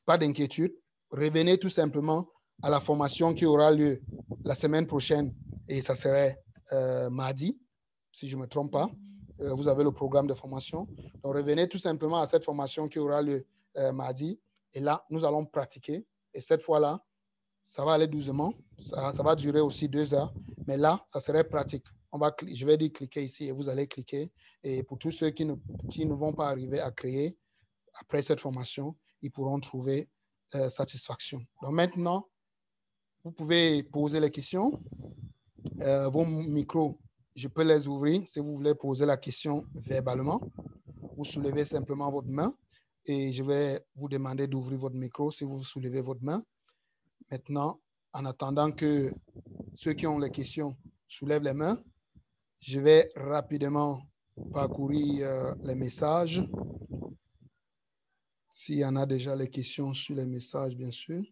pas d'inquiétude. Revenez tout simplement à la formation qui aura lieu la semaine prochaine et ça serait mardi, si je ne me trompe pas. Vous avez le programme de formation. Donc, revenez tout simplement à cette formation qui aura lieu mardi. Et là, nous allons pratiquer. Et cette fois-là, ça va aller doucement. Ça va durer aussi 2 heures. Mais là, ça serait pratique. Je vais dire cliquer ici et vous allez cliquer. Et pour tous ceux qui ne vont pas arriver à créer après cette formation, ils pourront trouver satisfaction. Donc maintenant, vous pouvez poser les questions. Vos micros, je peux les ouvrir si vous voulez poser la question verbalement. Vous soulevez simplement votre main et je vais vous demander d'ouvrir votre micro si vous soulevez votre main. Maintenant, en attendant que ceux qui ont les questions soulèvent les mains, je vais rapidement parcourir les messages. S'il y en a déjà les questions sur les messages, bien sûr.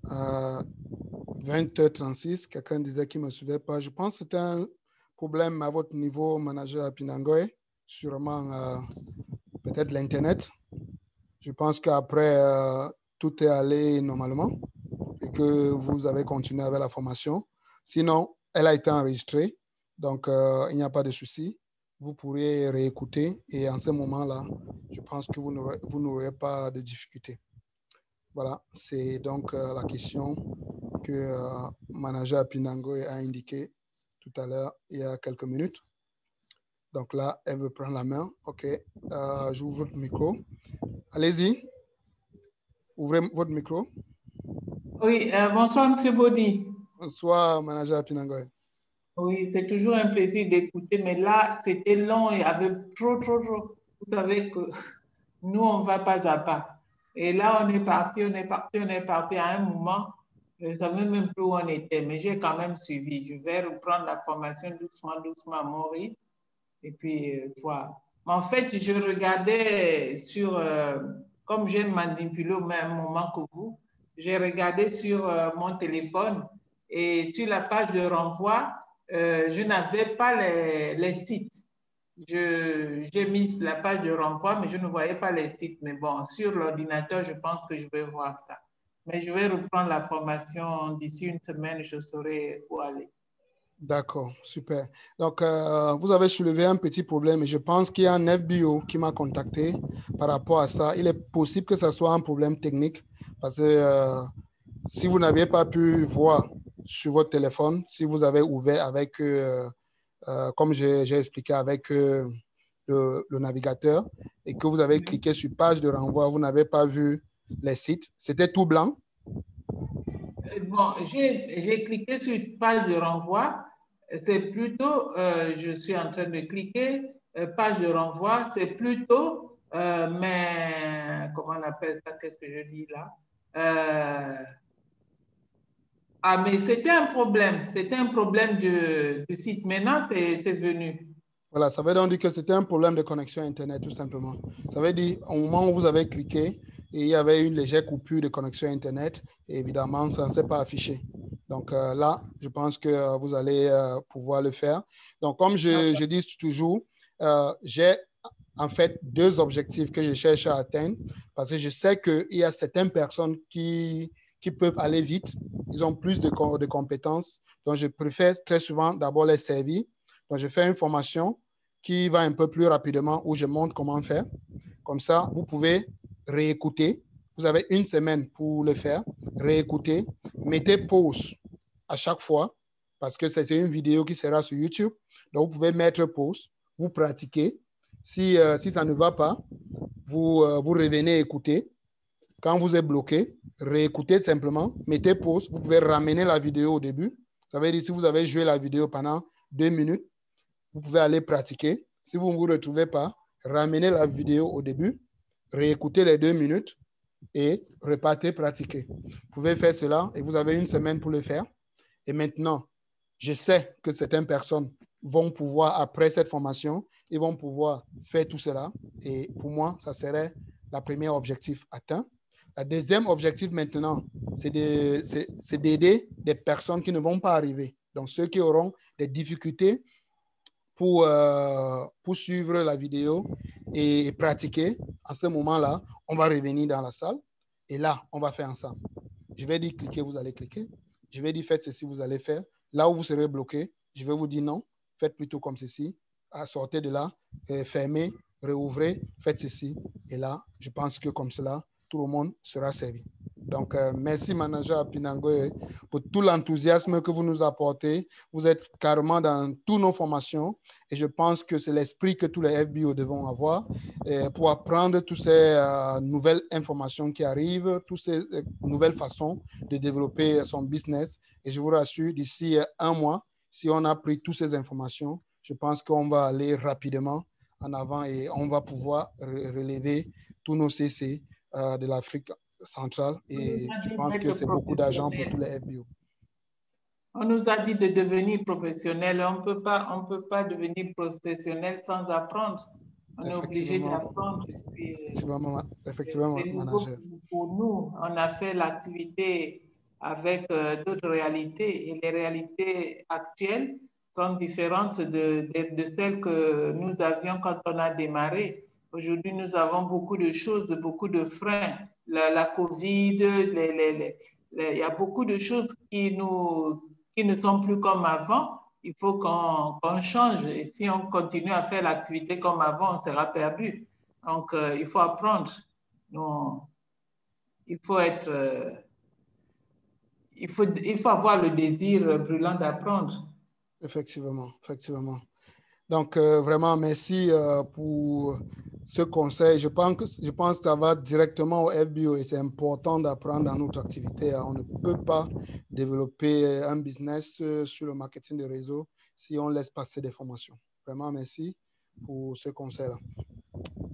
À 20h36, quelqu'un disait qu'il ne me suivait pas. Je pense que c'était un problème à votre niveau, manager à Pinangoy, sûrement peut-être l'Internet. Je pense qu'après, tout est allé normalement et que vous avez continué avec la formation. Sinon, elle a été enregistrée, donc il n'y a pas de souci. Vous pourrez réécouter et en ce moment-là, je pense que vous n'aurez pas de difficulté. Voilà, c'est donc la question que manager Pinangoy a indiquée tout à l'heure, il y a quelques minutes. Donc là, elle veut prendre la main. OK, j'ouvre votre micro. Allez-y, ouvrez votre micro. Oui, bonsoir, M. Bodi. Bonsoir, manager Pinangoy. Oui, c'est toujours un plaisir d'écouter, mais là, c'était long et il y avait trop. Vous savez que nous, on ne va pas à pas. Et là, on est parti à un moment. Je ne savais même plus où on était, mais j'ai quand même suivi. Je vais reprendre la formation doucement à mon rythme. Et puis, voilà. Mais en fait, je regardais comme j'ai manipulé au même moment que vous, j'ai regardé sur mon téléphone et sur la page de renvoi, je n'avais pas les sites. J'ai mis la page de renvoi, mais je ne voyais pas les sites. Mais bon, sur l'ordinateur, je pense que je vais voir ça. Mais je vais reprendre la formation d'ici une semaine, je saurai où aller. D'accord, super. Donc, vous avez soulevé un petit problème et je pense qu'il y a un FBO qui m'a contacté par rapport à ça. Il est possible que ce soit un problème technique parce que si vous n'aviez pas pu voir sur votre téléphone, si vous avez ouvert avec, comme j'ai expliqué, avec le navigateur et que vous avez cliqué sur page de renvoi, vous n'avez pas vu les sites. C'était tout blanc. Bon, j'ai cliqué sur page de renvoi. C'est plutôt, je suis en train de cliquer, page de renvoi, c'est plutôt, mais comment on appelle ça, qu'est-ce que je dis là? Mais c'était un problème du site. Maintenant, c'est venu. Voilà, ça veut donc dire que c'était un problème de connexion Internet, tout simplement. Ça veut dire, au moment où vous avez cliqué, et il y avait une légère coupure de connexion Internet, et évidemment, ça ne s'est pas affiché. Donc là, je pense que vous allez pouvoir le faire. Donc, comme je dis toujours, j'ai en fait 2 objectifs que je cherche à atteindre, parce que je sais qu'il y a certaines personnes qui peuvent aller vite, ils ont plus de compétences, donc je préfère très souvent d'abord les servir. Donc, je fais une formation qui va un peu plus rapidement où je montre comment faire. Comme ça, vous pouvez réécouter. Vous avez 1 semaine pour le faire. Réécouter. Mettez pause à chaque fois parce que c'est une vidéo qui sera sur YouTube. Donc, vous pouvez mettre pause. Vous pratiquez. Si ça ne va pas, vous revenez écouter. Quand vous êtes bloqué, réécoutez simplement. Mettez pause. Vous pouvez ramener la vidéo au début. Ça veut dire si vous avez joué la vidéo pendant 2 minutes, vous pouvez aller pratiquer. Si vous ne vous retrouvez pas, ramenez la vidéo au début, réécoutez les 2 minutes et repartez pratiquer. Vous pouvez faire cela et vous avez 1 semaine pour le faire. Et maintenant, je sais que certaines personnes vont pouvoir, après cette formation, ils vont pouvoir faire tout cela. Et pour moi, ça serait le premier objectif atteint. Le deuxième objectif maintenant, c'est d'aider des personnes qui ne vont pas arriver. Donc, ceux qui auront des difficultés pour suivre la vidéo et pratiquer. À ce moment-là, on va revenir dans la salle et là, on va faire ensemble. Je vais dire cliquez, vous allez cliquer. Je vais dire faites ceci, vous allez faire. Là où vous serez bloqué, je vais vous dire non, faites plutôt comme ceci. Sortez de là, fermez, réouvrez, faites ceci. Et là, je pense que comme cela, tout le monde sera servi. Donc, merci, manager Apinangoe, pour tout l'enthousiasme que vous nous apportez. Vous êtes carrément dans toutes nos formations et je pense que c'est l'esprit que tous les FBO devront avoir pour apprendre toutes ces nouvelles informations qui arrivent, toutes ces nouvelles façons de développer son business. Et je vous rassure, d'ici 1 mois, si on a pris toutes ces informations, je pense qu'on va aller rapidement en avant et on va pouvoir relever tous nos CC de l'Afrique centrale et je pense que c'est beaucoup d'argent pour tous les FBO. On nous a dit de devenir professionnel. On peut pas devenir professionnel sans apprendre. On est obligé d'apprendre. Effectivement, manager. Pour nous, on a fait l'activité avec d'autres réalités et les réalités actuelles sont différentes de celles que nous avions quand on a démarré. Aujourd'hui, nous avons beaucoup de choses, beaucoup de freins. La COVID, il y a beaucoup de choses qui ne sont plus comme avant. Il faut qu'on change. Et si on continue à faire l'activité comme avant, on sera perdu. Donc, il faut apprendre. Non, il faut avoir le désir brûlant d'apprendre. Effectivement. Donc, vraiment, merci pour ce conseil. Je pense que ça va directement au FBO et c'est important d'apprendre dans notre activité. On ne peut pas développer un business sur le marketing de réseau si on laisse passer des formations. Vraiment, merci pour ce conseil-là.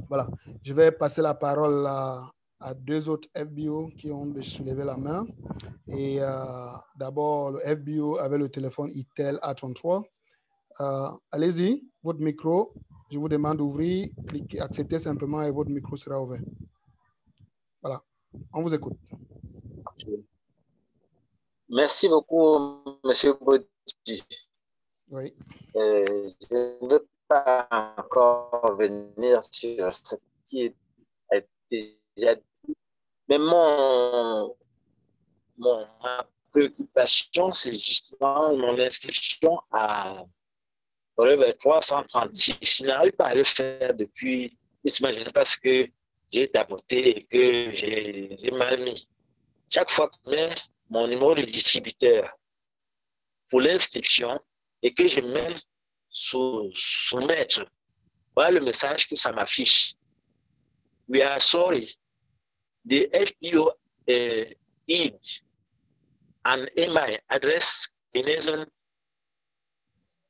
Voilà, je vais passer la parole à 2 autres FBO qui ont soulevé la main. Et d'abord, le FBO avec le téléphone ITEL A33. Allez-y, votre micro, je vous demande d'ouvrir, cliquez, acceptez simplement et votre micro sera ouvert. Voilà, on vous écoute. Merci beaucoup, M. Bodi. Oui. Je ne veux pas encore venir sur ce qui a été déjà dit, mais ma préoccupation, c'est justement mon inscription à Forever 336. Je n'arrive pas à le faire depuis une semaine. Je ne sais pas ce que j'ai tapoté et que j'ai mal mis. Chaque fois que je mets mon numéro de distributeur pour l'inscription et que je mets soumettre, voilà le message que ça m'affiche. We are sorry. The FBO id and email address connection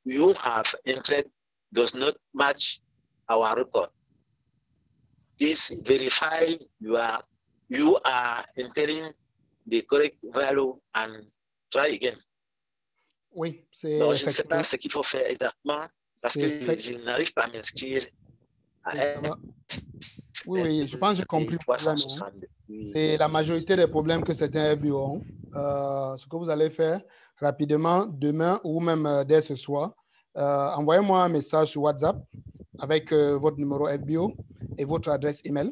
you have entered does not match our record. Please verify you are entering the correct value and try again. Oui, c'est. Donc, je ne sais pas ce qu'il faut faire exactement. Parce que je n'arrive pas à m'inscrire. Oui, je pense que j'ai compris le problème. C'est la majorité des problèmes que certains FBO ont. Ce que vous allez faire rapidement, demain ou même dès ce soir, envoyez-moi un message sur WhatsApp avec votre numéro FBO et votre adresse email.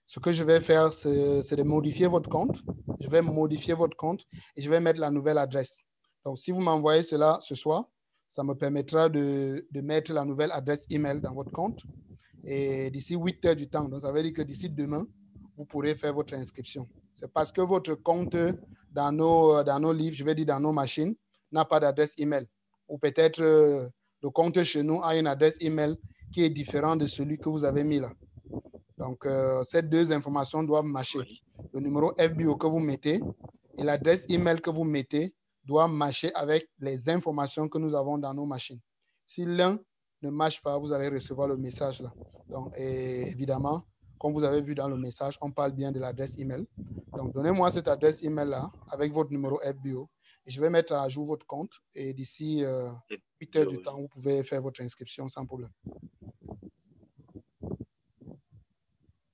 Ce que je vais faire, c'est de modifier votre compte. Je vais modifier votre compte et je vais mettre la nouvelle adresse. Donc, si vous m'envoyez cela ce soir, ça me permettra de mettre la nouvelle adresse email dans votre compte. Et d'ici 8 heures du temps, donc ça veut dire que d'ici demain, vous pourrez faire votre inscription. C'est parce que votre compte dans nos livres, je vais dire dans nos machines, n'a pas d'adresse email. Ou peut-être le compte chez nous a une adresse email qui est différente de celui que vous avez mis là. Donc, ces deux informations doivent matcher. Le numéro FBO que vous mettez et l'adresse email que vous mettez doivent matcher avec les informations que nous avons dans nos machines. Si l'un ne marche pas, vous allez recevoir le message là. Donc, et évidemment, comme vous avez vu dans le message, on parle bien de l'adresse email. Donc, donnez-moi cette adresse email là avec votre numéro FBO et je vais mettre à jour votre compte et d'ici 8 heures du temps, vous pouvez faire votre inscription sans problème.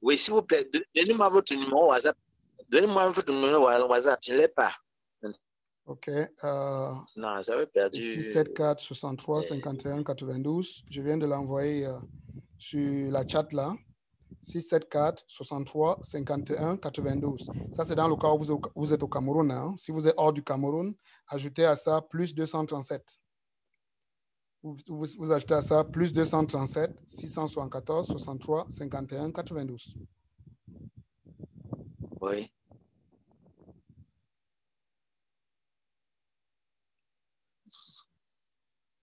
Oui, s'il vous plaît, donnez-moi votre numéro WhatsApp. Donnez-moi votre numéro WhatsApp, je ne l'ai pas. OK. Non, j'avais perdu. 674 63 51 92. Je viens de l'envoyer sur la chat là. 674 63 51 92. Ça, c'est dans le cas où vous êtes au Cameroun. Hein. Si vous êtes hors du Cameroun, ajoutez à ça plus 237. Vous ajoutez à ça plus 237 674 63 51 92. Oui.